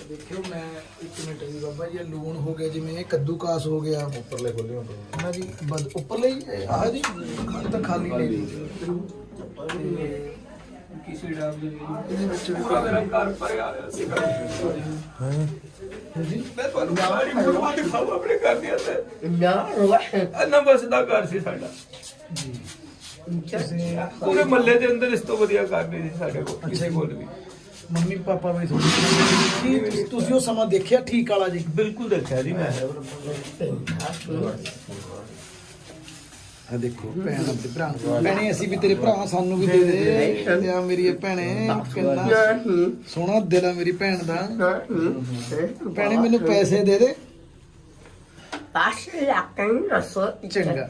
ਦੇਖਿਓ ਮੈਂ 1 ਮਿੰਟ ਜੀ ਬਾਬਾ ਜੀ ਲੂਣ ਹੋ ਗਿਆ ਜਿਵੇਂ ਇਹ ਕੱਦੂਕਾਸ ਹੋ ਗਿਆ ਉੱਪਰਲੇ ਖੋਲੇ ਹੁੰਦੇ ਨਾ ਜੀ ਉੱਪਰਲੇ ਆਹ ਜੀ ਇਹ ਤਾਂ ਖਾਲੀ ਨੇ ਜੀ ਕਿਸੇ ਡਾਬ ਦੇ ਇਹਦੇ ਵਿੱਚ ਮੇਰਾ ਘਰ ਭਰਿਆ ਹੋਇਆ ਸੀ ਜੀ ਮੈਂ ਤੁਹਾਨੂੰ ਸਾਰੀ ਫੋਟੋ ਦਿਖਾਉ ਆਪਣੇ ਘਰ ਦੀ ਅੰਦਰ ਨਾ ਬਸ ਦਾ ਘਰ ਸੀ ਸਾਡਾ ਜੀ ਪੂਰੇ ਮਹੱਲੇ ਦੇ ਅੰਦਰ ਇਸ ਤੋਂ ਵਧੀਆ ਘਰ ਨਹੀਂ ਸੀ ਸਾਡੇ ਕੋਲ ਕਿਸੇ ਕੋਲ ਵੀ ਮੰਮੀ ਪਾਪਾ ਵੀ ਤੁਸੀਂ ਉਹ ਸਮਾਂ ਦੇਖਿਆ ਠੀਕ ਵਾਲਾ ਜੀ ਬਿਲਕੁਲ ਦੇਖਿਆ ਜੀ ਮੈਂ ਆ ਦੇਖੋ ਭੈਣ ਆਪਣੇ ਭਰਾ ਭੈਣੇ ਅਸੀਂ ਵੀ ਤੇਰੇ ਭਰਾ ਸਾਨੂੰ ਵੀ ਦੇ ਦੇ ਤੇ ਆ ਮੇਰੀ ਭੈਣੇ ਕਿੰਨਾ ਸੋਹਣਾ ਦਿਲ ਆ ਮੇਰੀ ਭੈਣ ਦਾ ਭੈਣੇ ਮੈਨੂੰ ਪੈਸੇ ਦੇ ਦੇ ਚੰਗਾ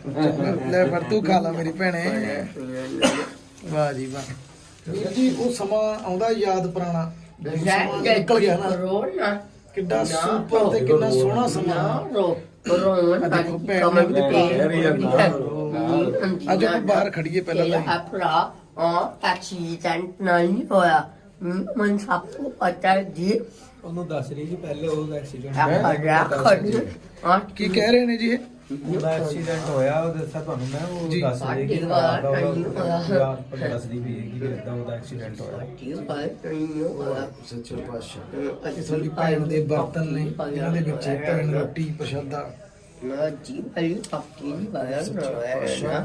ਲੈ ਪਰ ਤੂੰ ਖਾ ਲਾ ਮੇਰੀ ਭੈਣੇ ਵਾਹ ਜੀ ਵਾਹ ਵੀਰ ਜੀ ਉਹ ਸਮਾਂ ਆਉਂਦਾ ਯਾਦ ਪੁਰਾਣਾ ਸਮਾਂ ਨਿਕਲ ਗਿਆ ਨਾ ਕਿੱਡਾ ਸੁਪਰ ਤੇ ਕਿੰਨਾ ਸੋਹਣਾ ਸਮਾਂ ਦੇਖੋ ਭੈਣ ਦੇ ਅੱਜ ਆਪਾਂ ਬਾਹਰ ਖੜੀਏ ਪਹਿਲਾਂ ਤਾਂ ਐਕਸੀਡੈਂਟ ਨਹੀਂ ਹੋਇਆ ਮਨ ਸਭ ਨੂੰ ਪਤਾ ਜੀ ਉਹਨੂੰ ਦੱਸ ਰਹੀ ਜੀ ਪਹਿਲੇ ਉਹਦਾ ਐਕਸੀਡੈਂਟ ਕੀ ਕਹਿ ਰਹੇ ਨੇ ਜੀ ਇਹ ਉਹਦਾ ਐਕਸੀਡੈਂਟ ਹੋਇਆ ਉਹ ਦੱਸਿਆ ਤੁਹਾਨੂੰ ਮੈਂ ਉਹ ਦੱਸ ਰਹੀ ਕਿ ਦੱਸ ਰਹੀ ਵੀ ਕਿ ਕਿਦਾਂ ਉਹਦਾ ਐਕਸੀਡੈਂਟ ਹੋਇਆ ਸੱਚੇ ਪਾਤਸ਼ਾਹ ਇਹ ਸਾਡੀ ਭੈਣ ਦੇ ਬਰਤਨ ਨੇ ਇਹਨਾਂ ਦੇ ਵਿੱਚ ਭੈਣ ਰੋਟੀ ਪ੍ਰਸ਼ਾਦਾ ਜੀ ਭਾਈ ਪੱਕੀ ਬਾਇਆ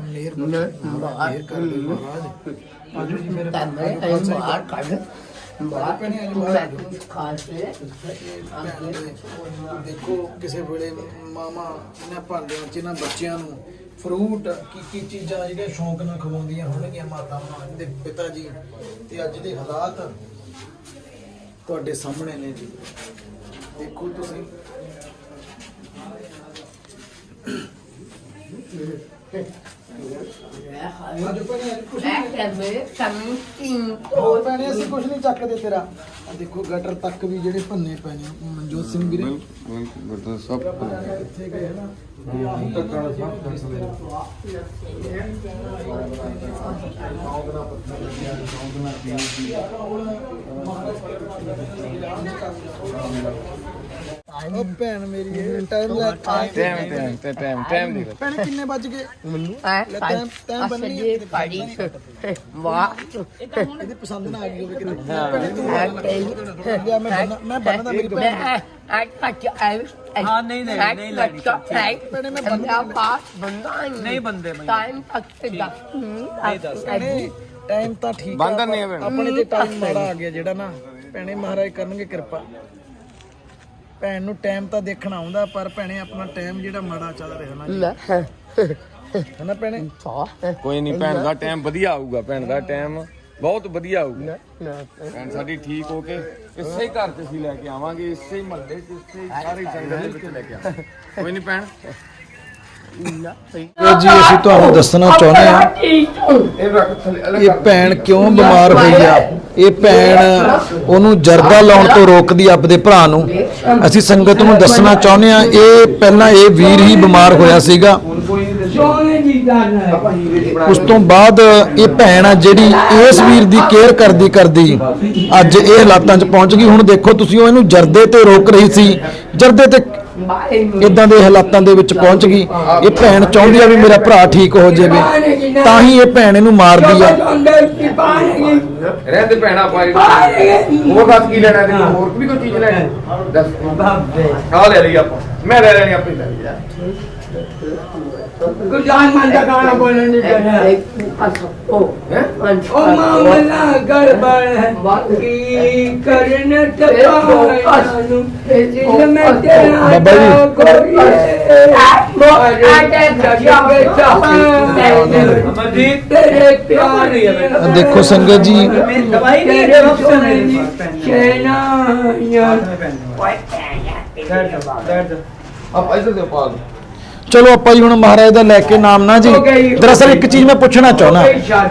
ਮੇਰ ਕਰ ਦੇ ਮਹਾਰਾਜ ਆਜੋ ਜੀ ਮੇਰੇ ਬਾਹਰ ਕੱਢ ਬਾਹਰ ਭੈਣੇ ਅੱਜ ਬਾਹਰ ਖਾਸੇ ਦੇਖੋ ਕਿਸੇ ਵੇਲੇ ਮਾਮਾ ਇਹਨਾਂ ਭਾਂਡਿਆਂ 'ਚ ਇਹਨਾਂ ਬੱਚਿਆਂ ਨੂੰ ਫਰੂਟ ਕੀ ਚੀਜ਼ਾਂ ਜਿਹੜੀਆਂ ਸ਼ੌਂਕ ਨਾਲ ਖਵਾਉਂਦੀਆਂ ਹੋਣਗੀਆਂ ਮਾਤਾਵਾਂ ਦੇ ਪਿਤਾ ਜੀ ਤੇ ਅੱਜ ਦੇ ਹਾਲਾਤ ਤੁਹਾਡੇ ਸਾਹਮਣੇ ਨੇ ਜੀ ਦੇਖੋ ਤੁਸੀਂ ਆਜੋ ਭੈਣੇ ਕੁਛ ਭੈਣੇ ਅਸੀਂ ਕੁਛ ਨਹੀਂ ਚੱਕਦੇ ਤੇਰਾ ਆ ਦੇਖੋ ਗਟਰ ਤੱਕ ਵੀ ਜਿਹੜੇ ਭੰਨੇ ਪਏ ਨੇ ਮਨਜੋਤ ਸਿੰਘ ਵੀਰੇ ਬਿਲਕੁਲ ਸਭ ਕਿੱਥੇ ਗਏ ਨਾ ਉਹ ਭੈਣ ਮੇਰੀ ਟਾਈਮ ਦੀ ਭੈਣ ਕਿੰਨੇ ਵੱਜ ਗਏ ਟਾਈਮ ਬਣ ਗਈ ਵਾਹ ਇਹਦੀ ਪਸੰਦ ਨਾ ਆ ਗਈ ਹੋਵੇ ਕਿਤੇ ਭੈਣੇ ਤੂੰ ਮੈਂ ਬੰਨਦਾ ਮੇਰੀ ਭੈਣ हाँ नहीं ਭੈਣੇ ਮੈਂ नहीं बंदे ਟਾਈਮ ਤਾਂ ਠੀਕ ਬੰਦਾ ਨਹੀਂ ਆਪਣੇ ਤੇ ਟਾਈਮ ਮਾੜਾ ਆ ਗਿਆ ਜਿਹੜਾ ਨਾ ਭੈਣੇ ਮਹਾਰਾਜ ਕਰਨਗੇ ਕਿਰਪਾ ਭੈਣ ਨੂੰ ਟਾਈਮ ਤਾਂ ਦੇਖਣਾ ਆਉਂਦਾ ਪਰ ਭੈਣੇ ਆਪਣਾ ਟਾਈਮ ਜਿਹੜਾ ਮਾੜਾ ਚੱਲ ਰਿਹਾ ਨਾ ਹਨਾ ਭੈਣੇ ਕੋਈ ਨਹੀਂ ਭੈਣ ਦਾ ਟਾਈਮ ਵਧੀਆ ਆਊਗਾ ਭੈਣ ਦਾ ਟਾਈਮ ਬਹੁਤ ਵਧੀਆ ਆਊਗਾ ਭੈਣ ਸਾਡੀ ਠੀਕ ਹੋ ਕੇ ਇਸੇ ਘਰ 'ਚ ਅਸੀਂ ਲੈ ਕੇ ਆਵਾਂਗੇ ਇਸੇ ਮਹੱਲੇ 'ਚ ਇਸੇ ਸਾਰੀ ਸੰਗਤ ਦੇ ਵਿੱਚ ਲੈ ਕੇ ਆਵਾਂਗੇ ਕੋਈ ਨਹੀਂ ਭੈਣ ਜੀ ਅਸੀਂ ਤੁਹਾਨੂੰ ਦੱਸਣਾ ਚਾਹੁੰਦੇ ਹਾਂ ਇਹ ਭੈਣ ਕਿਉਂ ਬਿਮਾਰ ਹੋਈ ਆ ਇਹ ਭੈਣ ਉਹਨੂੰ ਜਰਦਾ ਲਾਉਣ ਤੋਂ ਰੋਕਦੀ ਆਪਦੇ ਭਰਾ ਨੂੰ ਅਸੀਂ ਸੰਗਤ ਨੂੰ ਦੱਸਣਾ ਚਾਹੁੰਦੇ ਹਾਂ ਇਹ ਪਹਿਲਾਂ ਇਹ ਵੀਰ ਹੀ ਬਿਮਾਰ ਹੋਇਆ ਸੀਗਾ ਸੋਨੇ ਦੀ ਦਾਨ ਹੈ। ਉਸ ਤੋਂ ਬਾਅਦ ਇਹ ਭੈਣ ਆ ਜਿਹੜੀ ਇਸ ਵੀਰ ਦੀ ਕੇਅਰ ਕਰਦੀ ਅੱਜ ਇਹ ਹਾਲਾਤਾਂ 'ਚ ਪਹੁੰਚ ਗਈ। ਹੁਣ ਦੇਖੋ ਤੁਸੀਂ, ਉਹ ਇਹਨੂੰ ਜਰਦੇ ਤੇ ਰੋਕ ਰਹੀ ਸੀ, ਜਰਦੇ ਤੇ ਇਦਾਂ ਦੇ ਹਾਲਾਤਾਂ ਦੇ ਵਿੱਚ ਪਹੁੰਚ ਗਈ। ਇਹ ਭੈਣ ਚਾਹੁੰਦੀ ਆ ਵੀ ਮੇਰਾ ਭਰਾ ਠੀਕ ਹੋ ਜਾਵੇ, ਤਾਂ ਹੀ ਇਹ ਭੈਣ ਇਹਨੂੰ ਮਾਰਦੀ ਆ। ਰਹਿੰਦੇ ਭੈਣਾ ਪਾਈ ਹੋਰ ਦੱਸ ਕੀ ਲੈਣਾ ਤੇ ਹੋਰ ਵੀ ਕੋਈ ਚੀਜ਼ ਲੈਣੀ ਦੱਸ। ਆ ਲੈ ਲਈ ਆਪਾਂ, ਮੈਂ ਲੈ ਲੈਣੀ ਆਪੇ ਲੈ ਲਈ। ਗੁਜਾਨ ਮੰਨ ਦਾ ਗਾਣਾ ਬੋਲਣ ਦੀ ਜਗ੍ਹਾ ਉਹ ਮਾਮਲਾ ਗੜਬੜ ਹੈ ਬਾਕੀ ਕਰਨ ਤਪਾਇਆ ਨੂੰ ਜਿੰਨ ਮੈਂ ਤੇਰਾ ਅਮਰਜੀਤ ਤੇਰੇ ਪਿਆਰ ਦੇਖੋ ਸੰਗਤ ਜੀ, ਆਪਾਂ ਇਧਰ ਦੇ ਪਾ ਚਲੋ ਆਪਾਂ ਜੀ ਹੁਣ ਮਹਾਰਾਜ ਦਾ ਲੈ ਕੇ ਨਾਮ ਨਾ ਜੀ। ਦਰਅਸਲ ਇੱਕ ਚੀਜ਼ ਮੈਂ ਪੁੱਛਣਾ ਚਾਹੁੰਦਾ,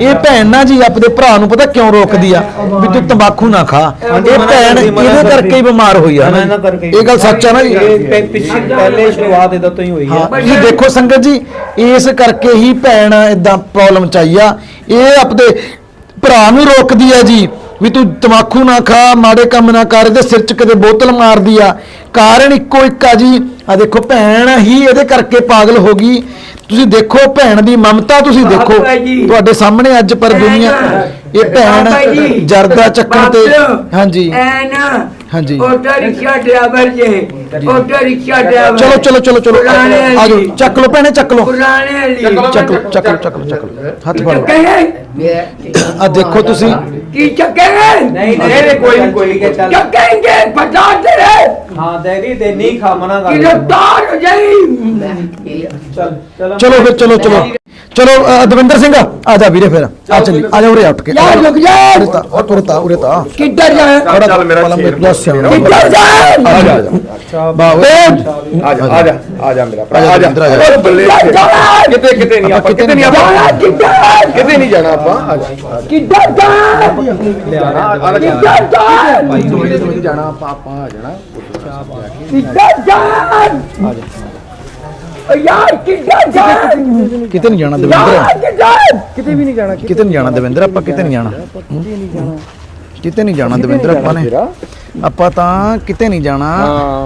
ਇਹ ਭੈਣ ਨਾ ਜੀ ਆਪਣੇ ਭਰਾ ਨੂੰ ਪਤਾ ਕਿਉਂ ਰੋਕਦੀ ਆ ਵੀ ਤੂੰ ਤੰਬਾਕੂ ਨਾ ਖਾ। ਇਹ ਭੈਣ ਇਹਦੇ ਕਰਕੇ ਹੀ ਬਿਮਾਰ ਹੋਈ ਆ ਨਾ ਜੀ। ਇਹ ਗੱਲ ਸੱਚ ਆ ਨਾ ਜੀ? ਪਹਿਲੇ ਸ਼ੁਰੂਆਤ ਇਹਦਾ ਤੋਂ ਹੀ ਹੋਈ ਹਾਂ, ਤੁਸੀਂ ਦੇਖੋ ਸੰਗਤ ਜੀ, ਇਸ ਕਰਕੇ ਹੀ ਭੈਣ ਇਦਾਂ ਪ੍ਰੋਬਲਮ ਚ ਆਈ ਆ। ਇਹ ਆਪਣੇ ਭਰਾ ਨੂੰ ਰੋਕਦੀ ਆ ਜੀ ਵੀ ਤੂੰ ਤੰਬਾਕੂ ਨਾ ਖਾ, ਮਾੜੇ ਕੰਮ ਨਾ ਕਰ, ਇਹਦੇ ਸਿਰ 'ਚ ਕਦੇ ਬੋਤਲ ਮਾਰਦੀ ਆ। ਕਾਰਨ ਇੱਕੋ ਇੱਕ ਆ ਜੀ, ਆ ਦੇਖੋ ਭੈਣ ਹੀ ਇਹਦੇ ਕਰਕੇ ਪਾਗਲ ਹੋ ਗਈ। ਤੁਸੀਂ ਦੇਖੋ ਭੈਣ ਦੀ ਮਮਤਾ, ਤੁਸੀਂ ਦੇਖੋ ਤੁਹਾਡੇ ਸਾਹਮਣੇ ਅੱਜ ਪਰ ਦੁਨੀਆ ਇਹ ਭੈਣ ਜਰਦਾ ਚੱਕਣ ਤੇ ਹਾਂਜੀ ਹਾਂਜੀ ਆਟੋ ਰਿਕਸ਼ਾ ਡਰਾਈਵਰ ਜੇ ਆਟੋ ਰਿਕਸ਼ਾ ਡਰਾਈਵਰ ਚਲੋ ਚਲੋ ਚਲੋ ਚਲੋ ਆ ਜਾਓ, ਚੱਕ ਲਓ ਭੈਣੇ, ਚੱਕ ਲਓ, ਪੁਰਾਣੇ ਵਾਲੀ ਚੱਕ ਲਓ, ਚੱਕ ਲਓ, ਚੱਕ ਲਓ, ਚੱਕ ਲਓ, ਹੱਥ ਫੜੋ। ਆ ਦੇਖੋ ਤੁਸੀਂ, ਕੀ ਚੱਕੇਗੇ? ਨਹੀਂ ਕੋਈ ਨਹੀਂ ਚੱਲ ਚੱकेंगे बता तेरे ਹਾਂ ਦੇਦੀ ਤੇ ਨਹੀਂ ਖਾ ਮਨਾ ਕਰ गिरफ्तार हो जाई ਚੱਲ ਚਲ ਚਲੋ ਫਿਰ, ਚਲੋ ਚਲੋ ਚਲੋ ਦਵਿੰਦਰ ਸਿੰਘ ਆ ਜਾ ਵੀਰੇ, ਫਿਰ ਆ ਚੱਲੀ, ਆ ਜਾ ਉਰੇ ਉੱਠ ਕੇ यार रुक जा ਉਰੇ ਤਾਂ किधर जाए ਚੱਲ ਮੇਰਾ किधर जाए ਆ ਜਾ ਆ ਜਾ ਮੇਰਾ ਭਰਾ, ਆ ਜਾ ਬੱਲੇ ਕਿਤੇ ਕਿਤੇ ਨਹੀਂ ਆਪਾਂ, ਕਿਤੇ ਨਹੀਂ ਆਪਾਂ, ਕਿਤੇ ਨਹੀਂ ਜਾਣਾ ਆਪਾਂ। ਆ ਜਾ किधर जाए किधर जाए ਨਹੀਂ ਜਾਣਾ ਆਪਾਂ ਆ ਜਾਣਾ। किधर जाए यार किधर जाए ਕਿਤੇ ਨਹੀਂ ਜਾਣਾ ਦਵਿੰਦਰ, यार किधर ਕਿਤੇ ਨਹੀਂ ਜਾਣਾ ਦਵਿੰਦਰ, ਆਪਾਂ ਕਿਤੇ ਨਹੀਂ ਜਾਣਾ, ਕਿਤੇ ਨਹੀਂ ਜਾਣਾ ਦਵਿੰਦਰ। ਆਪਾਂ ਤਾਂ ਕਿਤੇ ਨਹੀਂ ਜਾਣਾ,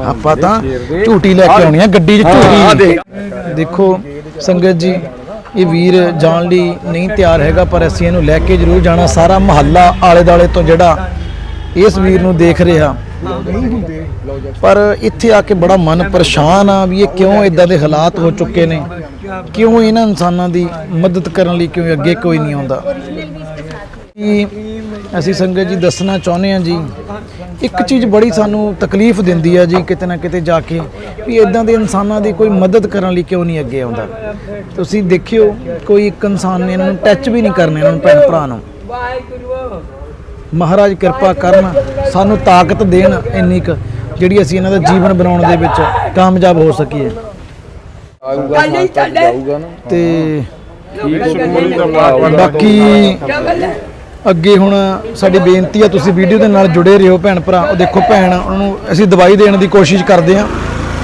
ਆਪਾਂ ਤਾਂ ਝੂਟੀ ਲੈ ਕੇ ਆਉਣੀ ਆ ਗੱਡੀ 'ਚ ਝੂਟੀ। ਦੇਖੋ ਸੰਗਤ ਜੀ, ਇਹ ਵੀਰ ਜਾਣ ਲਈ ਨਹੀਂ ਤਿਆਰ ਹੈਗਾ, ਪਰ ਅਸੀਂ ਇਹਨੂੰ ਲੈ ਕੇ ਜ਼ਰੂਰ ਜਾਣਾ। ਸਾਰਾ ਮੁਹੱਲਾ ਆਲੇ ਦੁਆਲੇ ਤੋਂ ਜਿਹੜਾ ਇਸ ਵੀਰ ਨੂੰ ਦੇਖ ਰਿਹਾ, ਪਰ ਇੱਥੇ ਆ ਕੇ ਬੜਾ ਮਨ ਪਰੇਸ਼ਾਨ ਆ ਵੀ ਇਹ ਕਿਉਂ ਇਦਾਂ ਦੇ ਹਾਲਾਤ ਹੋ ਚੁੱਕੇ ਨੇ, ਕਿਉਂ ਇਹਨਾਂ ਇਨਸਾਨਾਂ ਦੀ ਮਦਦ ਕਰਨ ਲਈ ਕਿਉਂ ਅੱਗੇ ਕੋਈ ਨਹੀਂ ਆਉਂਦਾ। ਅਸੀਂ ਸੰਗਤ ਜੀ ਦੱਸਣਾ ਚਾਹੁੰਦੇ ਹਾਂ ਜੀ, ਇੱਕ ਚੀਜ਼ ਬੜੀ ਸਾਨੂੰ ਤਕਲੀਫ ਦਿੰਦੀ ਆ ਜੀ ਕਿਤੇ ਨਾ ਕਿਤੇ ਜਾ ਕੇ, ਵੀ ਇਦਾਂ ਦੇ ਇਨਸਾਨਾਂ ਦੀ ਕੋਈ ਮਦਦ ਕਰਨ ਲਈ ਕਿਉਂ ਨਹੀਂ ਅੱਗੇ ਆਉਂਦਾ। ਤੁਸੀਂ ਦੇਖਿਓ, ਕੋਈ ਇੱਕ ਇਨਸਾਨ ਨੇ ਇਹਨਾਂ ਨੂੰ ਟੱਚ ਵੀ ਨਹੀਂ ਕਰਨਾ, ਇਹਨਾਂ ਨੂੰ ਭੈਣ ਭਰਾ ਨੂੰ। ਮਹਾਰਾਜ ਕਿਰਪਾ ਕਰਨ, ਸਾਨੂੰ ਤਾਕਤ ਦੇਣ ਇੰਨੀ ਕੁ ਜਿਹੜੀ ਅਸੀਂ ਇਹਨਾਂ ਦਾ ਜੀਵਨ ਬਣਾਉਣ ਦੇ ਵਿੱਚ ਕਾਮਯਾਬ ਹੋ ਸਕੀਏ। ਤੇ ਬਾਕੀ ਅੱਗੇ ਹੁਣ ਸਾਡੀ ਬੇਨਤੀ ਆ, ਤੁਸੀਂ ਵੀਡੀਓ ਦੇ ਨਾਲ ਜੁੜੇ ਰਹੋ ਭੈਣ ਭਰਾ। ਉਹ ਦੇਖੋ ਭੈਣ, ਉਹਨੂੰ ਅਸੀਂ ਦਵਾਈ ਦੇਣ ਦੀ ਕੋਸ਼ਿਸ਼ ਕਰਦੇ ਹਾਂ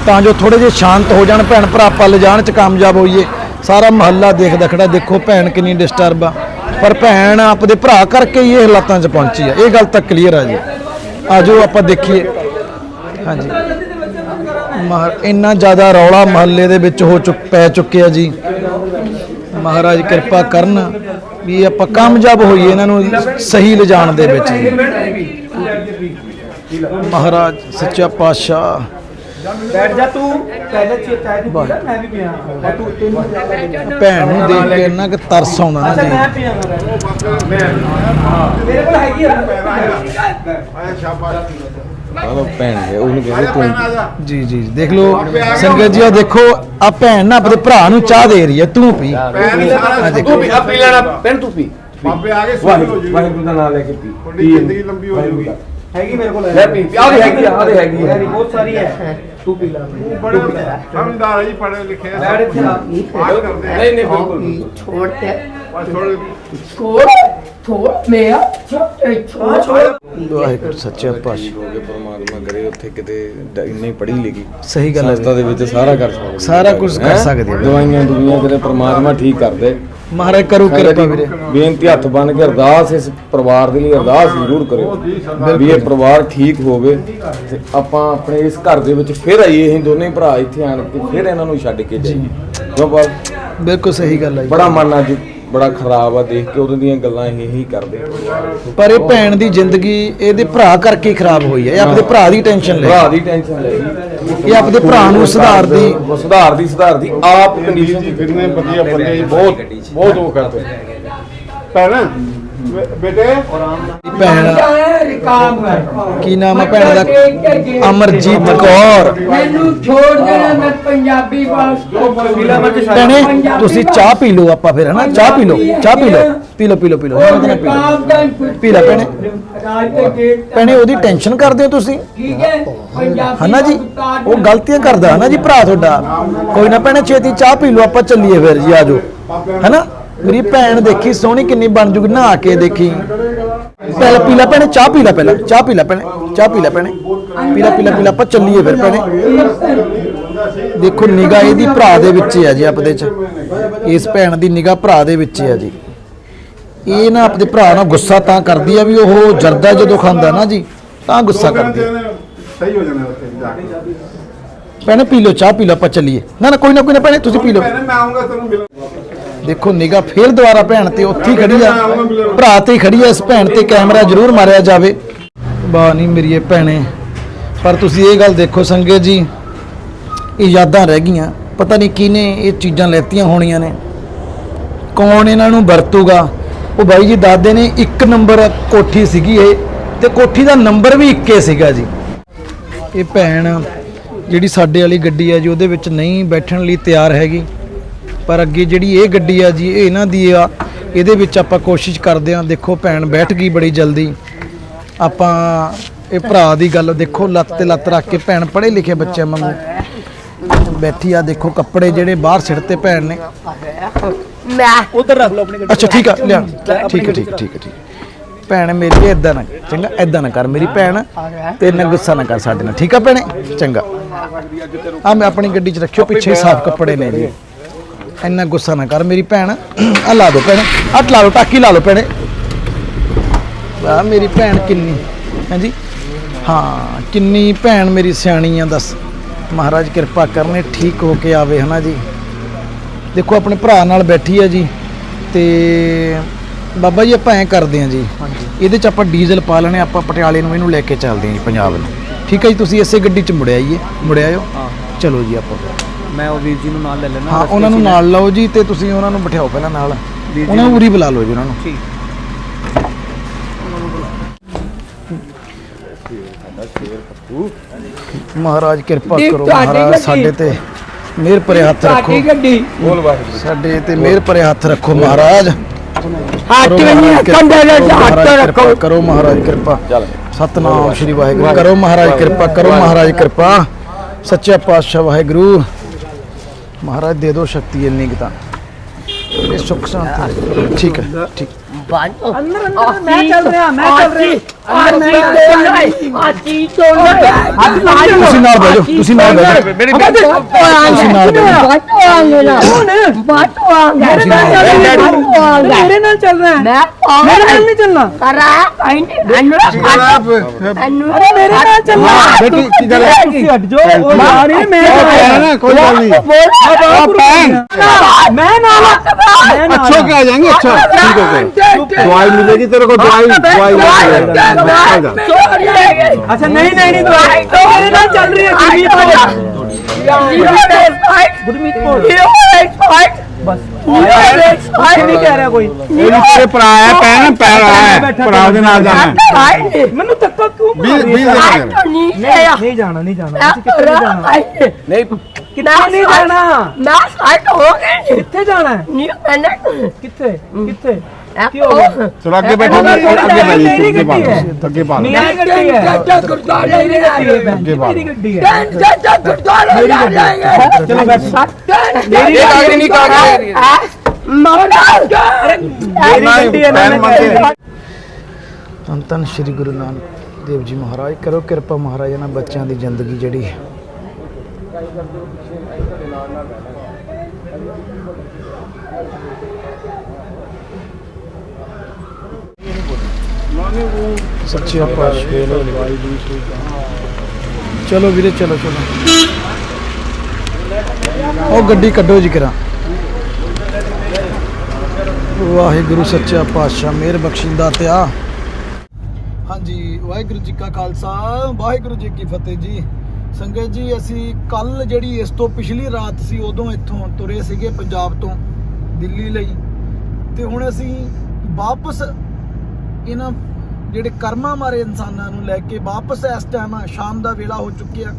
ਤਾਂ ਜੋ ਥੋੜੇ ਜਿਹੇ ਸ਼ਾਂਤ ਹੋ ਜਾਣ ਭੈਣ ਭਰਾ, ਆਪਾਂ ਲਿਜਾਣ 'ਚ ਕਾਮਯਾਬ ਹੋਈਏ। ਸਾਰਾ ਮਹੱਲਾ ਦੇਖਦਾ ਖੜਾ, ਦੇਖੋ ਭੈਣ ਕਿੰਨੀ ਡਿਸਟਰਬ ਆ, ਪਰ ਭੈਣ ਆਪਣੇ ਭਰਾ ਕਰਕੇ ਹੀ ਇਹ ਹਾਲਾਤਾਂ 'ਚ ਪਹੁੰਚੀ ਆ। ਇਹ ਗੱਲ ਤਾਂ ਕਲੀਅਰ ਆ ਜੀ। ਆਜੋ ਆਪਾਂ ਦੇਖੀਏ। ਹਾਂਜੀ, ਇੰਨਾ ਜ਼ਿਆਦਾ ਰੌਲਾ ਮਹੱਲੇ ਦੇ ਵਿੱਚ ਪੈ ਚੁੱਕਿਆ ਜੀ। ਮਹਾਰਾਜ ਕਿਰਪਾ ਕਰਨ ਵੀ ਆਪਾਂ ਕਾਮਯਾਬ ਹੋਈਏ ਇਹਨਾਂ ਨੂੰ ਸਹੀ ਲਿਜਾਣ ਦੇ ਵਿੱਚ। ਮਹਾਰਾਜ ਸੱਚਾ ਪਾਤਸ਼ਾਹ बैठ जा तू पहले चाय दी पी मैं भी पिया और तू तेन ਭੈਣ ਨੂੰ ਦੇਖ ਕੇ ਇੰਨਾ ਕਿ ਤਰਸ ਆਉਂਦਾ ਨਾ अच्छा ਜੀ। मैं पियागा मैं मेरे को हैगी ਆਇਆ ਸ਼ਾਬਾਸ਼ ਚਲੋ ਭੈਣ ਦੇ ਉਹਨੂੰ ਕਹਿੰਦੇ ਤੂੰ ਜੀ ਜੀ ਦੇਖ ਲਓ ਸੰਗਤ ਜੀ, ਆ ਦੇਖੋ ਆ ਭੈਣ ਨਾ ਆਪਣੇ ਭਰਾ ਨੂੰ ਚਾਹ ਦੇ ਰਹੀ ਹੈ, ਤੂੰ ਪੀ। ਤੂੰ ਵੀ ਆਪੀ ਲੈਣਾ ਭੈਣ, ਤੂੰ ਪੀ। ਬਾਬੇ ਆ ਗਏ ਵਾਹਿਗੁਰੂ ਦਾ ਨਾਮ ਲੈ ਕੇ ਪੀ। ਤੁਹਾਡੀ ਜ਼ਿੰਦਗੀ ਲੰਬੀ ਹੋ ਜਾਊਗੀ। हैगी मेरे को ਲੈ ਪੀ, ਆ ਦੇ ਹੈਗੀ, ਆ ਦੇ ਹੈਗੀ ਹੈ। बहुत सारी है तू पी ला ਬੜੇ ਸਮਝਦਾਰ ਹੈ ਜੀ, ਪੜ੍ਹੇ ਲਿਖੇ ਆ। बैठ इधर ਆਹ ਕਰਦੇ ਆ। ਨਹੀਂ ਨਹੀਂ ਬਿਲਕੁਲ छोड़ दे ਬਸ ਥੋੜੇ छोड़ छोड़ मेरा छोड़ ਵਾਹਿਗੁਰੂ ਸੱਚਾ ਪਾਤਸ਼ਾਹ। ਹੋ ਗਏ ਪਰਮਾਤਮਾ ਕਰੇ ਉੱਥੇ ਕਿਤੇ ਇੰਨੀ ਪੜ੍ਹੀ ਲਿਖੀ ਸਹੀ ਗੱਲ ਹੈ ਸੰਸਥਾ ਦੇ ਵਿੱਚ ਸਾਰਾ ਕਰ ਸਕਦੇ ਸਾਰਾ ਕੁਝ ਕਰ ਸਕਦੇ ਆ। ਦਵਾਈਆਂ ਦੁਨੀਆਂ ਕਿਤੇ ਪਰਮਾਤਮਾ ਠੀਕ ਕਰਦੇ। ਮਹਾਰਾਜ ਕਰੋ ਕਿਰਪਾ ਵੀਰੇ। ਬੇਨਤੀ ਹੱਥ ਬੰਨ ਕੇ ਅਰਦਾਸ ਇਸ ਪਰਿਵਾਰ ਦੇ ਲਈ ਅਰਦਾਸ ਜ਼ਰੂਰ ਕਰਿਓ ਵੀ ਇਹ ਪਰਿਵਾਰ ਠੀਕ ਹੋਵੇ ਤੇ ਆਪਾਂ ਆਪਣੇ ਇਸ ਘਰ ਦੇ ਵਿੱਚ ਫਿਰ ਆਈਏ। ਅਸੀਂ ਦੋਨੇ ਭਰਾ ਇੱਥੇ ਆਣ ਕੇ ਫਿਰ ਇਹਨਾਂ ਨੂੰ ਛੱਡ ਕੇ ਜਾਈਏ। ਕਿਉਂ ਬਾਲ ਬਿਲਕੁਲ ਸਹੀ ਗੱਲ ਹੈ ਜੀ। ਬੜਾ ਮਨ ਅੱਜ ਬੜਾ ਖਰਾਬ ਆ ਦੇਖ ਕੇ ਉਦੋਂ ਦੀਆਂ ਗੱਲਾਂ ਅਸੀਂ ਇਹੀ ਕਰਦੇ। ਪਰ ਇਹ ਭੈਣ ਦੀ ਜ਼ਿੰਦਗੀ ਇਹਦੇ ਭਰਾ ਕਰਕੇ ਹੀ ਖਰਾਬ ਹੋਈ ਹੈ। ਇਹ ਆਪਣੇ ਭਰਾ ਦੀ ਟੈਨਸ਼ਨ ਲੈ ਭਰਾ ਦੀ ਟੈਨਸ਼ਨ ਲੈ ਇਹ ਆਪਣੇ ਭਰਾ ਨੂੰ ਸੁਧਾਰਦੀ ਸੁਧਾਰਦੀ ਆਪ ਕੰਡੀਸ਼ਨ ਫਿਰਨੇ ਵਧੀਆ ਬੰਦੇ ਜੀ, ਬਹੁਤ ਉਹ ਕਰਦੇ ਭੈਣ ਬੇਟੇ ਭੈਣ काम है ਕੀ ਨਾਮ ਹੈ ਭੈਣ ਦਾ? ਅਮਰਜੀਤ ਕੌਰ। मैनू छोड़ देना मैं पंजाबी वास्ते ਭੈਣੇ ਤੁਸੀਂ ਚਾਹ ਪੀ ਲਓ ਆਪਾਂ ਫਿਰ ਹਨਾ ਚਾਹ ਪੀ ਲਓ ਪੀ ਲਓ ਪੀ ਲੈ ਭੈਣੇ। ਭੈਣੇ ਉਹਦੀ ਟੈਨਸ਼ਨ ਕਰਦੇ ਹੋ ਤੁਸੀਂ ठीक है पंजाबी ਹਨਾ ਜੀ ਉਹ ਗਲਤੀਆਂ ਕਰਦਾ ਹਨਾ ਜੀ ਭਰਾ ਤੁਹਾਡਾ। ਕੋਈ ਨਾ ਭੈਣੇ ਛੇਤੀ ਚਾਹ ਪੀ ਲਓ ਆਪਾਂ ਚੱਲੀਏ ਫਿਰ ਜੀ ਆਜੋ ਹਨਾ। ਮੇਰੀ ਭੈਣ ਦੇਖੀ ਸੋਹਣੀ ਕਿੰਨੀ ਬਣ ਜੂਗੀ ਨਹਾ ਕੇ ਦੇਖੀ। ਪਹਿਲਾਂ ਪੀ ਲੈ ਭੈਣੇ ਚਾਹ ਪੀ ਲੈ ਪਹਿਲਾਂ ਚਾਹ ਪੀ ਲੈ ਭੈਣੇ ਪੀ ਲੈ ਆਪਾਂ ਚੱਲੀਏ ਫਿਰ ਭੈਣੇ। ਦੇਖੋ ਨਿਗਾਹ ਇਹਦੀ ਭਰਾ ਦੇ ਵਿੱਚ ਹੀ ਆ ਜੀ ਆਪਦੇ ਚ। ਇਸ ਭੈਣ ਦੀ ਨਿਗਾਹ ਭਰਾ ਦੇ ਵਿੱਚ ਹੀ ਆ ਜੀ। ਇਹ ਨਾ ਆਪਣੇ ਭਰਾ ਨਾਲ ਗੁੱਸਾ ਤਾਂ ਕਰਦੀ ਆ ਵੀ ਉਹ ਜਰਦਾ ਜਦੋਂ ਖਾਂਦਾ ਨਾ ਜੀ ਤਾਂ ਗੁੱਸਾ ਕਰਦੀ ਆ। ਸਹੀ ਹੋ ਜਾਣਾ ਉੱਥੇ ਜਾ ਕੇ ਭੈਣੇ ਪੀ ਲਓ ਚਾਹ ਪੀ ਲਓ ਆਪਾਂ ਚੱਲੀਏ। ਨਾ ਕੋਈ ਨਾ ਭੈਣੇ ਤੁਸੀਂ ਪੀ ਲਓ। ਮੈਂ ਆਉਂਗਾ ਤੈਨੂੰ ਮਿਲਣ। ਦੇਖੋ ਨਿਗਾਹ ਫੇਰ ਦੁਬਾਰਾ ਭੈਣ ਤੇ ਉੱਥੇ ਹੀ ਖੜੀ ਆ ਭਰਾ ਤੇ ਹੀ ਖੜੀ ਆ। ਇਸ ਭੈਣ ਤੇ ਕੈਮਰਾ ਜ਼ਰੂਰ ਮਾਰਿਆ ਜਾਵੇ। ਵਾਹ ਨਹੀਂ ਮੇਰੀ ਇਹ ਭੈਣੇ। ਪਰ ਤੁਸੀਂ ਇਹ ਗੱਲ ਦੇਖੋ ਸੰਗਤ ਜੀ ਇਹ ਯਾਦਾਂ ਰਹਿ ਗਈਆਂ। ਪਤਾ ਨਹੀਂ ਕਿਹਨੇ ਇਹ ਚੀਜ਼ਾਂ ਲੈਤੀਆਂ ਹੋਣੀਆਂ ਨੇ। ਕੌਣ ਇਹਨਾਂ ਨੂੰ ਵਰਤੂਗਾ। ਉਹ ਬਾਈ ਜੀ ਦਾਦੇ ਨੇ 1 ਨੰਬਰ ਕੋਠੀ ਸੀਗੀ ਇਹ ਤੇ ਕੋਠੀ ਦਾ ਨੰਬਰ ਵੀ 1 ਸੀਗਾ ਜੀ। ਇਹ ਭੈਣ ਜਿਹੜੀ ਸਾਡੇ ਵਾਲੀ ਗੱਡੀ ਆ ਜੀ ਉਹਦੇ ਵਿੱਚ ਨਹੀਂ ਬੈਠਣ ਲਈ ਤਿਆਰ ਹੈਗੀ। ਪਰ ਅੱਗੇ ਜਿਹੜੀ ਇਹ ਗੱਡੀ ਆ ਜੀ ਇਹ ਇਹਨਾਂ ਦੀ ਆ। ਇਹਦੇ ਵਿੱਚ ਆਪਾਂ ਕੋਸ਼ਿਸ਼ ਕਰਦੇ ਆ। ਦੇਖੋ ਭੈਣ ਬੈਠ ਗਈ ਬੜੀ ਜਲਦੀ। ਆਪਾਂ ਇਹ ਭਰਾ ਦੀ ਗੱਲ ਦੇਖੋ ਲੱਤ ਤੇ ਲੱਤ ਰੱਖ ਕੇ ਭੈਣ ਪੜ੍ਹੇ ਲਿਖੇ ਬੱਚਿਆਂ ਵਾਂਗੂ ਬੈਠੀ ਆ। ਦੇਖੋ ਕੱਪੜੇ ਜਿਹੜੇ ਬਾਹਰ ਸਿੱਟਤੇ ਭੈਣ ਨੇ। मैं ਉਧਰ ਰੱਖ ਲਓ ਆਪਣੀ ਅੱਛਾ ਠੀਕ ਆ ਲਿਆ ਠੀਕ ਹੈ ਭੈਣ ਮੇਰੀ ਏਦਾਂ ਨਾ ਚੰਗਾ ਏਦਾਂ ਨਾ ਕਰ ਮੇਰੀ ਭੈਣ ਤੇ ਇੰਨਾ ਗੁੱਸਾ ਨਾ ਕਰ ਸਾਡੇ ਨਾਲ ਠੀਕ ਆ ਭੈਣੇ ਚੰਗਾ। ਆ ਮੈਂ ਆਪਣੀ ਗੱਡੀ 'ਚ ਰੱਖਿਓ ਪਿੱਛੇ ਸਾਫ਼ ਕੱਪੜੇ ਨੇ ਜੀ। ਇੰਨਾ ਗੁੱਸਾ ਨਾ ਕਰ ਮੇਰੀ ਭੈਣ। ਆ ਲਾ ਦੋ ਭੈਣੇ ਅੱਟ ਲਾ ਲਓ ਟਾਕੀ ਲਾ ਲਓ ਭੈਣੇ। ਆ ਮੇਰੀ ਭੈਣ ਕਿੰਨੀ ਹਾਂਜੀ ਹਾਂ ਕਿੰਨੀ ਭੈਣ ਮੇਰੀ ਸਿਆਣੀ ਆ ਦੱਸ। ਮਹਾਰਾਜ ਕਿਰਪਾ ਕਰਨੇ ਠੀਕ ਹੋ ਕੇ ਆਵੇ ਹਨਾ ਜੀ। ਦੇਖੋ ਆਪਣੇ ਭਰਾ ਨਾਲ ਬੈਠੀ ਆ ਜੀ ਤੇ ਬਾਬਾ ਜੀ ਆਪਾਂ ਐਂ ਕਰਦੇ ਆ ਜੀ ਇਹਦੇ 'ਚ ਆਪਾਂ ਡੀਜ਼ਲ ਪਾ ਲੈਣੇ ਆਪਾਂ ਪਟਿਆਲੇ ਨੂੰ ਇਹਨੂੰ ਲੈ ਕੇ ਚੱਲਦੇ ਆ ਜੀ ਪੰਜਾਬ ਨੂੰ। ਠੀਕ ਹੈ ਜੀ ਤੁਸੀਂ ਇਸੇ ਗੱਡੀ 'ਚ ਮੁੜ ਆਇਓ ਚਲੋ ਜੀ ਆਪਾਂ। ਮੈਂ ਉਹ ਵੀਰ ਜੀ ਨੂੰ ਨਾਲ ਲੈ ਲੈਣਾ। ਹਾਂ ਉਹਨਾਂ ਨੂੰ ਨਾਲ ਲਓ ਜੀ ਤੇ ਤੁਸੀਂ ਉਹਨਾਂ ਨੂੰ ਬਿਠਾਓ ਪਹਿਲਾਂ ਨਾਲ। ਉਹਨਾਂ ਨੂੰ ਉਰੀ ਬੁਲਾ ਲਓ ਜੀ ਉਹਨਾਂ ਨੂੰ। ਠੀਕ ਮਹਾਰਾਜ ਕਿਰਪਾ ਕਰੋ ਮਹਾਰਾਜ ਸਾਡੇ ਤੇ ਮਿਹਰ ਭਰੇ ਹੱਥ ਰੱਖੋ। गड्डी ਸਾਡੇ ਤੇ ਮਿਹਰ ਭਰੇ ਹੱਥ ਰੱਖੋ ਮਹਾਰਾਜ। हाथ में नहीं कंधे पे हाथ रखो। ਕਰੋ ਮਹਾਰਾਜ ਕਿਰਪਾ। ਸਤਨਾਮ ਸ਼੍ਰੀ ਵਾਹਿਗੁਰੂ। ਕਰੋ ਮਹਾਰਾਜ ਕਿਰਪਾ ਕਰੋ ਮਹਾਰਾਜ ਕਿਰਪਾ। ਸੱਚਾ ਪਾਤਸ਼ਾਹ ਵਾਹਿਗੁਰੂ ਮਹਾਰਾਜ ਦੇ ਦਿਓ ਸ਼ਕਤੀ ਇੰਨੀ ਕੁ ਤਾਂ ਇਹ ਸੁੱਖ ਸ਼ਾਂਤੀ। ਠੀਕ ਹੈ ਠੀਕ अंदर अंदर मैं चल रहा ਤੁਸੀਂ ਨਾਲ ਬਹਿ ਜਾਓ ਤੁਸੀਂ ਨਾਲ ਬਹਿ ਜਾਓ ਤੁਸੀਂ ਨਾਲ ਬਹਿ ਜਾਓ। मेरे नाल चल रहा है। मेरे नाल नहीं चलना। अरे मेरे नाल चलना। हट जाओ। अरे मैं कोई बात नहीं मैं नाल अच्छो के आ जाएंगे। अच्छा ठीक हो गया दवाई मिलेगी तेरे को दवाई अच्छा नहीं नहीं दवाई तो मेरे नाल चल रही है। गुरमीत कौर बस नहीं कह रहा कोई भरा है पैन पैर है भरा के नाल जाना मैनू धक्का क्यों मार रही है? नहीं जाना नहीं जाना नहीं कितने नहीं जाना कितने जाना है कितने कितने क्यों चलो आगे बैठो आगे बैठिए आगे बात मेरी गड्डी है मेरी गड्डी है चलो बैठ ਧੰਨ ਧੰਨ ਸ਼੍ਰੀ ਗੁਰੂ ਨਾਨਕ ਦੇਵ ਜੀ ਮਹਾਰਾਜ, ਕਰੋ ਕਿਰਪਾ ਮਹਾਰਾਜ ਇਹਨਾਂ ਬੱਚਿਆਂ ਦੀ ਜ਼ਿੰਦਗੀ ਜਿਹੜੀ ਹੈ ਸੱਚੇ ਪਾਤਸ਼ਾਹ। ਚਲੋ ਵੀਰੇ ਚਲੋ ਚਲੋ, ਉਹ ਗੱਡੀ ਕੱਢੋ ਜੀ ਕਰਾਂ। ਵਾਹਿਗੁਰੂ ਸੱਚਾ ਪਾਤਸ਼ਾਹ ਮਿਹਰ ਬਖਸ਼ਿੰਦਾ ਤਿਆ। ਹਾਂਜੀ, ਵਾਹਿਗੁਰੂ ਜੀ ਕਾ ਖਾਲਸਾ ਵਾਹਿਗੁਰੂ ਜੀ ਕੀ ਫਤਿਹ ਜੀ। ਸੰਗਤ ਜੀ, ਅਸੀਂ ਕੱਲ ਜਿਹੜੀ ਇਸ ਤੋਂ ਪਿਛਲੀ ਰਾਤ ਸੀ ਉਦੋਂ ਇੱਥੋਂ ਤੁਰੇ ਸੀਗੇ ਪੰਜਾਬ ਤੋਂ ਦਿੱਲੀ ਲਈ, ਤੇ ਹੁਣ ਅਸੀਂ ਵਾਪਸ ਇਹਨਾਂ ਜਿਹੜੇ ਕਰਮਾਂ ਮਾਰੇ ਇਨਸਾਨਾਂ ਨੂੰ ਲੈ ਕੇ ਵਾਪਸ ਇਸ ਟਾਈਮ ਸ਼ਾਮ ਦਾ ਵੇਲਾ ਹੋ ਚੁੱਕਿਆ।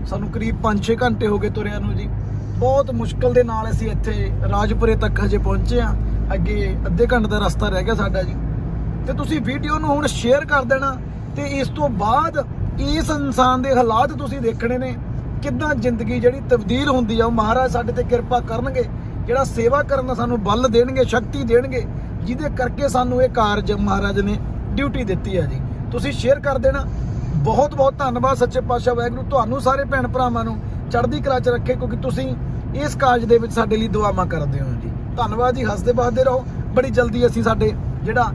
ਸਾਨੂੰ ਕਰੀਬ 5-6 ਘੰਟੇ ਹੋ ਗਏ ਤੁਰਿਆਂ ਨੂੰ ਜੀ। ਬਹੁਤ ਮੁਸ਼ਕਲ ਦੇ ਨਾਲ ਅਸੀਂ ਇੱਥੇ ਰਾਜਪੁਰੇ ਤੱਕ ਹਜੇ ਪਹੁੰਚੇ ਹਾਂ। ਅੱਗੇ ਅੱਧੇ ਘੰਟੇ ਦਾ ਰਸਤਾ ਰਹਿ ਗਿਆ ਸਾਡਾ ਜੀ। ਤੇ ਤੁਸੀਂ ਵੀਡੀਓ ਨੂੰ ਹੁਣ ਸ਼ੇਅਰ ਕਰ ਦੇਣਾ, ਤੇ ਇਸ ਤੋਂ ਬਾਅਦ ਇਸ ਇਨਸਾਨ ਦੇ ਹਾਲਾਤ ਤੁਸੀਂ ਦੇਖਣੇ ਨੇ, ਕਿੱਦਾਂ ਜ਼ਿੰਦਗੀ ਜਿਹੜੀ ਤਬਦੀਲ ਹੁੰਦੀ ਆ। ਉਹ ਮਹਾਰਾਜ ਸਾਡੇ ਤੇ ਕਿਰਪਾ ਕਰਨਗੇ, ਜਿਹੜਾ ਸੇਵਾ ਕਰਨ ਦਾ ਸਾਨੂੰ ਬਲ ਦੇਣਗੇ, ਸ਼ਕਤੀ ਦੇਣਗੇ, ਜਿਹਦੇ ਕਰਕੇ ਸਾਨੂੰ ਇਹ ਕਾਰਜ ਮਹਾਰਾਜ ਨੇ ਡਿਊਟੀ ਦਿੱਤੀ ਹੈ ਜੀ। ਤੁਸੀਂ ਸ਼ੇਅਰ ਕਰ ਦੇਣਾ। ਬਹੁਤ ਬਹੁਤ ਧੰਨਵਾਦ ਸੱਚੇ ਪਾਤਸ਼ਾਹ ਵਾਹਿਗੁਰੂ, ਤੁਹਾਨੂੰ ਸਾਰੇ ਭੈਣ ਭਰਾਵਾਂ ਨੂੰ ਚੜ੍ਹਦੀ ਕਲਾ 'ਚ ਰੱਖੇ, ਕਿਉਂਕਿ ਤੁਸੀਂ ਇਸ ਕਾਰਜ ਦੇ ਵਿੱਚ ਸਾਡੇ ਲਈ ਦੁਆਵਾਂ ਕਰਦੇ ਹੋ ਜੀ। ਧੰਨਵਾਦ ਜੀ, ਹੱਸਦੇ ਵਸਦੇ ਰਹੋ। ਬੜੀ ਜਲਦੀ ਅਸੀਂ ਸਾਡੇ ਜਿਹੜਾ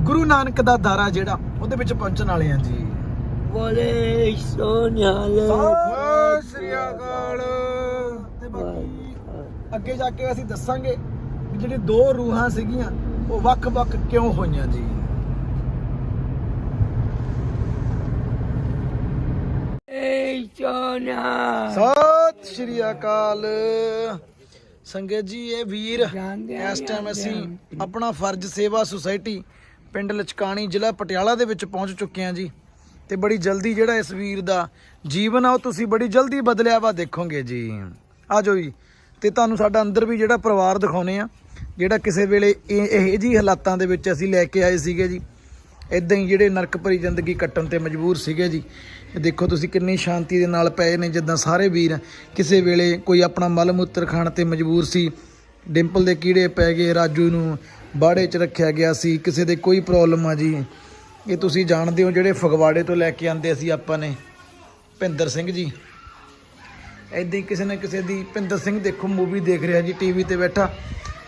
ਗੁਰੂ ਨਾਨਕ ਦਾ ਦਾਰਾ ਜਿਹੜਾ ਉਹਦੇ ਵਿੱਚ ਪਹੁੰਚਣ ਵਾਲੇ ਹਾਂ ਜੀ। ਬੋਲੇ ਸੋਨਿਆਲ ਸਤਿ ਸ੍ਰੀ ਅਕਾਲ। ਤੇ ਬਾਕੀ ਅੱਗੇ ਜਾ ਕੇ ਅਸੀਂ ਦੱਸਾਂਗੇ ਵੀ ਜਿਹੜੀ ਦੋ ਰੂਹਾਂ ਸੀਗੀਆਂ ਉਹ ਵੱਖ-ਵੱਖ ਕਿਉਂ ਹੋਈਆਂ ਜੀ। ਸਤਿ ਸ਼੍ਰੀ ਅਕਾਲ ਸੰਗਤ ਜੀ। ਇਹ ਵੀਰ ਇਸ ਟਾਈਮ ਅਸੀਂ ਆਪਣਾ ਫਰਜ਼ ਸੇਵਾ ਸੁਸਾਇਟੀ ਪਿੰਡ ਲਚਕਾਣੀ ਜ਼ਿਲ੍ਹਾ ਪਟਿਆਲਾ ਦੇ ਵਿੱਚ ਪਹੁੰਚ ਚੁੱਕੇ ਹਾਂ ਜੀ। ਤੇ ਬੜੀ ਜਲਦੀ ਜਿਹੜਾ ਇਸ ਵੀਰ ਦਾ ਜੀਵਨ ਆ ਉਹ ਤੁਸੀਂ ਬੜੀ ਜਲਦੀ ਬਦਲਿਆ ਵਾ ਦੇਖੋਗੇ ਜੀ। ਆ ਜਾਓ ਜੀ, ਤੇ ਤੁਹਾਨੂੰ ਸਾਡਾ ਅੰਦਰ ਵੀ ਜਿਹੜਾ ਪਰਿਵਾਰ ਦਿਖਾਉਨੇ ਆ, ਜਿਹੜਾ ਕਿਸੇ ਵੇਲੇ ਇਹ ਜਿਹੀ ਹਾਲਾਤਾਂ ਦੇ ਵਿੱਚ ਅਸੀਂ ਲੈ ਕੇ ਆਏ ਸੀਗੇ ਜੀ। ਇਦਾਂ ਹੀ ਜਿਹੜੇ ਨਰਕ ਭਰੀ ਜ਼ਿੰਦਗੀ ਕੱਟਣ ਤੇ ਮਜਬੂਰ ਸੀਗੇ ਜੀ। ਦੇਖੋ ਤੁਸੀਂ ਕਿੰਨੀ ਸ਼ਾਂਤੀ ਦੇ ਨਾਲ ਪਏ ਨੇ, ਜਿੱਦਾਂ ਸਾਰੇ ਵੀਰ ਕਿਸੇ ਵੇਲੇ ਕੋਈ ਆਪਣਾ ਮਲ ਮੂਤਰ ਖਾਣ ਤੇ ਮਜਬੂਰ ਸੀ, ਡਿੰਪਲ ਦੇ ਕੀੜੇ ਪੈ ਗਏ, ਰਾਜੂ ਨੂੰ ਬਾੜੇ 'ਚ ਰੱਖਿਆ ਗਿਆ ਸੀ, ਕਿਸੇ ਦੇ ਕੋਈ ਪ੍ਰੋਬਲਮ ਆ ਜੀ। ਇਹ ਤੁਸੀਂ ਜਾਣਦੇ ਹੋ, ਜਿਹੜੇ ਫਗਵਾੜੇ ਤੋਂ ਲੈ ਕੇ ਆਂਦੇ ਸੀ ਆਪਾਂ ਨੇ ਭਿੰਦਰ ਸਿੰਘ ਜੀ। ਇੱਦਾਂ ਹੀ ਕਿਸੇ ਨਾ ਕਿਸੇ ਦੀ ਭਿੰਦਰ ਸਿੰਘ ਦੇਖੋ ਮੂਵੀ ਦੇਖ ਰਿਹਾ ਜੀ ਟੀਵੀ ਤੇ ਬੈਠਾ।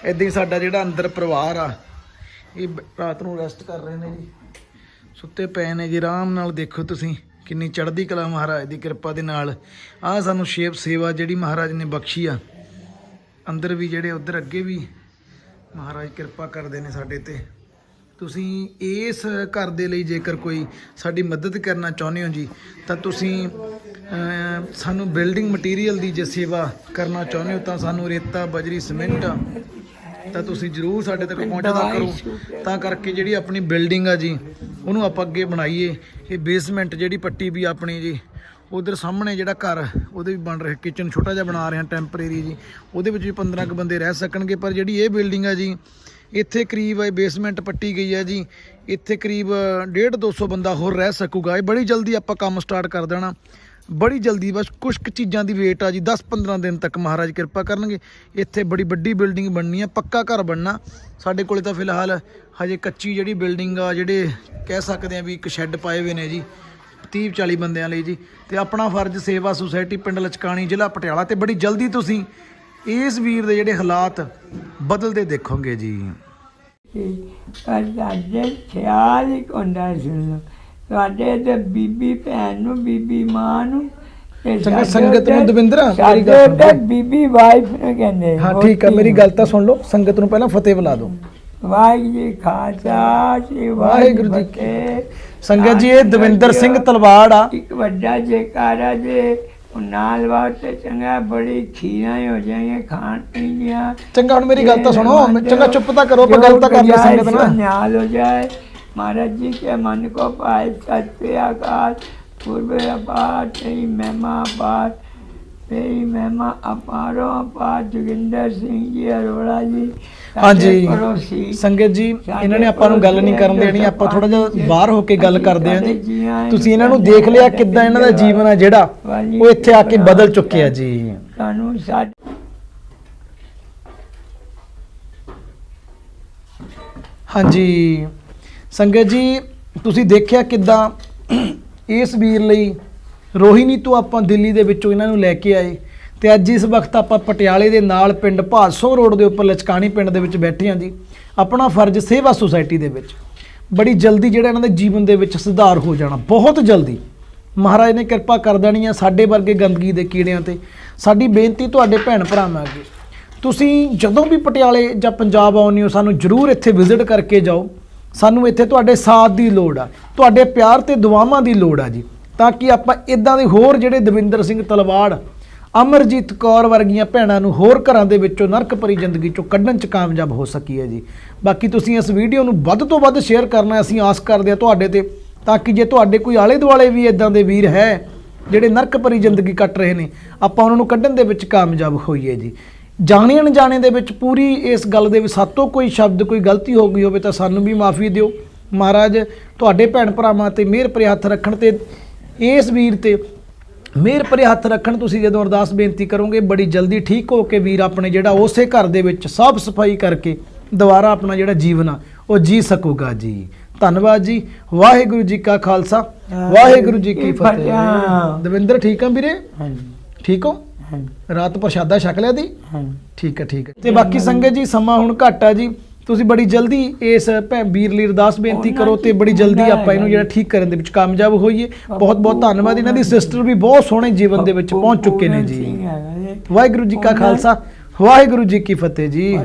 ਇੱਦਾਂ ਹੀ ਸਾਡਾ ਜਿਹੜਾ ਅੰਦਰ ਪਰਿਵਾਰ ਆ, ਇਹ ਰਾਤ ਨੂੰ ਰੈਸਟ ਕਰ ਰਹੇ ਨੇ ਜੀ, ਸੁੱਤੇ ਪਏ ਨੇ ਜੀ ਆਰਾਮ ਨਾਲ। ਦੇਖੋ ਤੁਸੀਂ ਕਿੰਨੀ ਚੜ੍ਹਦੀ ਕਲਾ ਮਹਾਰਾਜ ਦੀ ਕਿਰਪਾ ਦੇ ਨਾਲ ਆਹ ਸਾਨੂੰ ਸੇਵਾ ਜਿਹੜੀ ਮਹਾਰਾਜ ਨੇ ਬਖਸ਼ੀ ਆ। ਅੰਦਰ ਵੀ ਜਿਹੜੇ ਉੱਧਰ ਅੱਗੇ ਵੀ ਮਹਾਰਾਜ ਕਿਰਪਾ ਕਰਦੇ ਨੇ ਸਾਡੇ ਤੇ। ਤੁਸੀਂ ਇਸ ਘਰ ਦੇ ਲਈ ਜੇਕਰ ਕੋਈ ਸਾਡੀ ਮਦਦ ਕਰਨਾ ਚਾਹੁੰਦੇ ਹੋ ਜੀ, ਤਾਂ ਤੁਸੀਂ ਸਾਨੂੰ ਬਿਲਡਿੰਗ ਮਟੀਰੀਅਲ ਦੀ ਜੇ ਸੇਵਾ ਕਰਨਾ ਚਾਹੁੰਦੇ ਹੋ, ਤਾਂ ਸਾਨੂੰ ਰੇਤਾ, ਬਜਰੀ, ਸੀਮੈਂਟ ਤਾਂ ਤੁਸੀਂ ਜ਼ਰੂਰ ਸਾਡੇ ਤੱਕ ਪਹੁੰਚਦਾ ਕਰੋ, ਤਾਂ ਕਰਕੇ ਜਿਹੜੀ ਆਪਣੀ ਬਿਲਡਿੰਗ ਆ ਜੀ ਉਹਨੂੰ ਆਪਾਂ ਅੱਗੇ ਬਣਾਈਏ। ਇਹ ਬੇਸਮੈਂਟ ਜਿਹੜੀ ਪੱਟੀ ਵੀ ਆਪਣੀ ਜੀ, ਉਧਰ ਸਾਹਮਣੇ ਜਿਹੜਾ ਘਰ ਉਹਦੇ ਵੀ ਬਣ ਰਿਹਾ, ਕਿਚਨ ਛੋਟਾ ਜਿਹਾ ਬਣਾ ਰਹੇ ਹਾਂ ਟੈਂਪਰੇਰੀ ਜੀ, ਉਹਦੇ ਵਿੱਚ ਵੀ 15 ਕੁ ਬੰਦੇ ਰਹਿ ਸਕਣਗੇ। ਪਰ ਜਿਹੜੀ ਇਹ ਬਿਲਡਿੰਗ ਆ ਜੀ, ਇੱਥੇ ਕਰੀਬ ਬੇਸਮੈਂਟ ਪੱਟੀ ਗਈ ਹੈ ਜੀ, ਇੱਥੇ ਕਰੀਬ 150-200 ਬੰਦਾ ਹੋਰ ਰਹਿ ਸਕੂਗਾ। ਇਹ ਬੜੀ ਜਲਦੀ ਆਪਾਂ ਕੰਮ ਸਟਾਰਟ ਕਰ ਦੇਣਾ, ਬੜੀ ਜਲਦੀ। ਬਸ ਕੁਛ ਕੁ ਚੀਜ਼ਾਂ ਦੀ ਵੇਟ ਆ ਜੀ, 10-15 ਦਿਨ ਤੱਕ ਮਹਾਰਾਜ ਕਿਰਪਾ ਕਰਨਗੇ। ਇੱਥੇ ਬੜੀ ਵੱਡੀ ਬਿਲਡਿੰਗ ਬਣਨੀ ਆ, ਪੱਕਾ ਘਰ ਬਣਨਾ। ਸਾਡੇ ਕੋਲੇ ਤਾਂ ਫਿਲਹਾਲ ਹਜੇ ਕੱਚੀ ਜਿਹੜੀ ਬਿਲਡਿੰਗ ਆ, ਜਿਹੜੇ ਕਹਿ ਸਕਦੇ ਆ ਵੀ ਇੱਕ ਸ਼ੈੱਡ ਪਾਏ ਹੋਏ ਨੇ ਜੀ 30-40 ਬੰਦਿਆਂ ਲਈ ਜੀ। ਤੇ ਆਪਣਾ ਫਰਜ਼ ਸੇਵਾ ਸੁਸਾਇਟੀ ਪਿੰਡ ਲਚਕਾਣੀ ਜ਼ਿਲ੍ਹਾ ਪਟਿਆਲਾ। ਤੇ ਬੜੀ ਜਲਦੀ ਤੁਸੀਂ ਇਸ ਵੀਰ ਦੇ ਜਿਹੜੇ ਹਾਲਾਤ ਬਦਲਦੇ ਦੇਖੋਗੇ ਜੀ। ਸਾਡੇ ਖਿਆਲ ਹੀ ਹੁੰਦਾ ਸੁਣ ਸਾਡੇ ਤੇ ਬੀਬੀ ਭੈਣ ਨੂੰ, ਬੀਬੀ ਮਾਂ ਨੂੰ, ਸੰਗਤ ਨੂੰ ਦਵਿੰਦਰ ਬੀਬੀ ਵਾਈਫ ਨੂੰ ਕਹਿੰਦੇ। ਹਾਂ ਠੀਕ ਆ, ਮੇਰੀ ਗੱਲ ਤਾਂ ਸੁਣ ਲਓ। ਸੰਗਤ ਨੂੰ ਪਹਿਲਾਂ ਫਤਿਹ ਬੁਲਾ ਦਿਓ। ਵਾਹਿਗੁਰੂ ਜੀ ਖਾਲਸਾ, ਵਾਹਿਗੁਰੂ ਜੀ ਕੀ ਸੰਗਤ ਜੀ, ਇਹ ਦਵਿੰਦਰ ਸਿੰਘ ਤਲਵਾੜ ਆ। ਇੱਕ ਵੱਡਾ ਜੈਕਾਰਾ ਜੇ ਨਾਲ ਵਾਸਤੇ ਚੰਗਾ, ਬੜੀ ਖੀਰਾਂ ਹੋ ਜਾਏਗੇ ਖਾਣ ਪੀਣ ਦੀਆਂ। ਚੰਗਾ ਹੁਣ ਮੇਰੀ ਗੱਲ ਤਾਂ ਸੁਣੋ, ਚੰਗਾ ਚੁੱਪ ਤਾਂ ਕਰੋ, ਆਪਾਂ ਗੱਲ ਤਾਂ ਕਰ ਲਈ ਸੰਗਤ ਨਾਲ। ਨਿਹਾਲ ਹੋ ਜਾਏ महाराज जी के मन को पाए सत्य आकाश पूर्व अपार तेरी महिमा अपार, तेरी महिमा अपारों अपार। जोगिंदर सिंह जी अरोड़ा जी। ਹਾਂਜੀ ਸੰਗਤ ਜੀ, ਇਹਨਾਂ ਨੇ ਆਪਾਂ ਨੂੰ ਗੱਲ ਨਹੀਂ ਕਰਨ ਦੇਣੀ, ਆਪਾਂ ਥੋੜਾ ਜਿਹਾ ਬਾਹਰ ਹੋ ਕੇ ਗੱਲ ਕਰਦੇ ਆਂ ਜੀ। ਤੁਸੀਂ ਇਹਨਾਂ ਨੂੰ ਦੇਖ ਲਿਆ ਕਿੱਦਾਂ ਇਹਨਾਂ ਦਾ ਜੀਵਨ ਆ ਜਿਹੜਾ ਉਹ ਇੱਥੇ ਆ ਕੇ ਬਦਲ ਚੁੱਕਿਆ ਜੀ। ਤੁਹਾਨੂੰ ਹਾਂਜੀ ਸੰਗਤ ਜੀ ਤੁਸੀਂ ਦੇਖਿਆ ਕਿੱਦਾਂ ਇਸ ਵੀਰ ਲਈ ਰੋਹਿਣੀ ਤੋਂ ਆਪਾਂ ਦਿੱਲੀ ਦੇ ਵਿੱਚੋਂ ਇਹਨਾਂ ਨੂੰ ਲੈ ਕੇ ਆਏ ਤੇ ਅੱਜ ਇਸ ਵਕਤ ਆਪਾਂ ਪਟਿਆਲੇ ਦੇ ਨਾਲ ਪਿੰਡ ਭਾਦਸੋਂ ਰੋਡ ਦੇ ਉੱਪਰ ਲਚਕਾਣੀ ਪਿੰਡ ਦੇ ਵਿੱਚ ਬੈਠੇ ਹਾਂ ਜੀ। ਆਪਣਾ ਫਰਜ਼ ਸੇਵਾ ਸੁਸਾਇਟੀ ਦੇ ਵਿੱਚ ਬੜੀ ਜਲਦੀ ਜਿਹੜਾ ਇਹਨਾਂ ਦੇ ਜੀਵਨ ਦੇ ਵਿੱਚ ਸੁਧਾਰ ਹੋ ਜਾਣਾ, ਬਹੁਤ ਜਲਦੀ ਮਹਾਰਾਜ ਨੇ ਕਿਰਪਾ ਕਰ ਦੇਣੀ ਆ ਸਾਡੇ ਵਰਗੇ ਗੰਦਗੀ ਦੇ ਕੀੜਿਆਂ ਤੇ। ਸਾਡੀ ਬੇਨਤੀ ਤੁਹਾਡੇ ਭੈਣ ਭਰਾਵਾਂ ਅੱਗੇ, ਤੁਸੀਂ ਜਦੋਂ ਵੀ ਪਟਿਆਲੇ ਜਾਂ ਪੰਜਾਬ ਆਉਂਦੇ ਹੋ ਸਾਨੂੰ ਜ਼ਰੂਰ ਇੱਥੇ ਵਿਜ਼ਿਟ ਕਰਕੇ ਜਾਓ। ਸਾਨੂੰ ਇੱਥੇ ਤੁਹਾਡੇ ਸਾਥ ਦੀ ਲੋੜ ਆ, ਤੁਹਾਡੇ ਪਿਆਰ ਤੇ ਦੁਆਵਾਂ ਦੀ ਲੋੜ ਆ ਜੀ, ਤਾਂ ਕਿ ਆਪਾਂ ਇਦਾਂ ਦੇ ਹੋਰ ਜਿਹੜੇ ਦਵਿੰਦਰ ਸਿੰਘ ਤਲਵਾੜ, ਅਮਰਜੀਤ ਕੌਰ ਵਰਗੀਆਂ ਭੈਣਾਂ ਨੂੰ ਹੋਰ ਘਰਾਂ ਦੇ ਵਿੱਚੋਂ ਨਰਕ ਭਰੀ ਜ਼ਿੰਦਗੀ ਚੋਂ ਕੱਢਣ 'ਚ ਕਾਮਯਾਬ ਹੋ ਸਕੀਏ ਜੀ। ਬਾਕੀ ਤੁਸੀਂ ਇਸ ਵੀਡੀਓ ਨੂੰ ਵੱਧ ਤੋਂ ਵੱਧ ਸ਼ੇਅਰ ਕਰਨਾ, ਅਸੀਂ ਆਸ ਕਰਦੇ ਹਾਂ ਤੁਹਾਡੇ ਤੇ, ਤਾਂ ਕਿ ਜੇ ਤੁਹਾਡੇ ਕੋਈ ਆਲੇ ਦੁਆਲੇ ਵੀ ਇਦਾਂ ਦੇ ਵੀਰ ਹੈ ਜਿਹੜੇ ਨਰਕ ਭਰੀ ਜ਼ਿੰਦਗੀ ਕੱਟ ਰਹੇ ਨੇ, ਆਪਾਂ ਉਹਨਾਂ ਨੂੰ ਕੱਢਣ ਦੇ ਵਿੱਚ ਕਾਮਯਾਬ ਹੋਈਏ ਜੀ। ਜਾਣੇ ਅਣਜਾਣੇ ਦੇ ਵਿੱਚ ਪੂਰੀ ਇਸ ਗੱਲ ਦੇ ਵਿੱਚ ਸਾਤੋਂ ਕੋਈ ਸ਼ਬਦ ਕੋਈ ਗਲਤੀ ਹੋ ਗਈ ਹੋਵੇ ਤਾਂ ਸਾਨੂੰ ਵੀ ਮਾਫੀ ਦਿਓ। ਮਹਾਰਾਜ ਤੁਹਾਡੇ ਭੈਣ ਭਰਾਵਾਂ ਤੇ ਮਿਹਰ ਭਰੇ ਹੱਥ ਰੱਖਣ ਤੇ ਇਸ ਵੀਰ ਤੇ ਮਿਹਰ ਭਰੇ ਹੱਥ ਰੱਖਣ। ਤੁਸੀਂ ਜਦੋਂ ਅਰਦਾਸ ਬੇਨਤੀ ਕਰੋਗੇ ਬੜੀ ਜਲਦੀ ਠੀਕ ਹੋ ਕੇ ਵੀਰ ਆਪਣੇ ਜਿਹੜਾ ਉਸੇ ਘਰ ਦੇ ਵਿੱਚ ਸਾਫ਼ ਸਫਾਈ ਕਰਕੇ ਦੁਬਾਰਾ ਆਪਣਾ ਜਿਹੜਾ ਜੀਵਨ ਆ ਉਹ ਜੀ ਸਕੂਗਾ ਜੀ। ਧੰਨਵਾਦ ਜੀ। ਵਾਹਿਗੁਰੂ ਜੀ ਕਾ ਖਾਲਸਾ, ਵਾਹਿਗੁਰੂ ਜੀ ਕੀ ਫਤਿਹ। ਦਵਿੰਦਰ ਠੀਕ ਆ ਵੀਰੇ? ਠੀਕ ਹੋ? ਰਾਤ ਪ੍ਰਸ਼ਾਦਾ ਛਕ ਲਿਆ ਦੀ? ਠੀਕ ਹੈ ਠੀਕ ਹੈ। ਤੇ ਬਾਕੀ ਸੰਗਤ ਜੀ ਸਮਾਂ ਹੁਣ ਘੱਟ ਆ ਜੀ, ਤੁਸੀਂ ਬੜੀ ਜਲਦੀ ਇਸ ਵੀਰ ਲਈ ਅਰਦਾਸ ਬੇਨਤੀ ਕਰੋ ਤੇ ਬੜੀ ਜਲਦੀ ਆਪਾਂ ਇਹਨੂੰ ਜਿਹੜਾ ਠੀਕ ਕਰਨ ਦੇ ਵਿੱਚ ਕਾਮਯਾਬ ਹੋਈਏ। ਬਹੁਤ ਬਹੁਤ ਧੰਨਵਾਦ। ਇਹਨਾਂ ਦੀ ਸਿਸਟਰ ਵੀ ਬਹੁਤ ਸੋਹਣੇ ਜੀਵਨ ਦੇ ਵਿੱਚ ਪਹੁੰਚ ਚੁੱਕੇ ਨੇ ਜੀ। ਵਾਹਿਗੁਰੂ ਜੀ ਕਾ ਖਾਲਸਾ, ਵਾਹਿਗੁਰੂ ਜੀ ਕੀ ਫਤਿਹ ਜੀ।